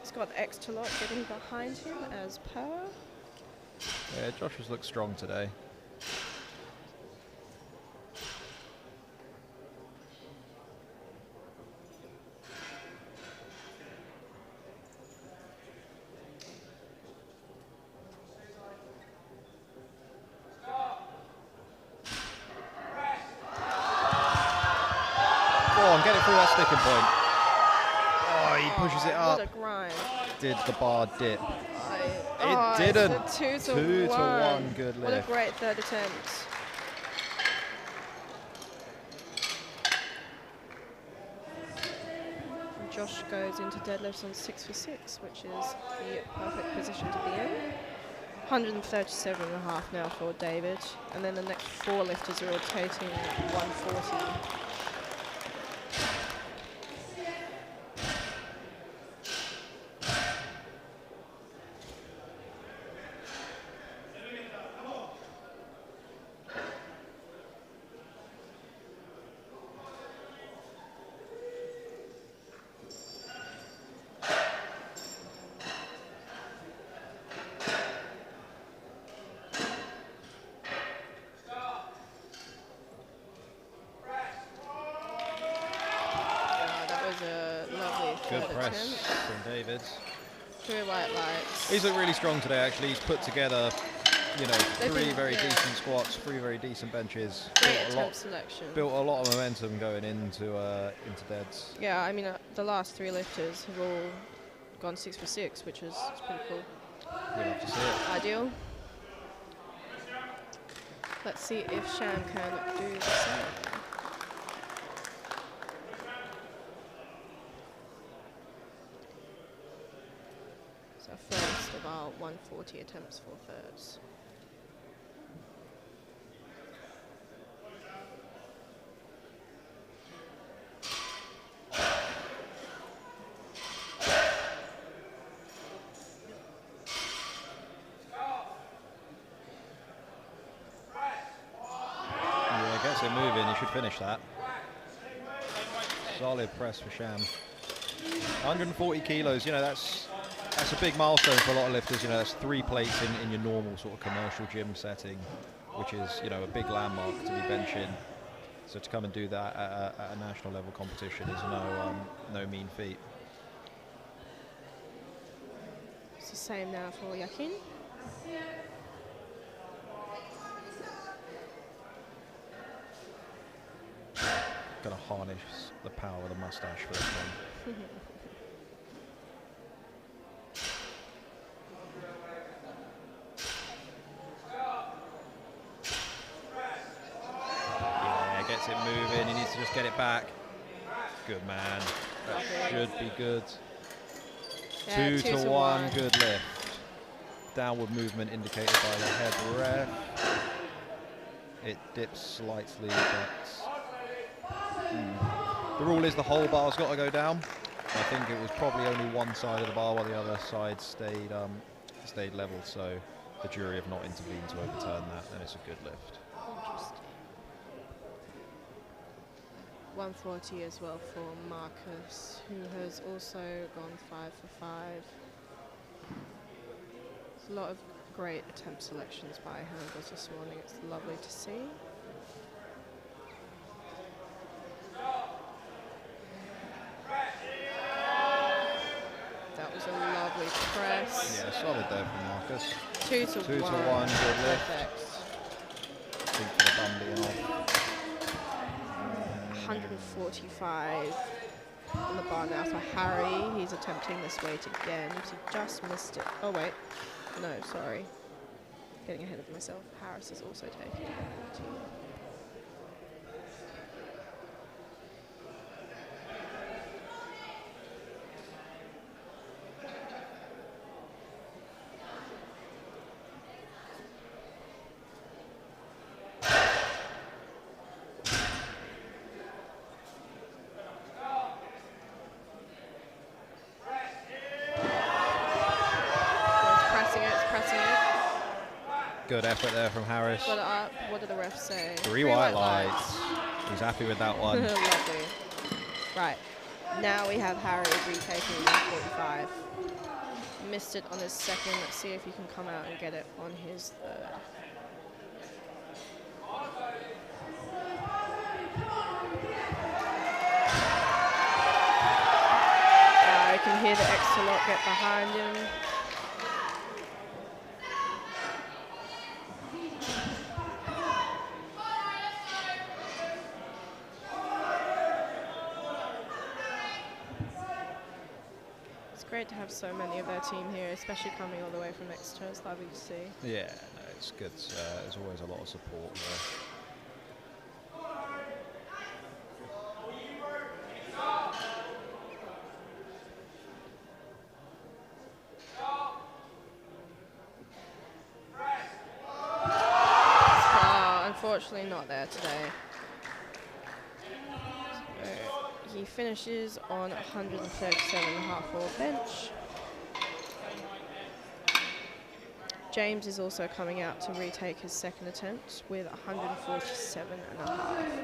He's got extra lot getting behind him as per. Yeah, Josh has looked strong today. Go on, get it through that sticking point. Oh, he pushes it up. What a grind. Did the bar dip? Oh, didn't. It's a 2 to 2 1. to 1. Good lift. What a great third attempt. And Josh goes into deadlifts on 6 for 6, which is the perfect position to be in. 137.5 now for David. And then the next 4 lifters are rotating 140. Good press from David. 3 white lights. He's looked really strong today, actually. He's put together, you know, They've 3 been- very yeah. decent squats, 3 very decent benches. Great Built a attempt lot, selection. built a lot of momentum going into deads. Yeah, I mean, the last 3 lifters have all gone 6 for 6, which is pretty cool. We'll have to see it. Ideal. Let's see if Sham can do the same. So first of our 140 attempts for thirds. Yeah, gets it moving. He should finish that. Solid press for Sham. 140 kilos, you know, that's a big milestone for a lot of lifters. You know, that's 3 plates in your normal sort of commercial gym setting, which is, you know, a big landmark to be benching. So to come and do that at a national level competition is no mean feat. It's the same now for Yakin. Gonna harness the power of the mustache for this one. Yeah, gets it moving. He needs to just get it back. Good man. That should be good. Yeah, 2 to 1. Good lift. Downward movement indicated by the head ref. It dips slightly, but the rule is the whole bar's got to go down. I think it was probably only one side of the bar while the other side stayed level, so the jury have not intervened to overturn that, and it's a good lift. Interesting. 140 as well for Marcus, who has also gone 5 for 5. There's a lot of great attempt selections by handlers this morning. It's lovely to see. That was a lovely press. Yeah, solid there from Marcus. 2 to 2 to 1. 1, good lift. Perfect. Think for the bum being off. 145 on the bar now for Harry. He's attempting this weight again. He just missed it. Oh, wait. No, sorry. Getting ahead of myself. Harris is also taking it. Good effort there from Harris. Got it up. What did the ref say? 3 white lights. He's happy with that one. Lovely. Right. Now we have Harry retaking 145. Missed it on his second. Let's see if he can come out and get it on his third. I can hear the extra lot get behind him. Great to have so many of their team here, especially coming all the way from Exeter. It's lovely to see. Yeah, no, it's good. There's always a lot of support there. Unfortunately not there today. So he finishes on 137.5 for bench. James is also coming out to retake his second attempt with 147.5.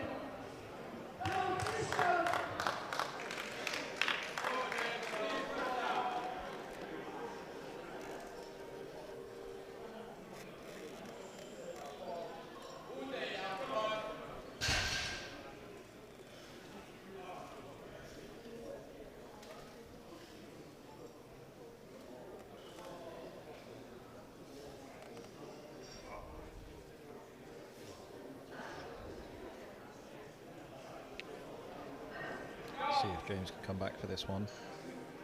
See if James can come back for this one.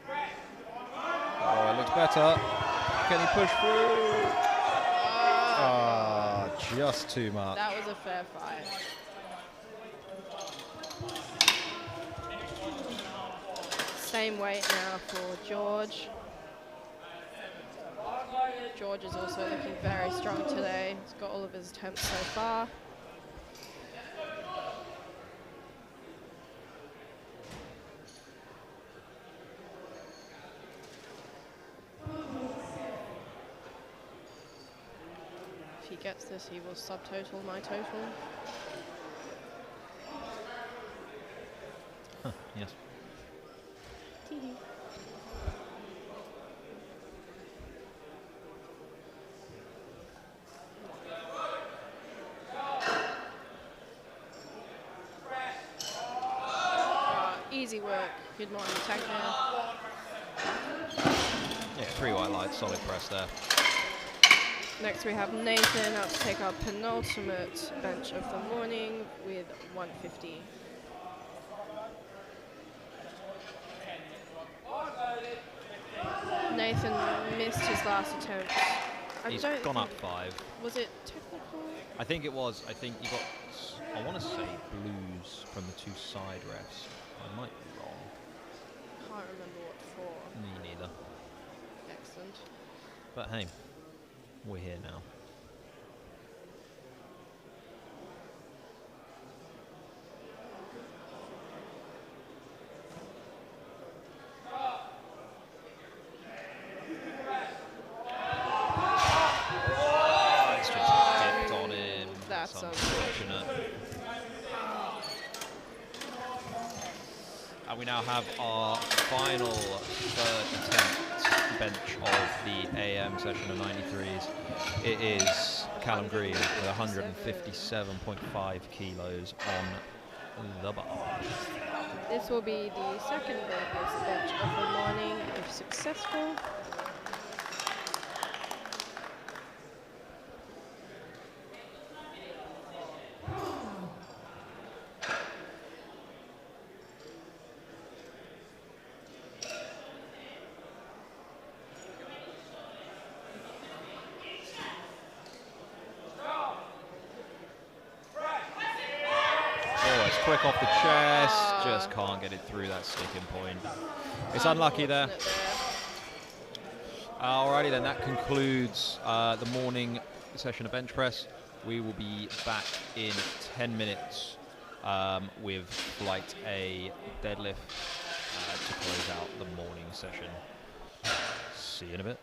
Oh, it looks better. Can he push through? Ah, just too much. That was a fair fight. Same weight now for George. George is also looking very strong today. He's got all of his attempts so far. If he gets this, he will subtotal my total. Huh, yes. Easy work. Good morning, attack there. Yeah, 3 white lights, solid press there. Next we have Nathan out to take our penultimate bench of the morning with 150. Nathan missed his last attempt. He's gone up 5. Was it technical? I think it was. I think he got, I want to say blues from the 2 side refs. I might be wrong. Can't remember what for. Me neither. Excellent. But hey, we're here now. Oh, it's just dipped on him. That's unfortunate. And we now have our final third attempt bench of the AM session of 93s. It is Callum Green with 157.5 kilos on the bar. This will be the second deadlift bench of the morning, if successful. Nice, quick off the chest. Just can't get it through that sticking point. It's unlucky there. Alrighty then, that concludes the morning session of bench press. We will be back in 10 minutes with flight A deadlift to close out the morning session. See you in a bit.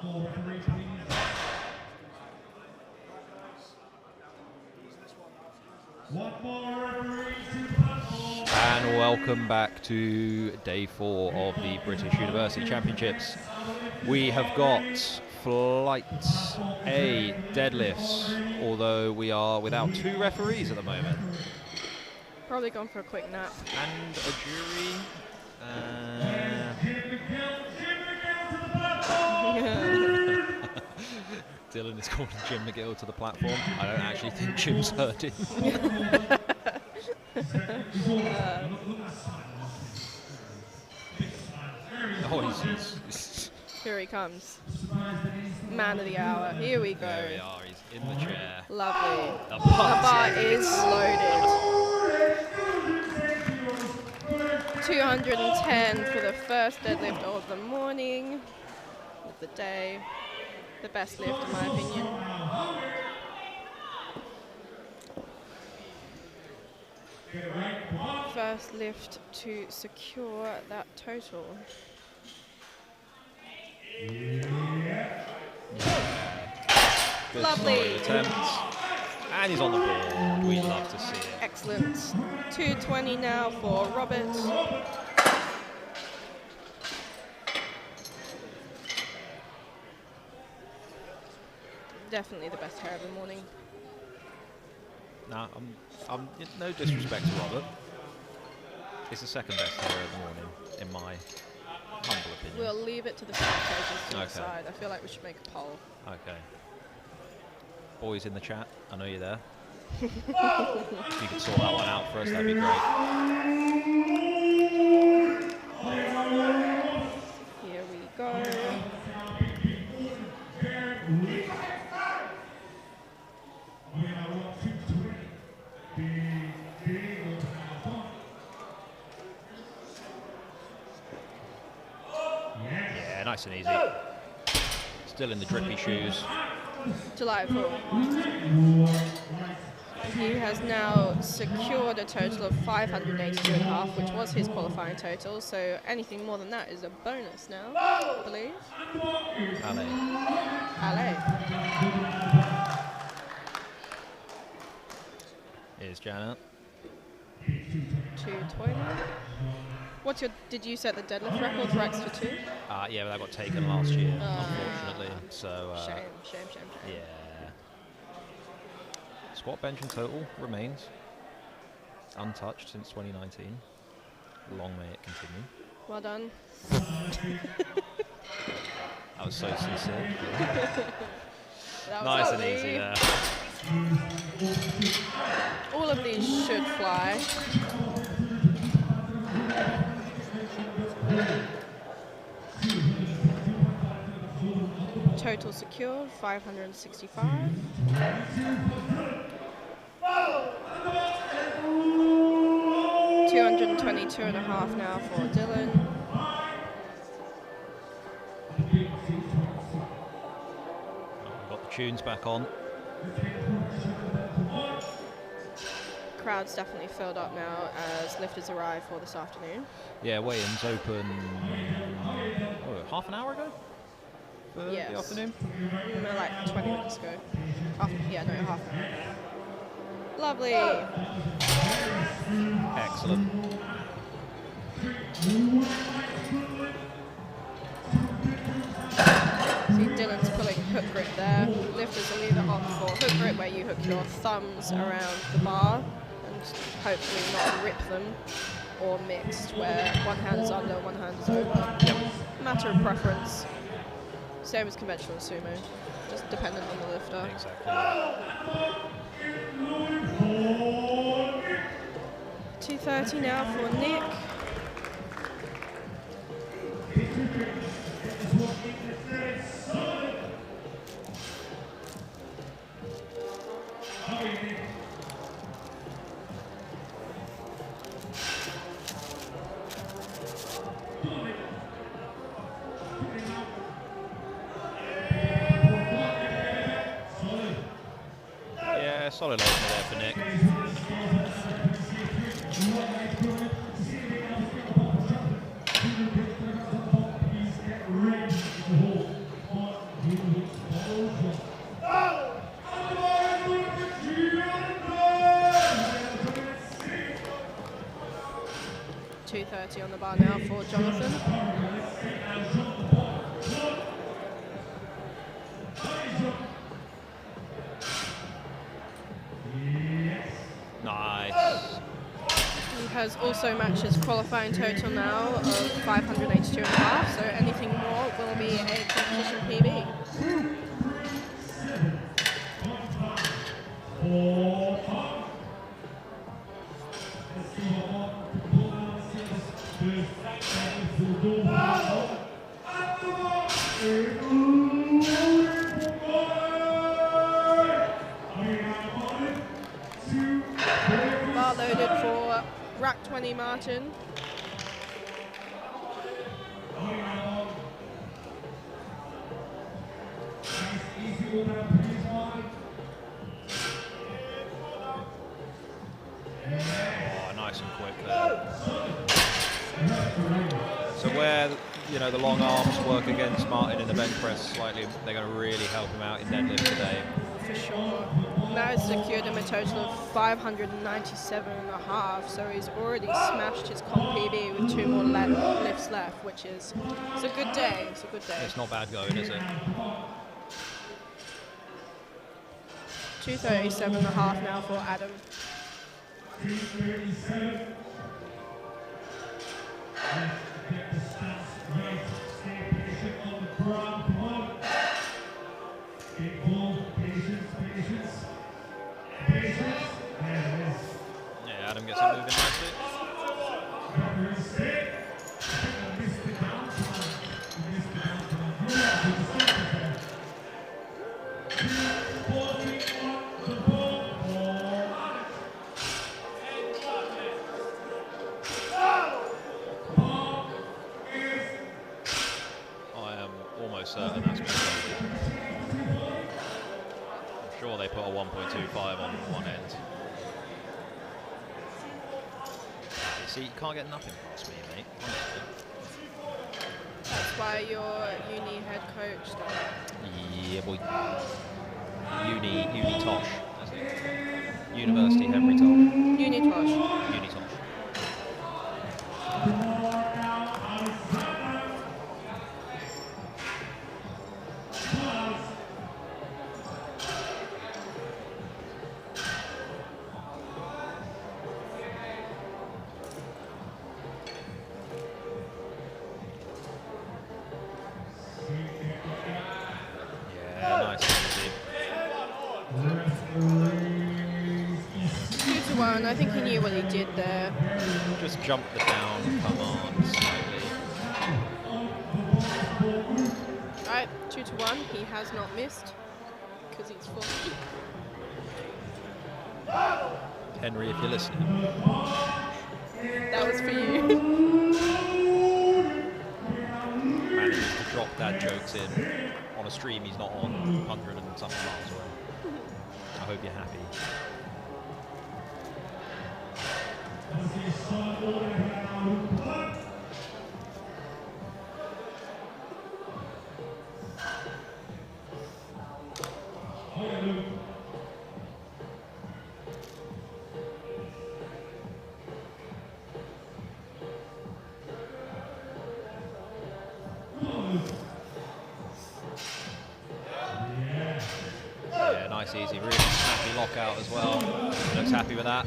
more referee, please. One more referee to the platform. And welcome back to day 4 of the British University Championships. We have got flight A deadlifts, although we are without 2 referees at the moment. Probably gone for a quick nap. And a jury. Dylan is calling Jim McGill to the platform. I don't actually think Jim's heard it. He's Here he comes. Man of the hour. Here we go. there we are. He's in the chair. Lovely. The The bar is loaded. 210 for the first deadlift of the morning, of the day. The best lift in my opinion. First lift to secure that total. Good Lovely. solid attempt. And he's on the board. We love to see it. Excellent. 220 now for Robert. Definitely the best hair of the morning. Now, no disrespect to Robert. It's the second best hair of the morning, in my humble opinion. We'll leave it to the spectators to Okay. decide. I feel like we should make a poll. Okay. Boys in the chat, I know you're there. If you could sort that one out for us, that'd be great. Here we go. Yeah, nice and easy. Still in the drippy shoes. Delightful. He has now secured a total of 582.5, which was his qualifying total. So anything more than that is a bonus now, I believe. Allez. Allez. Here's Janet. 220. What's your? Did you set the deadlift record for X for 2? Yeah, but that got taken last year, unfortunately. So, Shame. yeah. Squat, bench, and total remains untouched since 2019. Long may it continue. Well done. That was so sincere. That was Nice and lovely. easy there. All of these should fly. Total secured, 565. 222.5 now for Dylan. We've got the tunes back on. Crowd's definitely filled up now as lifters arrive for this afternoon. Yeah, weigh-ins open half an hour ago for the Yes. afternoon. No, like 20 minutes ago. Half an hour ago. Lovely. Excellent. See Dylan's pulling hook grip there. Lifters will either opt for hook grip where you hook your thumbs around the bar and hopefully not rip them, or mixed where one hand is under, one hand is over. Matter of preference. Same as conventional sumo, just dependent on the lifter. Exactly. 230 now for Nick. Yeah, solid opener there for Nick. Jonathan. Nice. He has also matched his qualifying total now of 582.5, so anything more will be a competition PB. Bar loaded for rack 20 Martin. Oh, nice and quick there. So where, you know, the long arms work against Martin in the bench press slightly, they're going to really help him out in deadlift today. For sure. Now it's secured him a total of 597.5, so he's already smashed his comp PB with 2 more lifts left, which is it's a good day. It's a good day. It's not bad going, is it? 237.5 now for Adam. 237. Get the stance right. Stay patient on the ground. Come on. Stay calm. Patience. There it is. Yeah, Adam gets it moving nicely. Very sick. Missed the downtime. Almost certain that's what I'm sure they put a 1.25 on one end. You see, you can't get nothing past me, mate. Honestly. That's why you're uni head coach. Yeah, boy. Uni Tosh. That's it. University Henry Tosh. Uni Tosh. Uni Tosh. I think he knew what he did there. Just jump the down command slightly. Right, 2-1. He has not missed because he's 40. Henry, if you're listening. That was for you. Manages to drop dad jokes in on a stream he's not on 100 and something miles away. I hope you're happy. Yeah, nice, easy, really snappy lockout as well. Looks happy with that.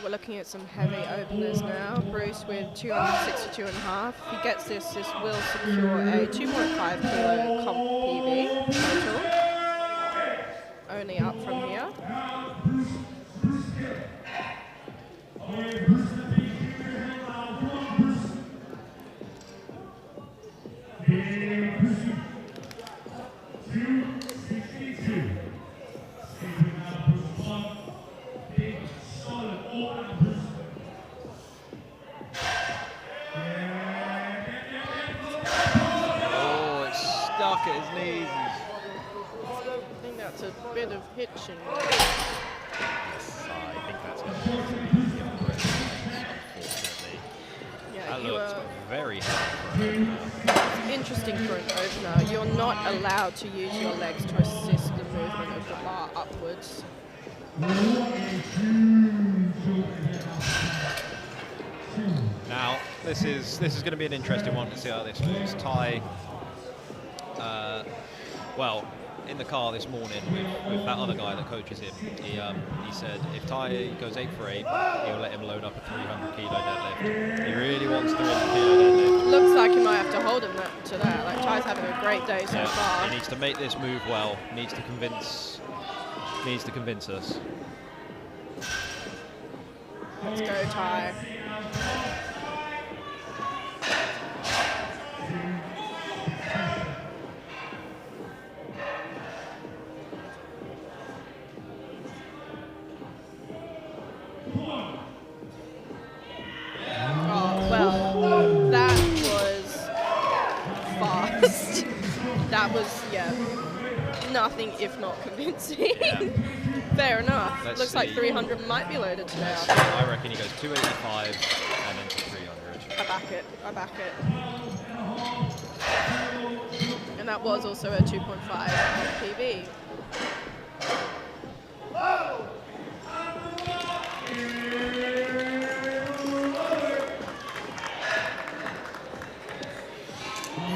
We're looking at some heavy openers now. Bruce with 262.5. If he gets this will secure a 2.5 kilo comp PB total. Only up from here. At his knees. I think that's a bit of hitching. Yes, I think that's going to be That you looks are very heavy. interesting for an opener. You're not allowed to use your legs to assist the movement of the bar upwards. Now, this is going to be an interesting one to see how this moves. Ty, well, in the car this morning with that other guy that coaches him, he said if Ty goes 8 for 8, he'll let him load up a 300 kilo deadlift. He really wants 300 kilo deadlift. Looks like he might have to hold him to that. Like, Ty's having a great day so far. He needs to make this move well. Needs to convince us. Let's go, Ty. Oh, well, that was fast. That was, yeah, nothing if not convincing. Yeah. Fair enough. Let's Looks like see. 300 might be loaded today. I reckon he goes 285 and then to 300. I back it. I back it. And that was also a 2.5 PB.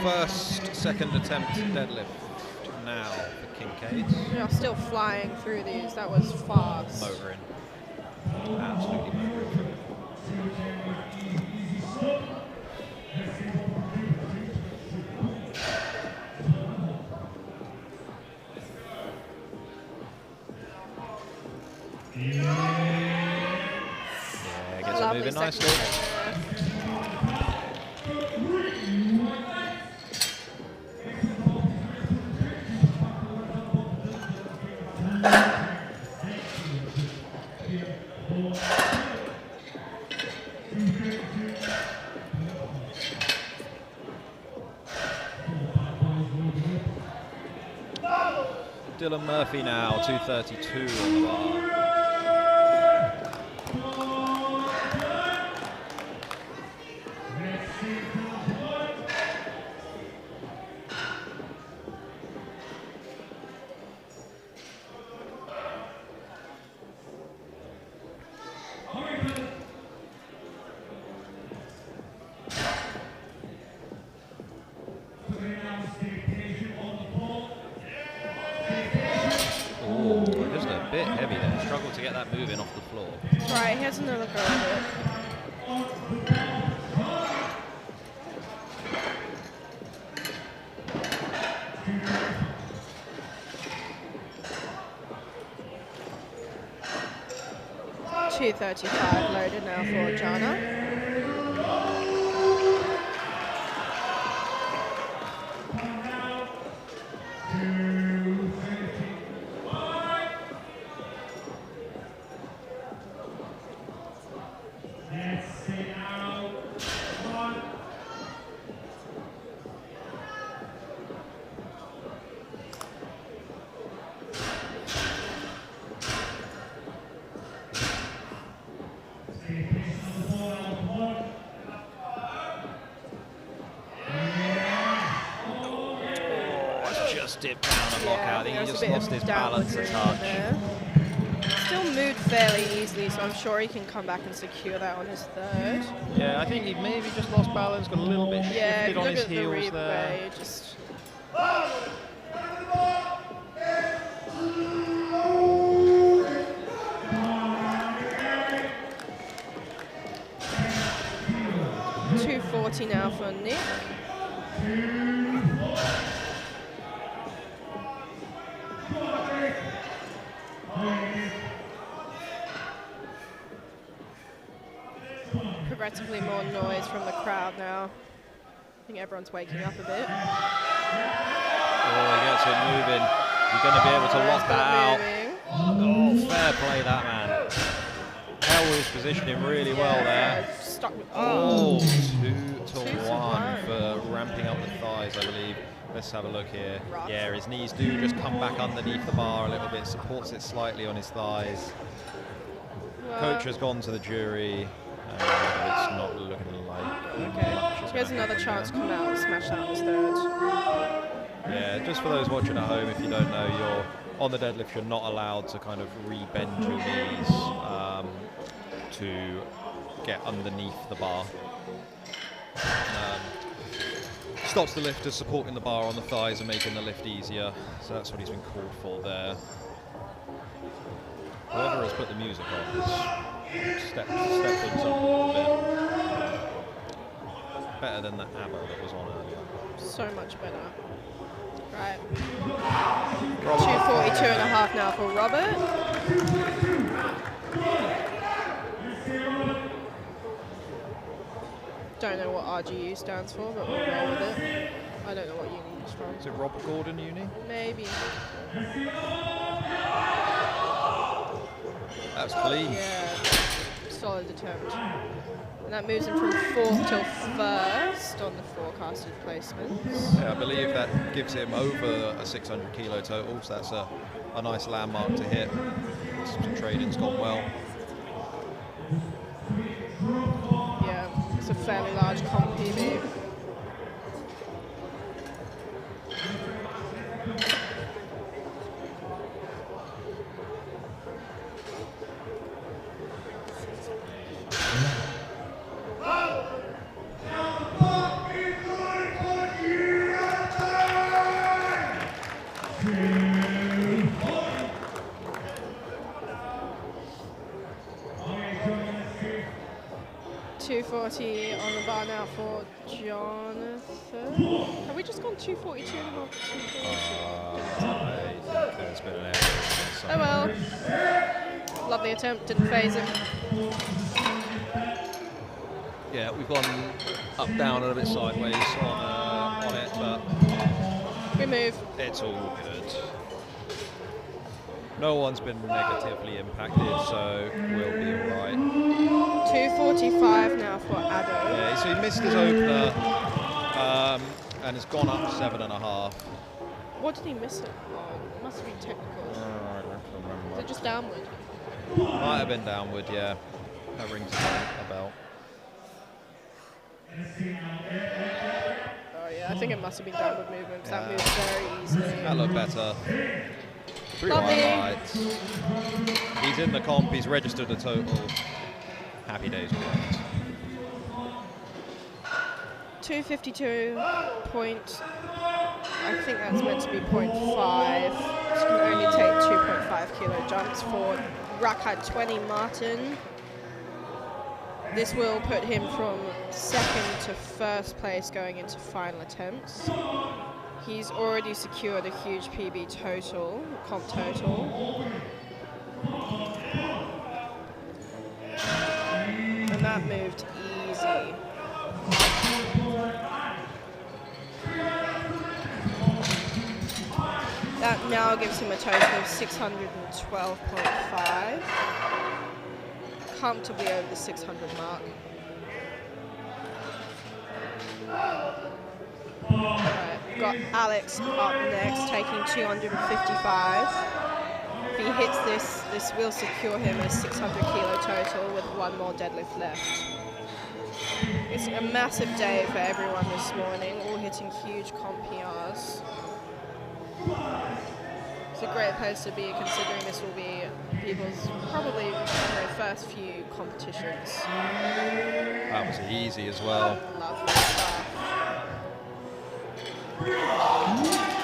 First, second attempt deadlift now for Kincaid. Yeah, still flying through these. That was fast. Motoring. Absolutely motoring. Yeah, gets it moving nicely. Dylan Murphy now, 232 on the bar. Just a bit heavy there. Struggled to get that moving off the floor. That's right, here's another go at it. $235 loaded now for Jana. Dipped down and lock out. I think he just lost his balance a touch. Still moved fairly easily, so I'm sure he can come back and secure that on his third. Yeah, I think he maybe just lost balance, got a little bit shifted on his heels there. Just $240 now for Nick. Progressively more noise from the crowd now. I think everyone's waking up a bit. Oh, he gets it moving. You're going to be able to lock that out. Oh, fair play that man. Held his positioning really well there. Stuck with, oh, 2-1 for ramping up the thighs, I believe. Let's have a look here. Rough. Yeah, his knees do just come back underneath the bar a little bit, supports it slightly on his thighs. Coach has gone to the jury. It's not looking like has another chance to come out and smash out his third. Yeah, just for those watching at home, if you don't know, you're on the deadlift, you're not allowed to kind of re-bend your knees to get underneath the bar. Stops the lifter supporting the bar on the thighs and making the lift easier. So that's what he's been called for there. Whoever has put the music on has stepped things up a little bit. Better than the ABBA that was on earlier. So much better. Right. 242.5 now for Robert. Don't know what RGU stands for, but we'll roll with it. I don't know what uni it's from. Is it Robert Gordon uni? Maybe. That's clean. Yeah. Solid attempt. And that moves him from 4th till 1st on the forecasted placements. Yeah, I believe that gives him over a 600 kilo total, so that's a nice landmark to hit. Some training's gone well. Yeah, it's a fairly large comp PB. On the bar now for Jonathan. Have we just gone 242 and a half? I think there's been an error. Oh well. Lovely attempt, didn't phase him. Yeah, we've gone up, down, a little bit sideways on it, but we move. It's all good. No one's been negatively impacted, so we'll be all right. 245 now for Ado. Yeah, so he missed his opener and has gone up 7.5. What did he miss it on? It must have been technical. I don't remember. Is it just downward? Might have been downward, yeah. That rings a bell. Oh yeah, I think it must have been downward movements. That moves very easily. That looked better. 3 Lovely. highlights. He's in the comp, he's registered a total. Happy days with that. 252 point, I think that's meant to be 0.5. So you can only take 2.5 kilo jumps for Rakhad 20 Martin. This will put him from 2nd to 1st place going into final attempts. He's already secured a huge PB total, comp total. And that moved easy. That now gives him a total of 612.5. Comfortably over the 600 mark. Right, got Alex up next, taking 255. If he hits this will secure him a 600 kilo total with 1 more deadlift left. It's a massive day for everyone this morning, all hitting huge comp PRs. It's a great place to be, considering this will be people's probably their first few competitions. That was easy as well. Lovely stuff.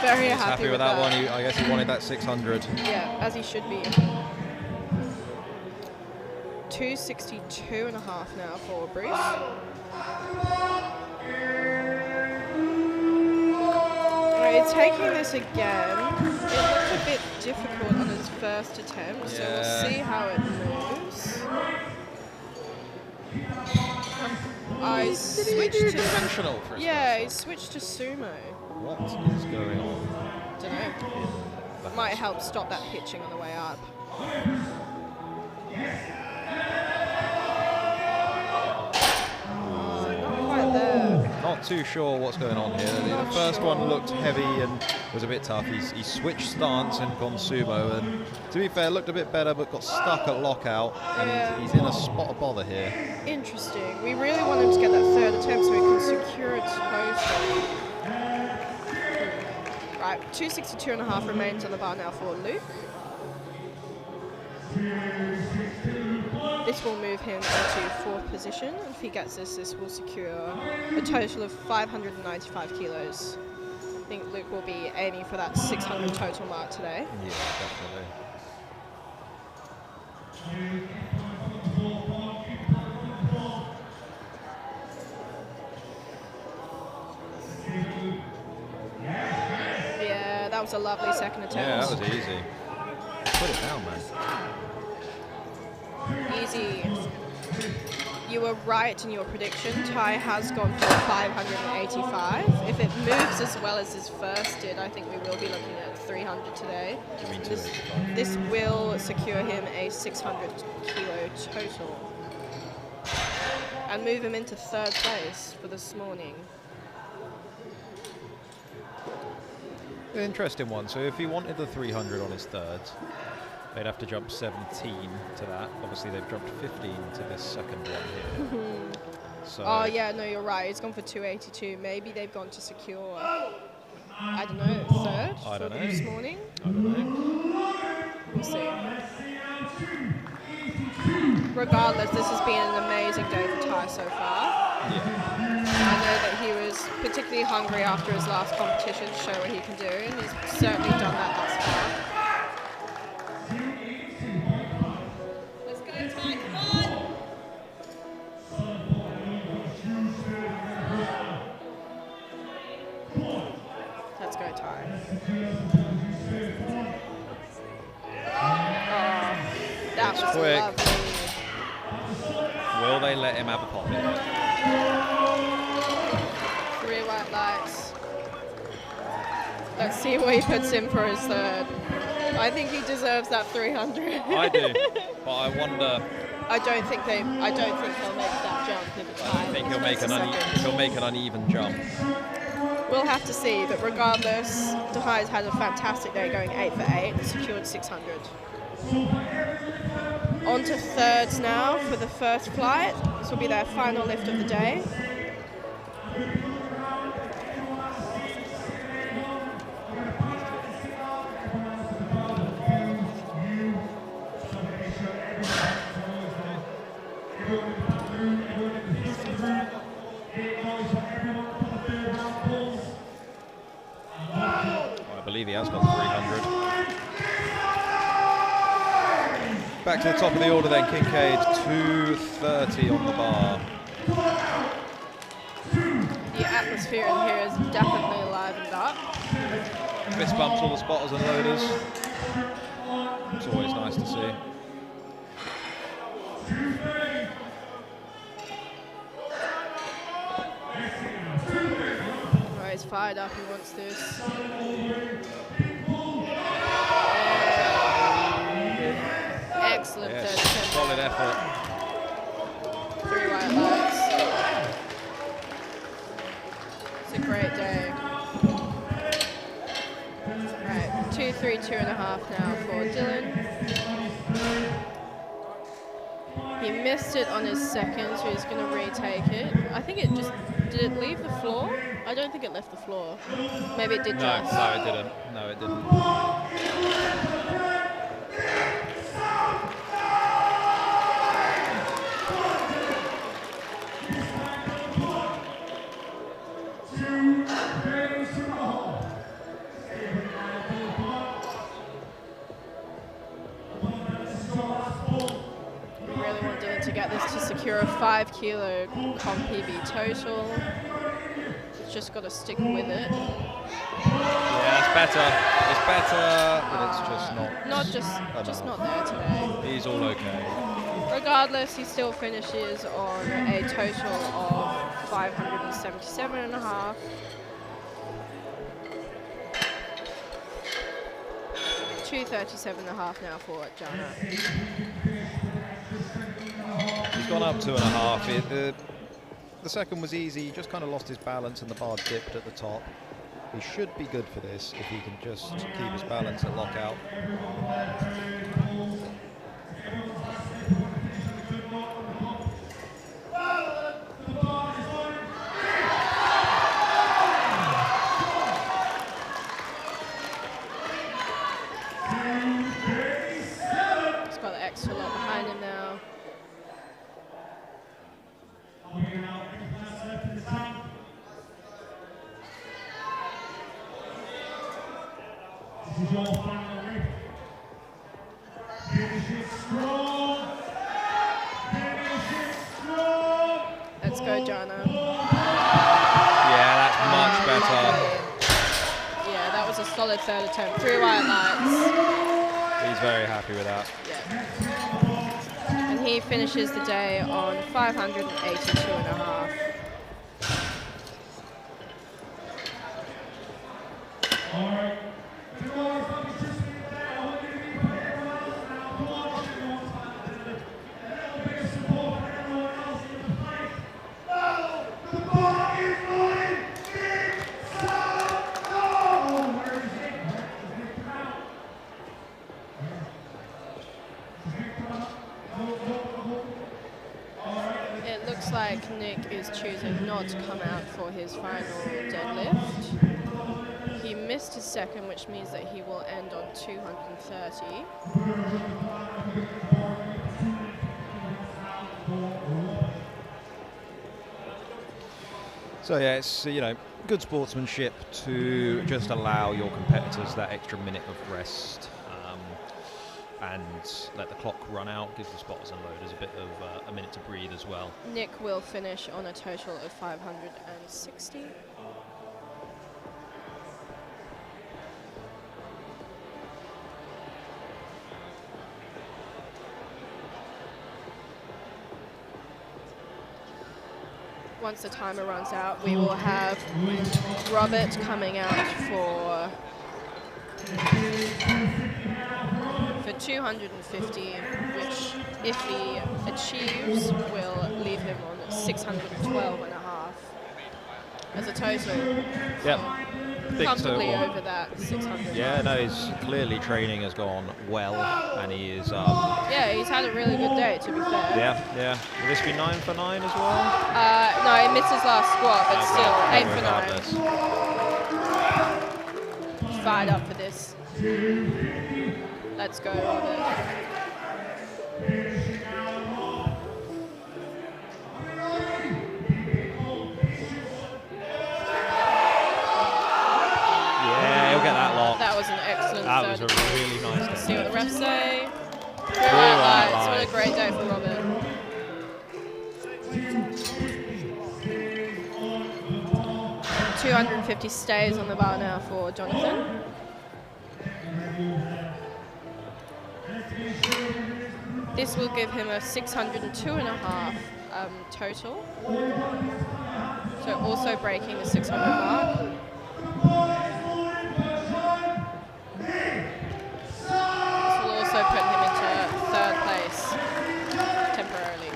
Very He's happy with that one. I guess he wanted that 600. Yeah, as he should be. 262.5 now for Bruce. Alright, taking this again. It looked a bit difficult on his first attempt, so we'll see how it moves. I switched to dimensional for his he switched to sumo. What is going on? Don't know. Might help stop that hitching on the way up. Not quite there. Not too sure what's going on here. The first one looked heavy and was a bit tough. He switched stance and gone sumo, and to be fair, looked a bit better, but got stuck at lockout, and he's in a spot of bother here. Interesting. We really want him to get that 3rd attempt so he can secure a total. Right, 262.5 remains on the bar now for Luke. This will move him into 4th position. If he gets this, this will secure a total of 595 kilos. I think Luke will be aiming for that 600 total mark today. Yeah, definitely. Yeah, that was a lovely second attempt. Yeah, that was easy. Put it down, man. Easy. You were right in your prediction. Ty has gone for 585. If it moves as well as his first did, I think we will be looking at 300 today. You mean This will secure him a 600 kilo total and move him into 3rd place for this morning. Interesting one. So if he wanted the 300 on his third, they'd have to jump 17 to that. Obviously, they've jumped 15 to this second one here. So Oh yeah, no, you're right. He's gone for 282. Maybe they've gone to secure, I don't know, 3rd I don't for know. this morning. I don't know. We'll see. Regardless, this has been an amazing day for Ty so far. Yeah. I know that he was particularly hungry after his last competition to show what he can do, and he's certainly done that thus far. Let's go, Ty, come on! Let's go, Ty. Oh, that It's was quick. lovely. Will they let him have a pop in? 3 white lights. Let's see what he puts in for his third. I think he deserves that 300. I do, but I wonder. I don't think he'll make that jump in the I time. think he'll make an uneven jump. We'll have to see, but regardless, Dehai's had a fantastic day going 8 for 8, secured 600. On to thirds now for the first flight. This will be their final lift of the day. I believe he has got 300. Back to the top of the order then, Kincaid, 230 on the bar. The atmosphere in here is definitely livened up. Fist bumps all the spotters and loaders. It's always nice to see. Oh, he's fired up, he wants this. Excellent Yes, third attempt. solid effort. 3 white lights. It's a great day. Right, 2-3, 2.5 now for Dylan. He missed it on his second, so he's going to retake it. I think it just, did it leave the floor? I don't think it left the floor. Maybe it did No, just. no, it didn't. No, it didn't. Really want Dylan to get this to secure a 5 kilo comp PB total. He's just got to stick with it. Yeah, it's better. It's better, but it's just Just not there today. He's all okay. Regardless, he still finishes on a total of 577.5. $237.5 now for Jana. He's gone up 2.5. The second was easy. He just kind of lost his balance and the bar dipped at the top. He should be good for this if he can just keep his balance at lockout. This is your final rip. Finish it strong. Finish it strong. Let's go, Jana. Yeah, that's much better. Lovely. Yeah, that was a solid third attempt. 3 white lights. He's very happy with that. Yeah. And he finishes the day on 582.5. All right. It looks like Nick is choosing not to come out for his final deadlift. He missed his second, which means that he will end on 230. So yeah, it's good sportsmanship to just allow your competitors that extra minute of rest and let the clock run out. Gives the spotters and loaders a bit of a minute to breathe as well. Nick will finish on a total of 560. Once the timer runs out, we will have Robert coming out for 250, which, if he achieves, will leave him on 612.5 as a total. Yep. Big Comfortably total. over that 600. Yeah, no, his clearly training has gone well, and he is. Yeah, he's had a really good day, to be fair. Yeah. Will this be 9 for 9 as well? No, he missed his last squat, but still, 8 for 9. Fired up for this. Let's go, Robert. Yeah, he'll get that locked. That was an excellent That third was a really nice attempt. See what the day. refs say. White What a lights. great day for Robert. $250 stays on the bar now for Jonathan. This will give him a 602.5 total. So also breaking the 600 mark. This will also put him into third place temporarily.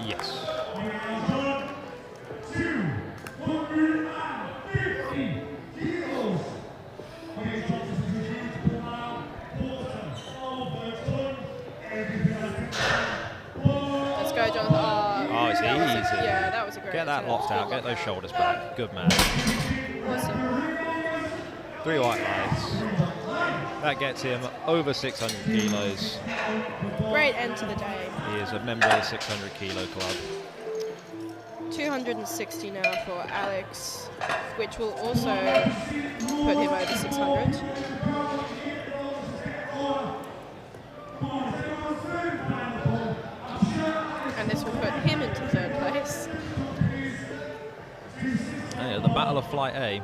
Yes. Let's go, Jonathan. Oh, it's that was easy. Yeah, that was a great Get that attempt. locked out. Get those shoulders back. Good man. Awesome. 3 white lights. That gets him over 600 kilos. Great end to the day. He is a member of the 600 kilo club. 260 now for Alex, which will also put him over 600. And this will put him into third place. Yeah, the Battle of Flight A.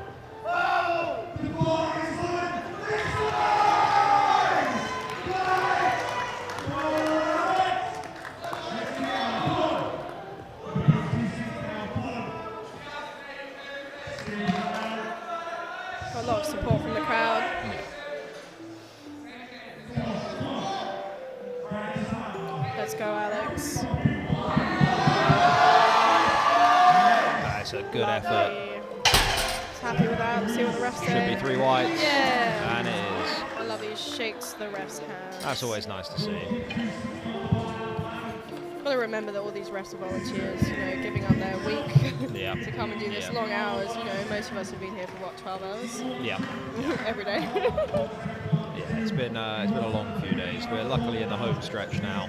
Got a lot of support from the crowd. Let's go, Alex. That's a good effort. Lovely. Just happy with that. Let's see what the refs say. Should be 3 whites. Yeah. And it is. I love he shakes the ref's hand. That's always nice to see. Got to remember that all these refs are volunteers, giving up their week Yeah. to come and do this long hours. Most of us have been here for 12 hours Yeah. every day. Yeah, it's been a long few days. We're luckily in the home stretch now.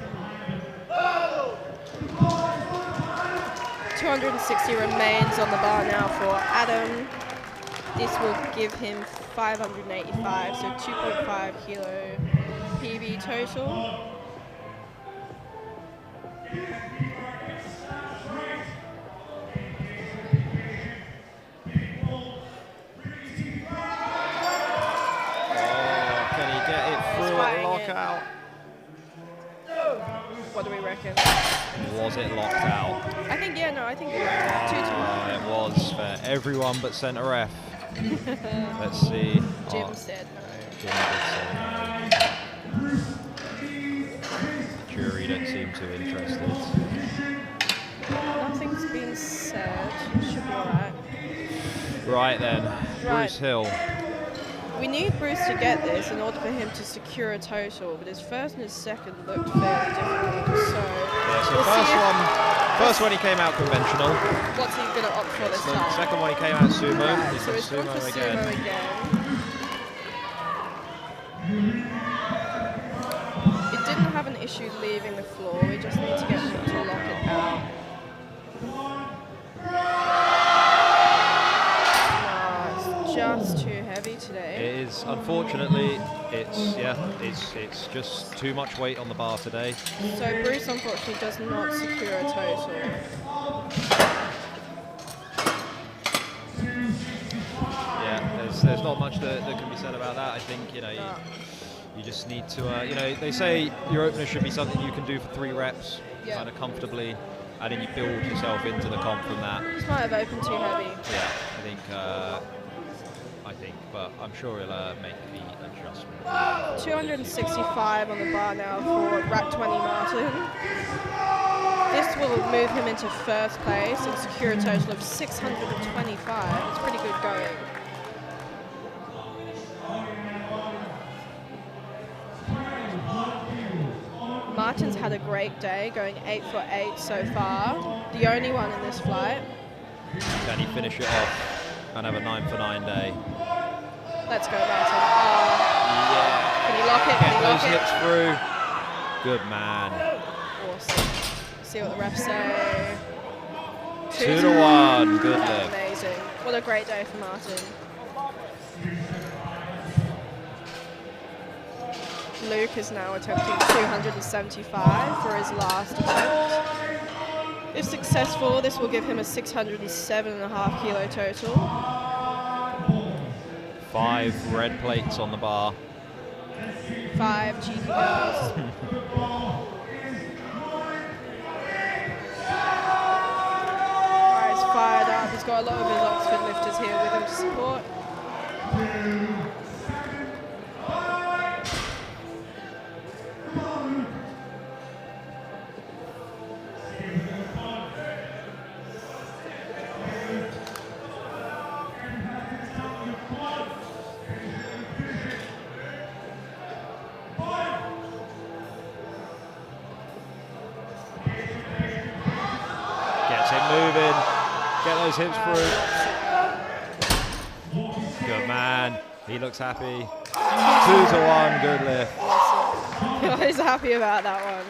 260 remains on the bar now for Adam. This will give him 585, so 2.5 kilo PB total. Lockout. What do we reckon? Was it locked out? I think, yeah, no, I think it was 2-2. It was for everyone but centre ref. Let's see. Jim said no. Jim did say no. The jury don't seem too interested. Nothing's been said. Should be alright. Right then, Right. Bruce Hill. We need Bruce to get this in order for him to secure a total, but his first and his second looked fairly difficult. So, Yeah, so we'll first one he came out conventional. What's he going to opt for this time? Second one he came out sumo. Right, He so said he's gone for sumo again. sumo again. It didn't have an issue leaving the floor. We just need to get him to lock it out. No, it's just too heavy today. It is, unfortunately, it's just too much weight on the bar today. So Bruce unfortunately does not secure a total. Yeah, there's not much that can be said about that. I think, you just need to, they say your opener should be something you can do for 3 reps, Yeah. kind of comfortably, and then you build yourself into the comp from that. This might have opened too heavy. Yeah, I think, but I'm sure he'll make the adjustment. 265 on the bar now for rack 20 Martin. This will move him into first place and secure a total of 625. It's pretty good going. Martin's had a great day, going 8 for 8 so far. The only one in this flight. Can he finish it off and have a 9 for 9 day? Let's go, Martin. Oh. Yeah. Can he lock it? Get Can he those lock hips it? through. Good man. Awesome. See what the refs say. 2 to 1. Good lift. Amazing. What a great day for Martin. Luke is now attempting 275 for his last attempt. If successful, this will give him a 607.5 kilo total. 5 red plates on the bar. 5 cheesy girls. Alright, he's fired up. He's got a lot of his Oxford lifters here with him to support. Gets it moving. Get those hips through. Good man. He looks happy. 2 to 1. Good lift. Awesome. He's happy about that one.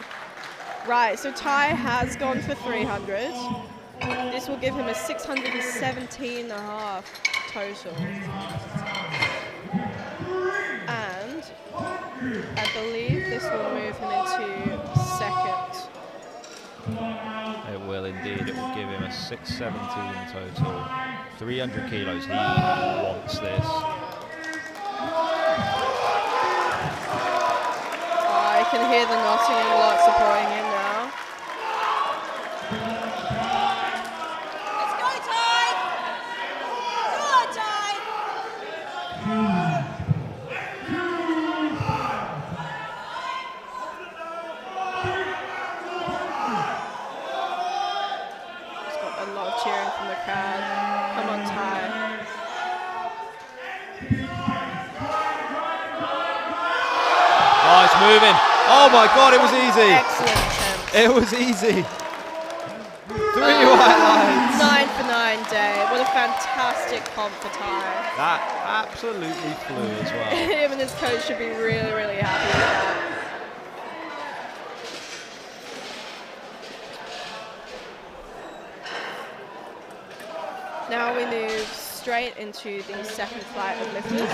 Right, so Ty has gone for 300. This will give him a 617.5 total. And I believe this will move him into second. It will indeed. It will give him a 617 total. 300 kilos. He wants this. Oh, I can hear the Nottingham lot supporting him now. Let's go, Ty! Come on, Ty! He's got a lot of cheering from the crowd. Come on, Ty. Oh, it's moving. Oh my God, it was easy. Excellent attempt. It was easy. 3 white lines. 9 for 9 day. What a fantastic comp for Ty. That absolutely flew as well. Him and his coach should be really, really happy with that. Now we move straight into the second flight of lifters.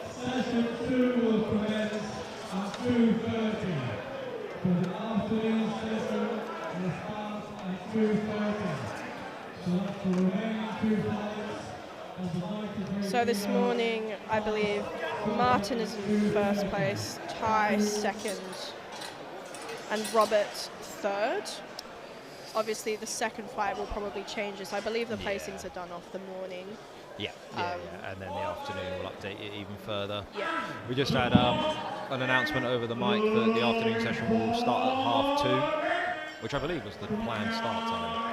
Session 2 will commence at 2:30. For the afternoon session will start at 2:30. So that's the remaining 2 flights of the 93. So this morning, I believe Martin is in first place, Ty second, and Robert third. Obviously, the second flight will probably change this. I believe the placings are done off the morning. Yeah, and then the afternoon will update it even further. Yeah. We just had an announcement over the mic that the afternoon session will start at 2:30, which I believe was the planned start time.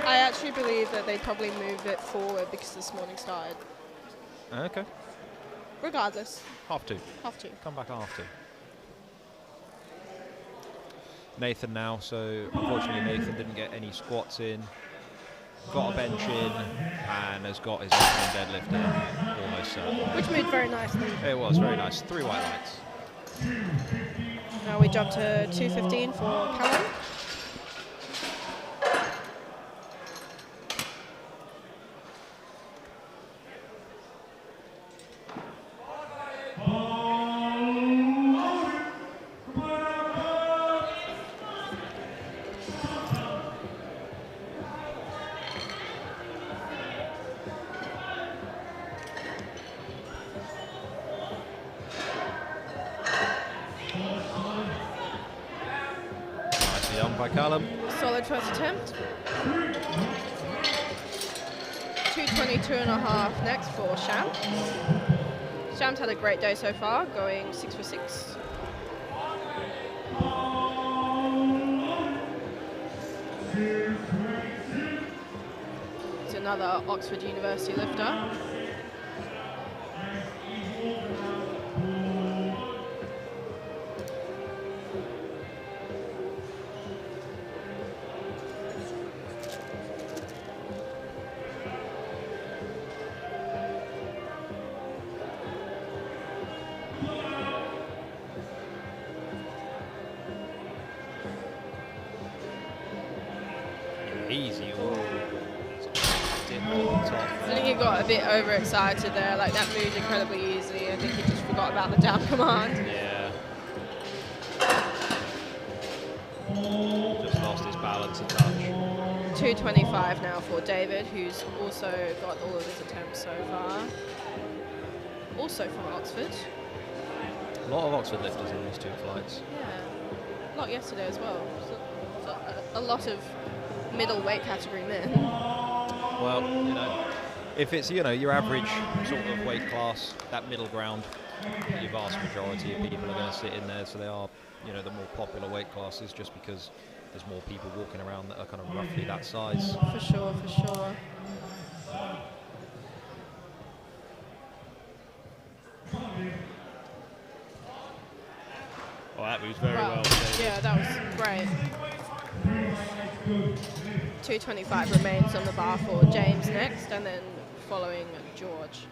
I actually believe that they probably moved it forward because this morning started. Okay, Regardless, 2:30. 2:30. Come back at 2:30. Nathan now, so unfortunately Nathan didn't get any squats in, got a bench in, and has got his opening deadlift in, almost certainly. Which moved very nicely. It was very nice, 3 white lights. Now we jump to 2:15 for Callum. Nicely done by Callum. Solid first attempt. 2:22.5 next for Sham. Sham's had a great day so far, going 6 for 6. It's another Oxford University lifter. Easy. Ooh. Dip at the top. I think he got a bit overexcited there, like that moved incredibly easily. I think he just forgot about the down command. Yeah. Just lost his balance a touch. 2:25 now for David, who's also got all of his attempts so far. Also from Oxford. A lot of Oxford lifters in these 2 flights. Yeah, a lot yesterday as well. So a lot of middle weight category men. Well, if it's, your average sort of weight class, that middle ground, the vast majority of people are going to sit in there, so they are, the more popular weight classes, just because there's more people walking around that are kind of roughly that size. For sure, for sure. Oh, that moves very Wow. well. David. Yeah, that was great. 2:25 remains on the bar for James next, and then following George.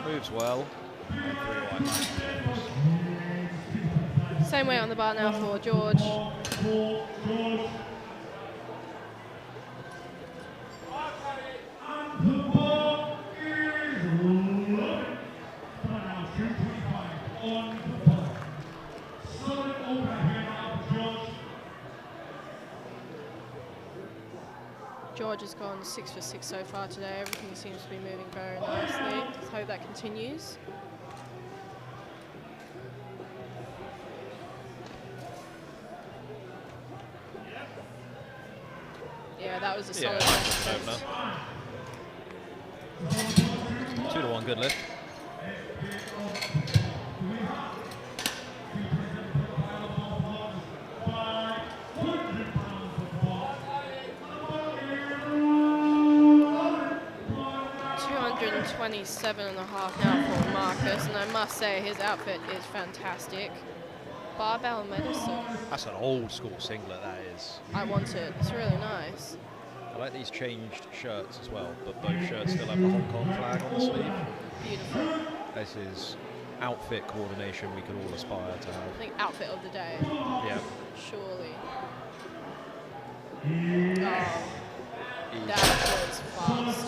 Moves well. And 3 white lights. Same way on the bar now for George. George has gone 6 for 6 so far today. Everything seems to be moving very nicely. Let's hope that continues. Yeah, that was a solid opener. 2-1 good lift. $227.5 now for Marcus, and I must say his outfit is fantastic. Barbell medicine. That's an old school singlet, that is. I want it. It's really nice. I like these changed shirts as well, but both shirts still have the Hong Kong flag on the sleeve. Beautiful. This is outfit coordination we could all aspire to have. I think outfit of the day. Yeah. Surely. Oh, that was fast.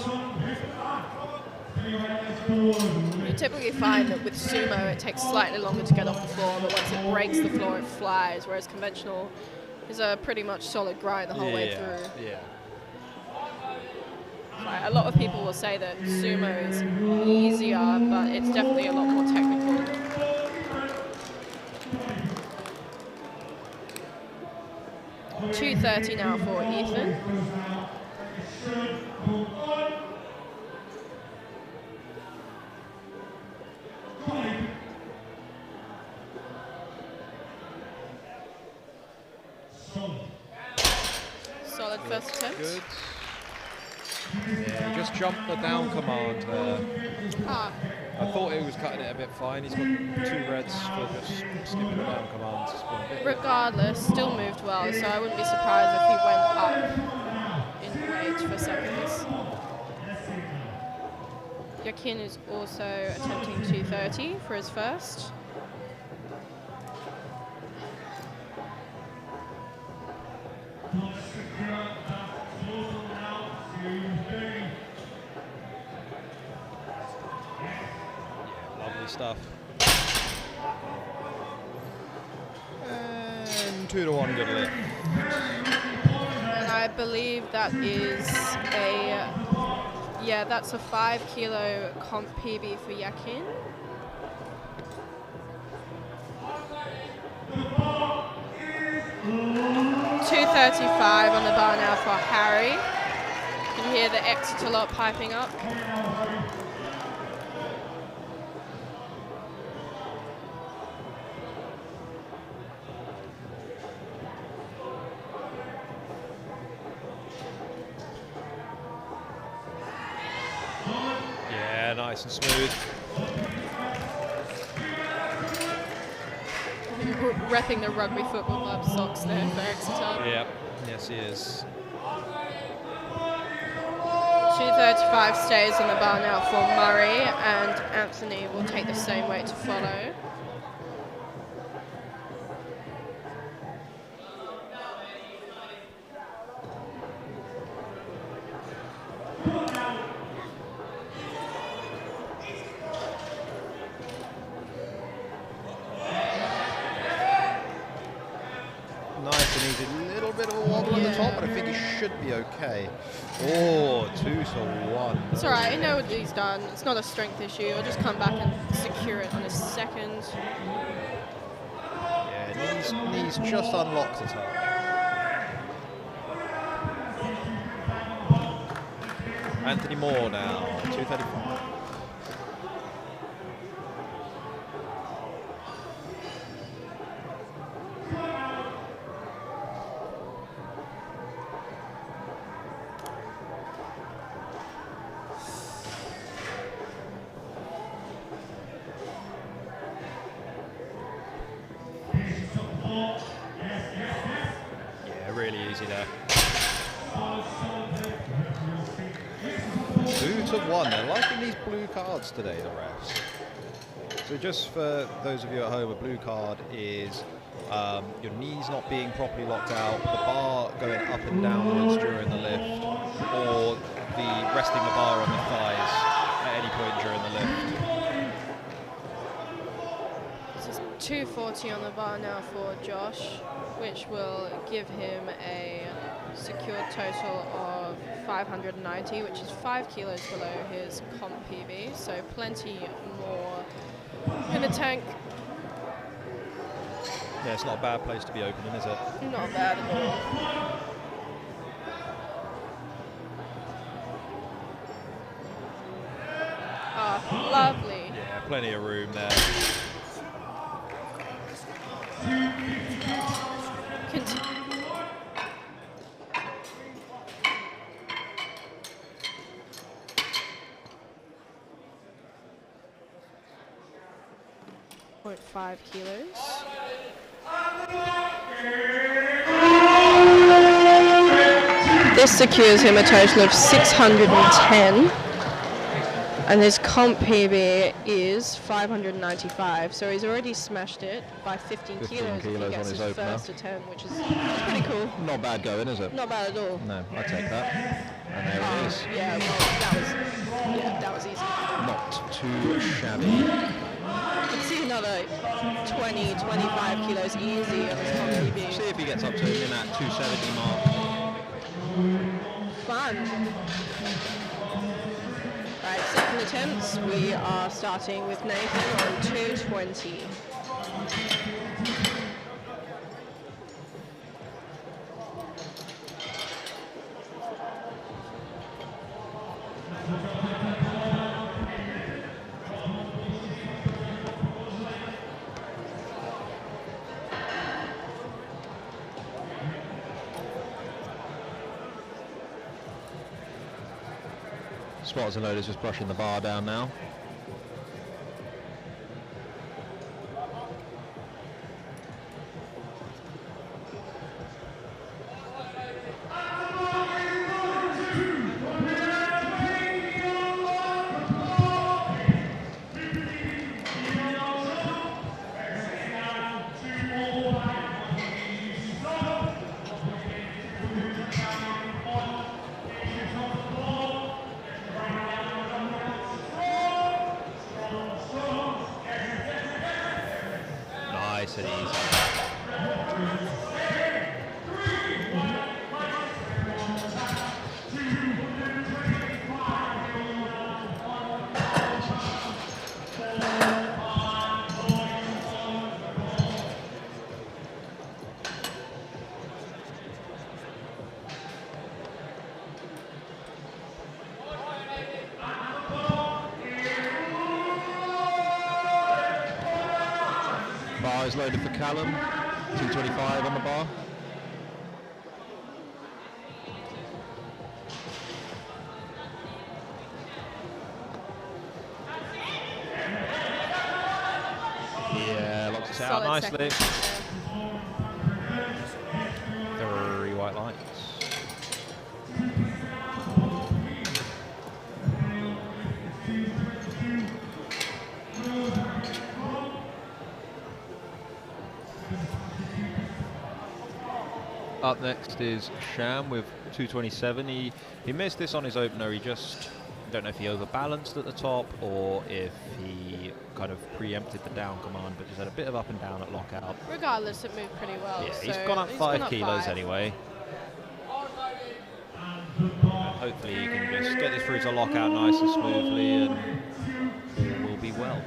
You typically find that with sumo it takes slightly longer to get off the floor, but once it breaks the floor it flies, whereas conventional is a pretty much solid grind the whole way through. Yeah. Right, a lot of people will say that sumo is easier, but it's definitely a lot more technical. $230 now for Ethan. Solid first attempt. Good. Yeah, he just jumped the down command there. I thought he was cutting it a bit fine. He's got 2 reds for just skipping the down commands. It's been a bit Regardless, still moved well, so I wouldn't be surprised if he went up in weight for seconds. Yakin is also attempting 230 for his first. lovely stuff. And 2-1 good lift. And I believe that is that's a 5 kilo comp PB for Yakin. $235 on the bar now for Harry. You can hear the exit a lot piping up. Yeah, nice and smooth. Repping the rugby football club socks there for Exeter. Yep, yes he is. 235 stays on the bar now for Murray, and Anthony will take the same weight to follow. Nice and easy. A little bit of a wobble at the top, but I think he should be okay. Oh, 2-1. It's alright, I know what he's done. It's not a strength issue. He'll just come back and secure it on a second. Yeah, knees just unlocked a touch. Anthony Moore now, 235. Really easy there. 2-1. They're liking these blue cards today, the refs. So just for those of you at home, a blue card is your knees not being properly locked out, the bar going up and downwards during the lift, or resting the bar on the thighs at any point during the lift. This is 240 on the bar now for Josh, which will give him a secured total of 590, which is 5 kilos below his comp PB, so plenty more in the tank. Yeah, it's not a bad place to be opening, is it? Not bad at all. Ah, lovely. Yeah, Plenty of room there. Conti- 0.5 kilos. This secures him a total of 610, and his comp PB is 595. So he's already smashed it by 15 kilos if he kilos gets on his his opener. first attempt, which is pretty cool. Not bad going, is it? Not bad at all. No, I take that. And there it is. Yeah, well, that was easy. Not too shabby. You can see another 20, 25 kilos easy on his comp PB. See if he gets up to him in that 270 mark. Fun. Right, second attempts. We are starting with Nathan on 220. Spotters and loaders just brushing the bar down now. Nice and easy. Bar is loaded for Callum, 225 on the bar. Yeah, locks us out Solid nicely. second. 3 white lights. Up next is Sham with 227. He missed this on his opener. He just, don't know if he overbalanced at the top or if he kind of preempted the down command, but just had a bit of up and down at lockout. Regardless, it moved pretty well. Yeah, so he's gone up 5 kilos 5. anyway. Hopefully he can just get this through to lockout nice and smoothly and all will be well.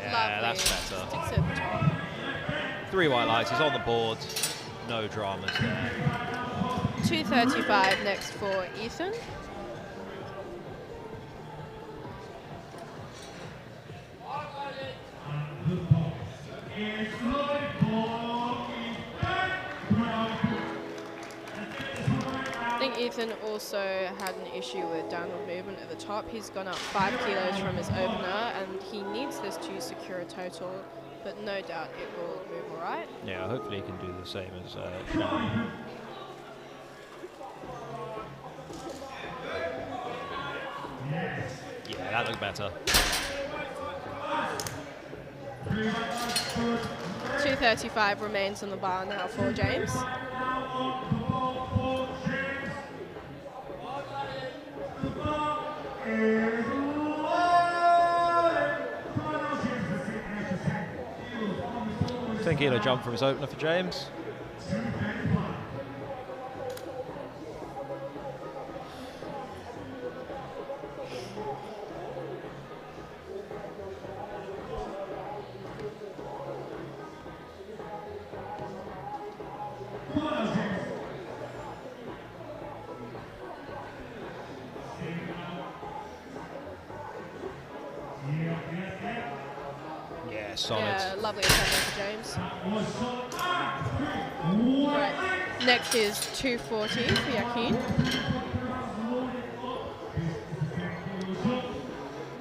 Yeah, that's lovely. better. Sticks it at the top. 3 white lights, he's on the board. No dramas there. 235 next for Ethan. I think Ethan also had an issue with downward movement at the top. He's gone up 5 kilos from his opener, and he needs this to secure a total, but no doubt it will move all right. Yeah, hopefully he can do the same as Sham. Yeah, that looked better. 235 remains on the bar now for James. Think he'll jump from his opener for James. solid. Yeah, lovely attempt for James. Right. Next is 240 for Yakin.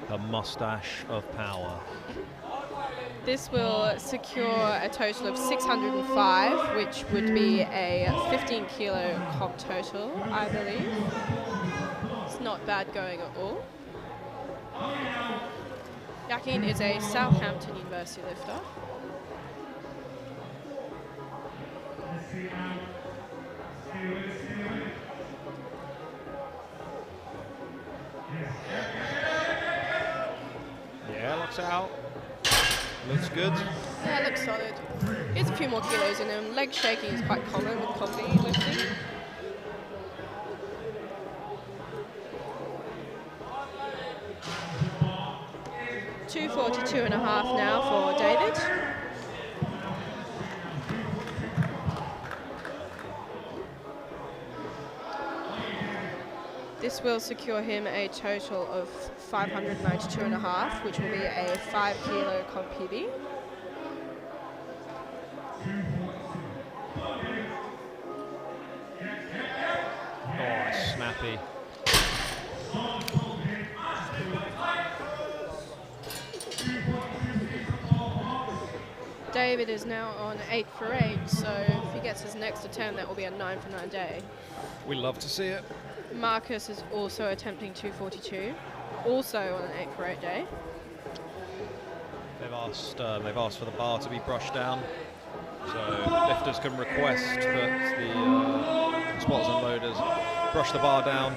The mustache of power. This will secure a total of 605, which would be a 15 kilo comp total, I believe. It's not bad going at all. Yakin is a Southampton University lifter. Yeah, looks out. Looks good. Yeah, looks solid. Here's a few more kilos in him. Leg shaking is quite common with combi lifting. $242.5 now for David. This will secure him a total of 592.5, which will be a 5 kilo comp PB. Oh, snappy. David is now on 8 for 8, so if he gets his next attempt, that will be a 9 for 9 day. We love to see it. Marcus is also attempting 242, also on an 8 for 8 day. They've asked for the bar to be brushed down, so lifters can request that the spotters and loaders brush the bar down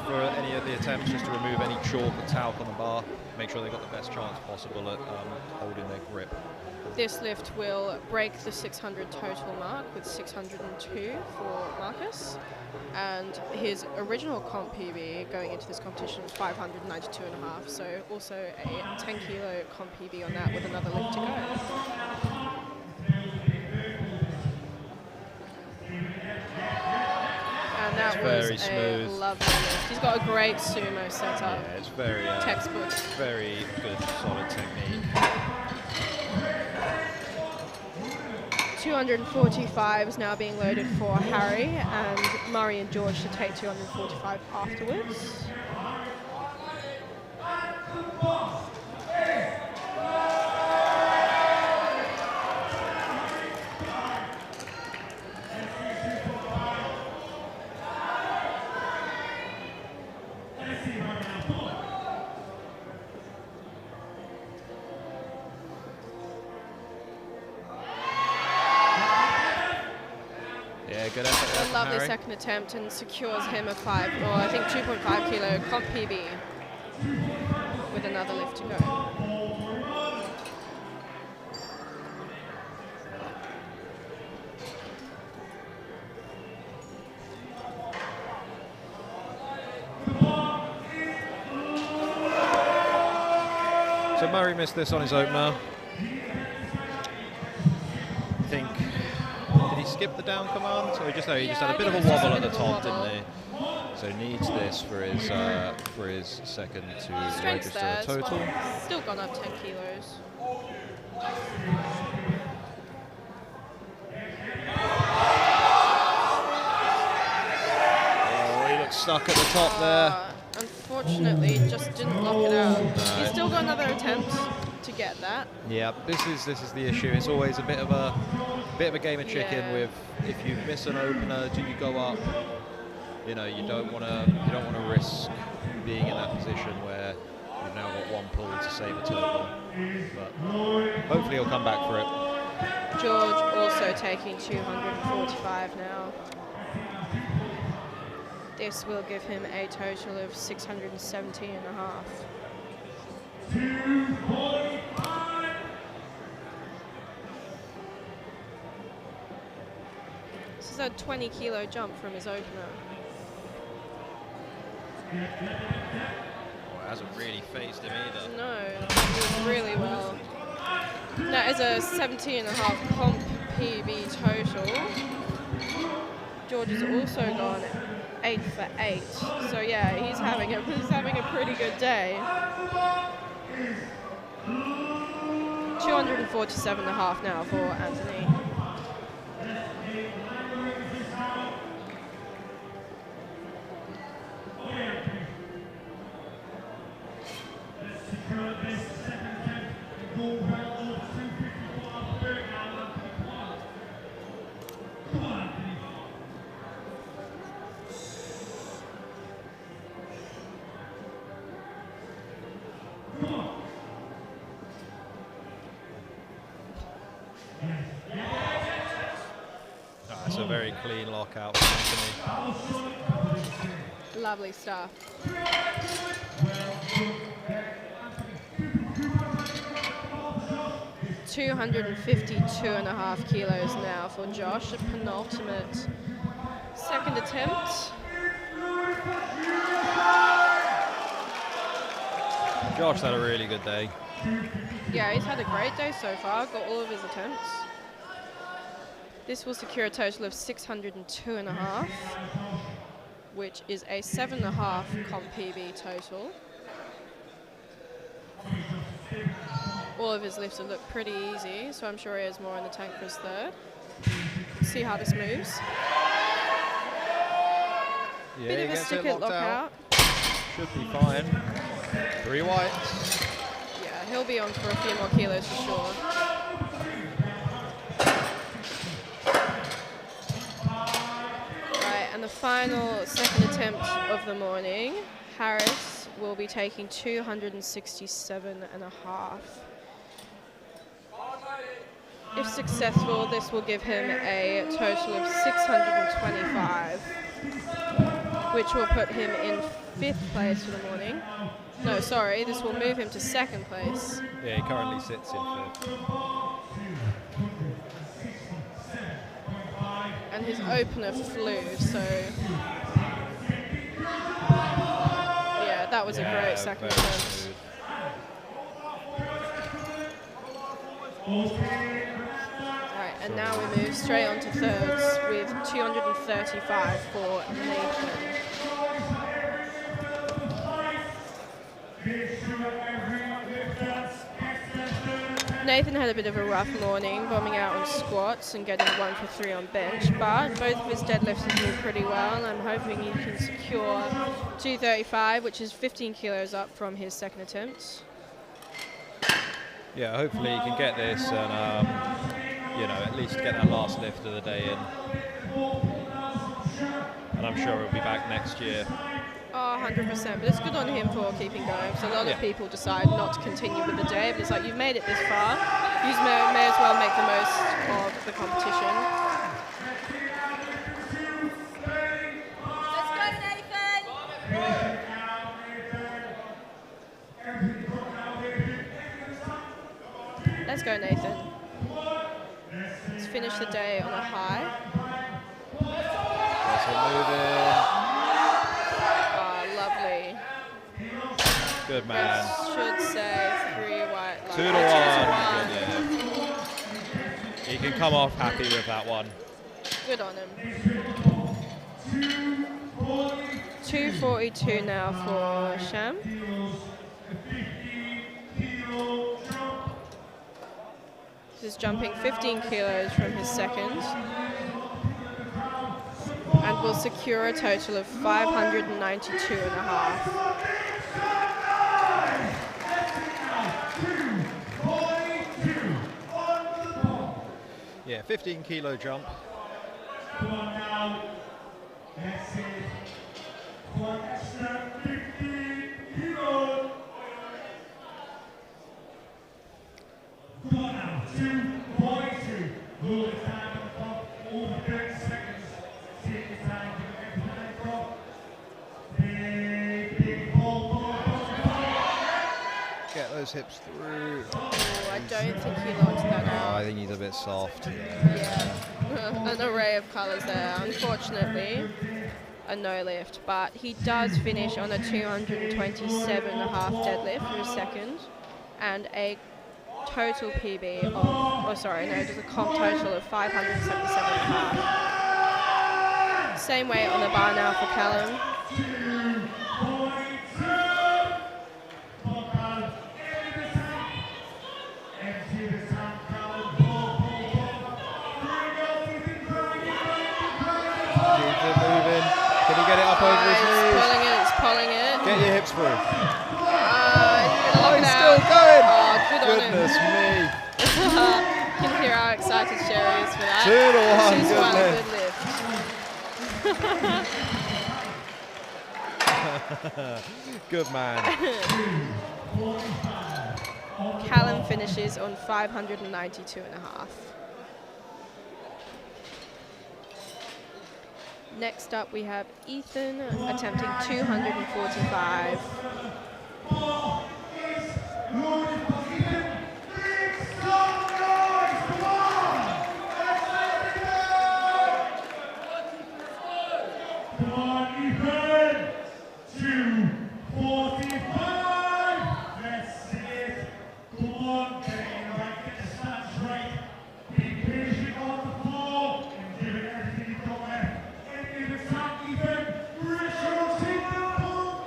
for any of the attempts, just to remove any chalk or talc on the bar, make sure they've got the best chance possible at holding their grip. This lift will break the 600 total mark with 602 for Marcus, and his original comp PB going into this competition was 592.5, so also a 10 kilo comp PB on that with another lift to go. And that very was smooth. a lovely lift. He's got a great sumo setup. Yeah, it's very Textbook. very good, solid technique. 245 is now being loaded for Harry, and Murray and George to take 245 afterwards. Good effort there A from lovely Harry. second attempt and secures him a 2.5 kilo comp PB with another lift to go. So Murray missed this on his opener. I think, did he skip the down command? Or he just had a bit of a wobble at the top, didn't he? So needs this for his second to Strength register there a as total. well. Still gone up 10 kilos. Oh, he looks stuck at the top there. Unfortunately, just didn't lock it out. No. He's still got another attempt to get that. Yeah, this is the issue. It's always a bit of a game of chicken Yeah. with, if you miss an opener, do you go up? You know, you don't want to risk being in that position where you've now got one pull to save a total. But hopefully he'll come back for it. George also taking 245 now. This will give him a total of 617 and a half. This is a 20 kilo jump from his opener. Oh, it hasn't really phased him either. No, he did really well. That is a 17 and a half comp PB total. George has also gone 8 for 8. So yeah, he's having a pretty good day. 247.5 now for Anthony. That's a very clean lockout for Anthony. Lovely stuff. $252.5 kilos now for Josh, a penultimate second attempt. Josh had a really good day. Yeah, he's had a great day so far, got all of his attempts. This will secure a total of 602.5, which is a 7.5 comp PB total. All of his lifts have looked pretty easy, so I'm sure he has more in the tank for his third. See how this moves. Yeah, Bit he of a gets it stick locked lockout. Should be fine. 3 whites. Yeah, he'll be on for a few more kilos for sure. Right, and the final second attempt of the morning, Harris will be taking 267.5. If successful, this will give him a total of 625, which will put him in 5th place for the morning. No, sorry, this will move him to 2nd place. Yeah, he currently sits in 5th. And his opener flew, so yeah, that was a great second very attempt. smooth. Right, and now we move straight on to thirds with 235 for Nathan. Nathan had a bit of a rough morning, bombing out on squats and getting 1 for 3 on bench, but both of his deadlifts have moved pretty well, and I'm hoping he can secure 235, which is 15 kilos up from his second attempt. Yeah, hopefully he can get this and, you know, at least get that last lift of the day in. And I'm sure he'll be back next year. Oh, 100%, but it's good on him for keeping going, because a lot of people decide not to continue with the day, but it's like, you've made it this far, you may as well make the most of the competition. Let's go, Nathan. Let's go, Nathan. Let's finish the day on a high. That's it moving. Oh, lovely. Good man. Should say 3 white lines. 2 to 1. Good, yeah. He can come off happy with that one. Good on him. 242 now for Sham. This is jumping 15 kilos from his second. And will secure a total of 592.5. Yeah, 15 kilo jump. Come on now. That's it. One extra 15 kilos. Come on now. 2:42. Rule the time on the clock. Over 30 seconds. Take the time to get the time clock. Big ball. Get those hips through. Oh, I don't think he locked that Oh, out. I think he's a bit soft. Yeah, an array of colours there. Unfortunately, a no lift, but he does finish on a 227.5 deadlift for his second, and a total PB of, oh sorry, no, just a comp total of 577.5. Same weight on the bar now for Callum. Empty the Keeps it moving. Can he get it up over his knees? It's pulling it. Get your hips through. He's still going. Oh, good on him. Goodness me. You can hear how excited Sherry is for that. 2 to 1, 2 to 1, good lift. Good man. Callum finishes on 592.5. Next up we have Ethan attempting 245. Come on, Ethan! 245! That's it. Come on, get it right, get the stats right. Be patient on the floor and give it everything you've got left. And give it time, Ethan. Bring your teeth out.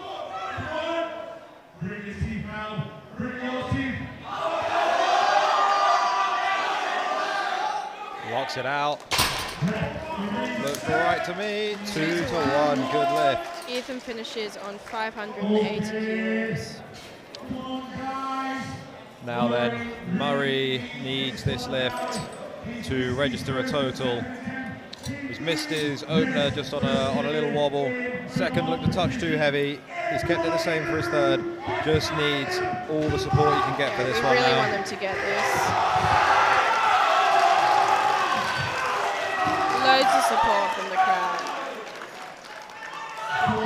Come on. Bring your teeth out. Bring your teeth. Locks it out. Looks all right to me. 2 to 1, good lift. Ethan finishes on 580 kilos. Now then, Murray needs this lift to register a total. He's missed his opener just on a little wobble. Second looked a touch too heavy. He's kept it the same for his third. Just needs all the support he can get for this We one really now. want him to get this. Loads of support from the crowd. You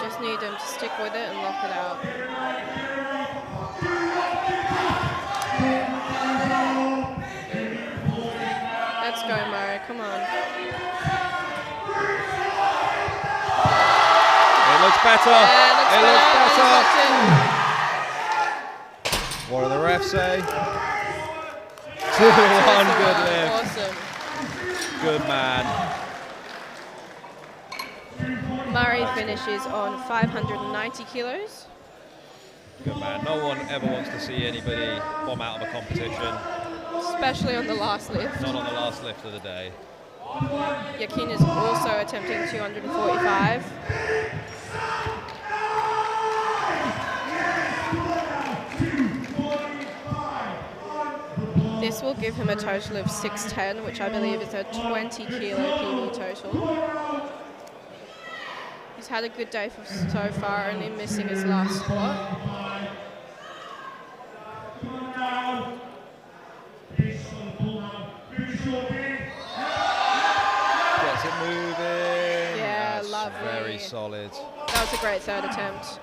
just need him to stick with it and lock it out. Let's go, Murray, come on. It looks better. Yeah, It looks better. better. What do the refs say? 2 to 1, good lift. Awesome. Good man. Murray finishes on 590 kilos. Good man. No one ever wants to see anybody bomb out of a competition. Especially on the last lift. Not on the last lift of the day. Yakin is also attempting 245. This will give him a total of 610, which I believe is a 20 kilo PB total. He's had a good day so far, only missing his last squat. Gets it moving. Yeah, That's lovely. very solid. That was a great third attempt.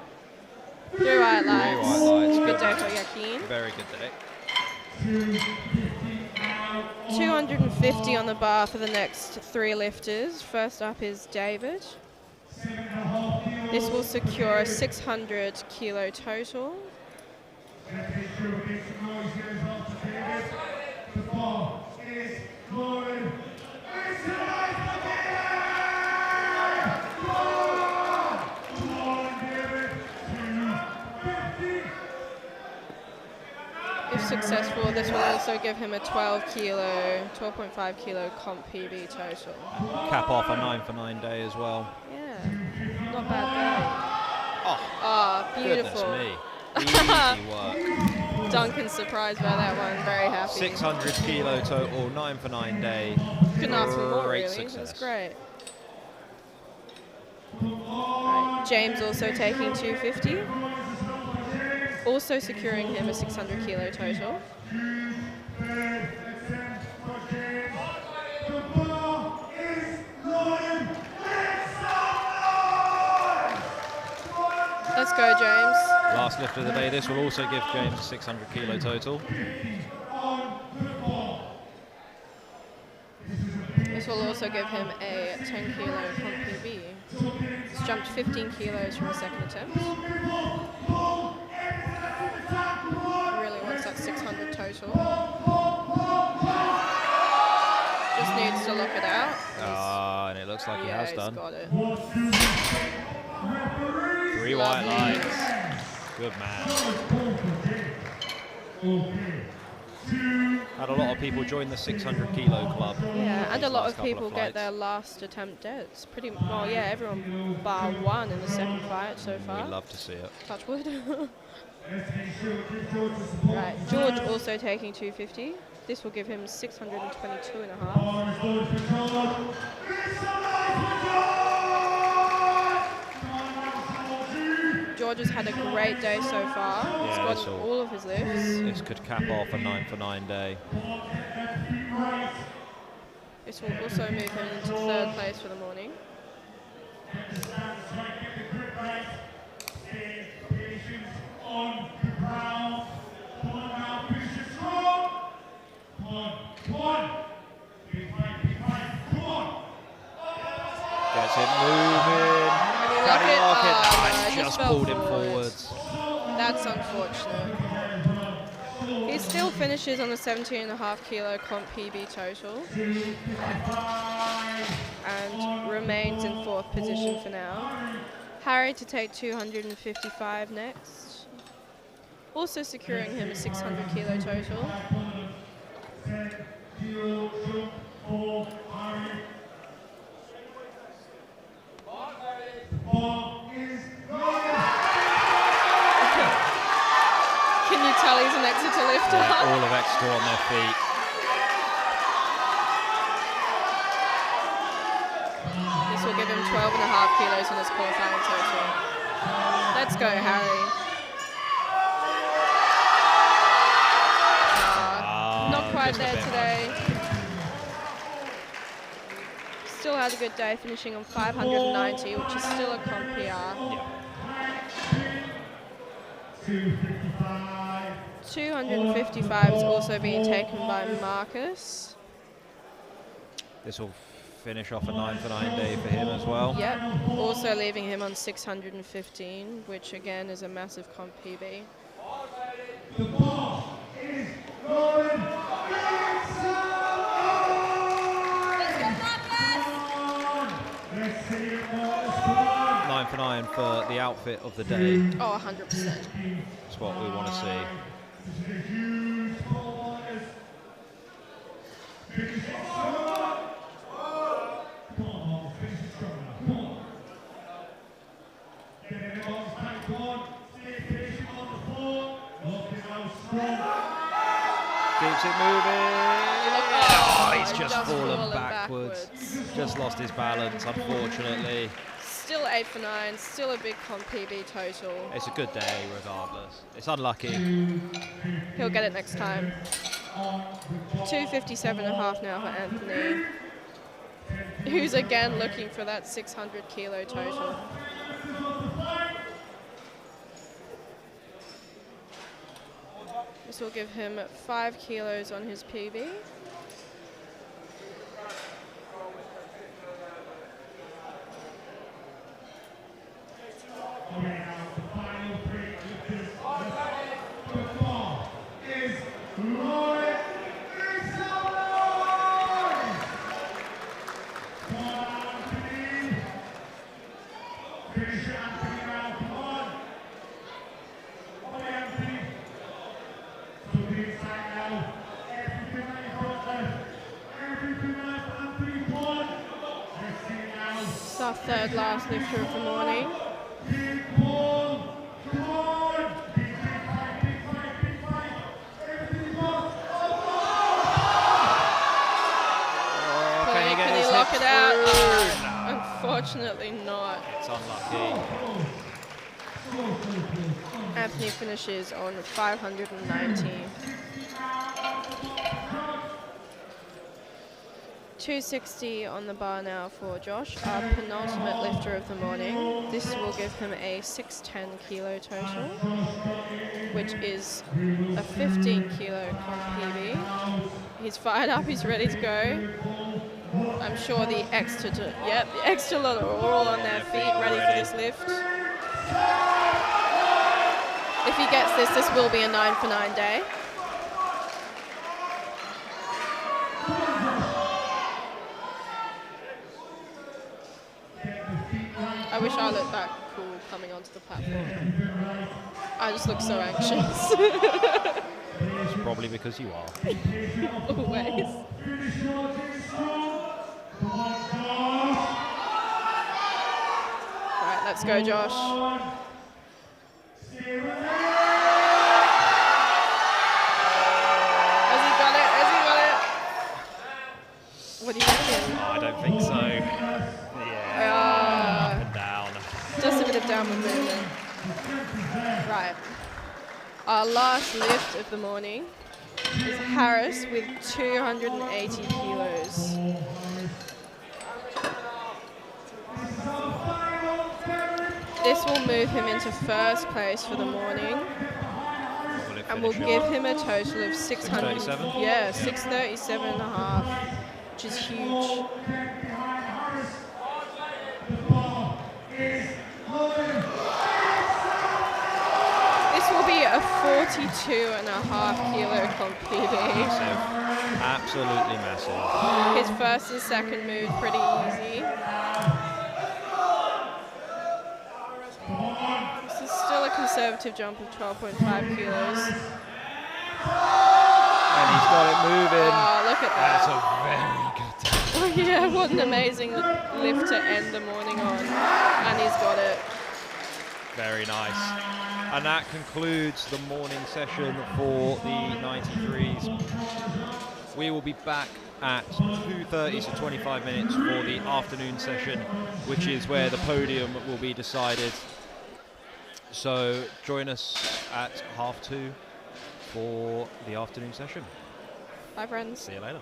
3 white lights. 3 white lights. Good day for Yakin. Very good day. 250 on the bar for the next 3 lifters. First up is David. This will secure a 600 kilo total. If successful, this will also give him a 12.5 kilo comp PB total. Cap off a 9 for 9 day as well. Yeah, not bad day. Oh, Ah, beautiful. goodness me. Easy work. Duncan's surprised by that one, very happy. 600 kilo total, 9 for 9 day. Couldn't ask for more, Great really. success. That's great. Right. James also taking 250. Also securing him a 600 kilo total. Let's go, James. Last lift of the day. This will also give James a 600 kilo total. This will also give him a 10 kilo comp PB. He's jumped 15 kilos from the second attempt. Really wants that 600 total. Just needs to lock it out. Ah, and it looks like he has He's done. got it. 3 white lights. Good man. Okay. 2 Had a lot of people join the 600 kilo club. Yeah, and a these lot last of couple people get flights. their last attempt dead. It's pretty, well, yeah, everyone bar one in the second fight so far. We love to see it. Touch wood. Right, George also taking 250. This will give him 622 and a half. George has had a great day so far. He's Yeah, gotten so all of his lifts. this could cap off a 9 for 9 day. This will also move him into third place for the morning. Gets it moving. Daddy Larkin just pulled him forwards. That's unfortunate. He still finishes on the 17.5 kilo comp PB total and remains in fourth position for now. Harry to take 255 next, also securing him a 600 kilo total. Can you tell he's an Exeter lifter? Yeah, all of Exeter on their feet. This will give him 12.5 kilos on his qualifying total. Let's go, Harry. Not quite just a there bit today. Still had a good day, finishing on 590, which is still a comp PR. Yeah. 255 is also being taken by Marcus. This will finish off a 9 for 9 day for him as well. Yep, also leaving him on 615, which again is a massive comp PB. Nine for 9 for the outfit of the day. Oh, 100%. That's what we want to see. Keeps it moving. Oh, he's just fallen backwards. Just lost his balance, unfortunately. Still 8 for 9, still a big comp PB total. It's a good day regardless. It's unlucky. He'll get it next time. 257.5 now for Anthony, who's again looking for that 600 kilo total. This will give him 5 kilos on his PB. It's our third last lifter of the morning. Can he lock it out? Unfortunately not. It's unlucky. Anthony finishes on 590. 260 on the bar now for Josh, our penultimate lifter of the morning. This will give him a 610 kilo total, which is a 15 kilo comp PB. He's fired up, he's ready to go. I'm sure the extra lot are all on their feet, ready for this lift. If he gets this, this will be a 9 for 9 day. I wish I looked that cool coming onto the platform. I just look so anxious. Probably because you are. Always. Right, let's go, Josh. Has he got it? Has he got it? What do you reckon? Oh, I don't think so. Yeah, up and down. Just a bit of downward movement. Right. Our last lift of the morning is Harris with 280 kilos. This will move him into first place for the morning and will give him a total of 600. 637? Yeah, 637 and a half, which is huge. This will be a 42 and a half kilo competing. Massive. Absolutely massive. His first and second move pretty easy. This is still a conservative jump of 12.5 kilos. And he's got it moving. Oh, look at That's that. a very good time. Oh yeah, what an amazing lift to end the morning on. And he's got it. Very nice. And that concludes the morning session for the 93s. We will be back at 2:30, so 25 minutes for the afternoon session, which is where the podium will be decided. So join us at 2:30 for the afternoon session. Bye, friends. See you later.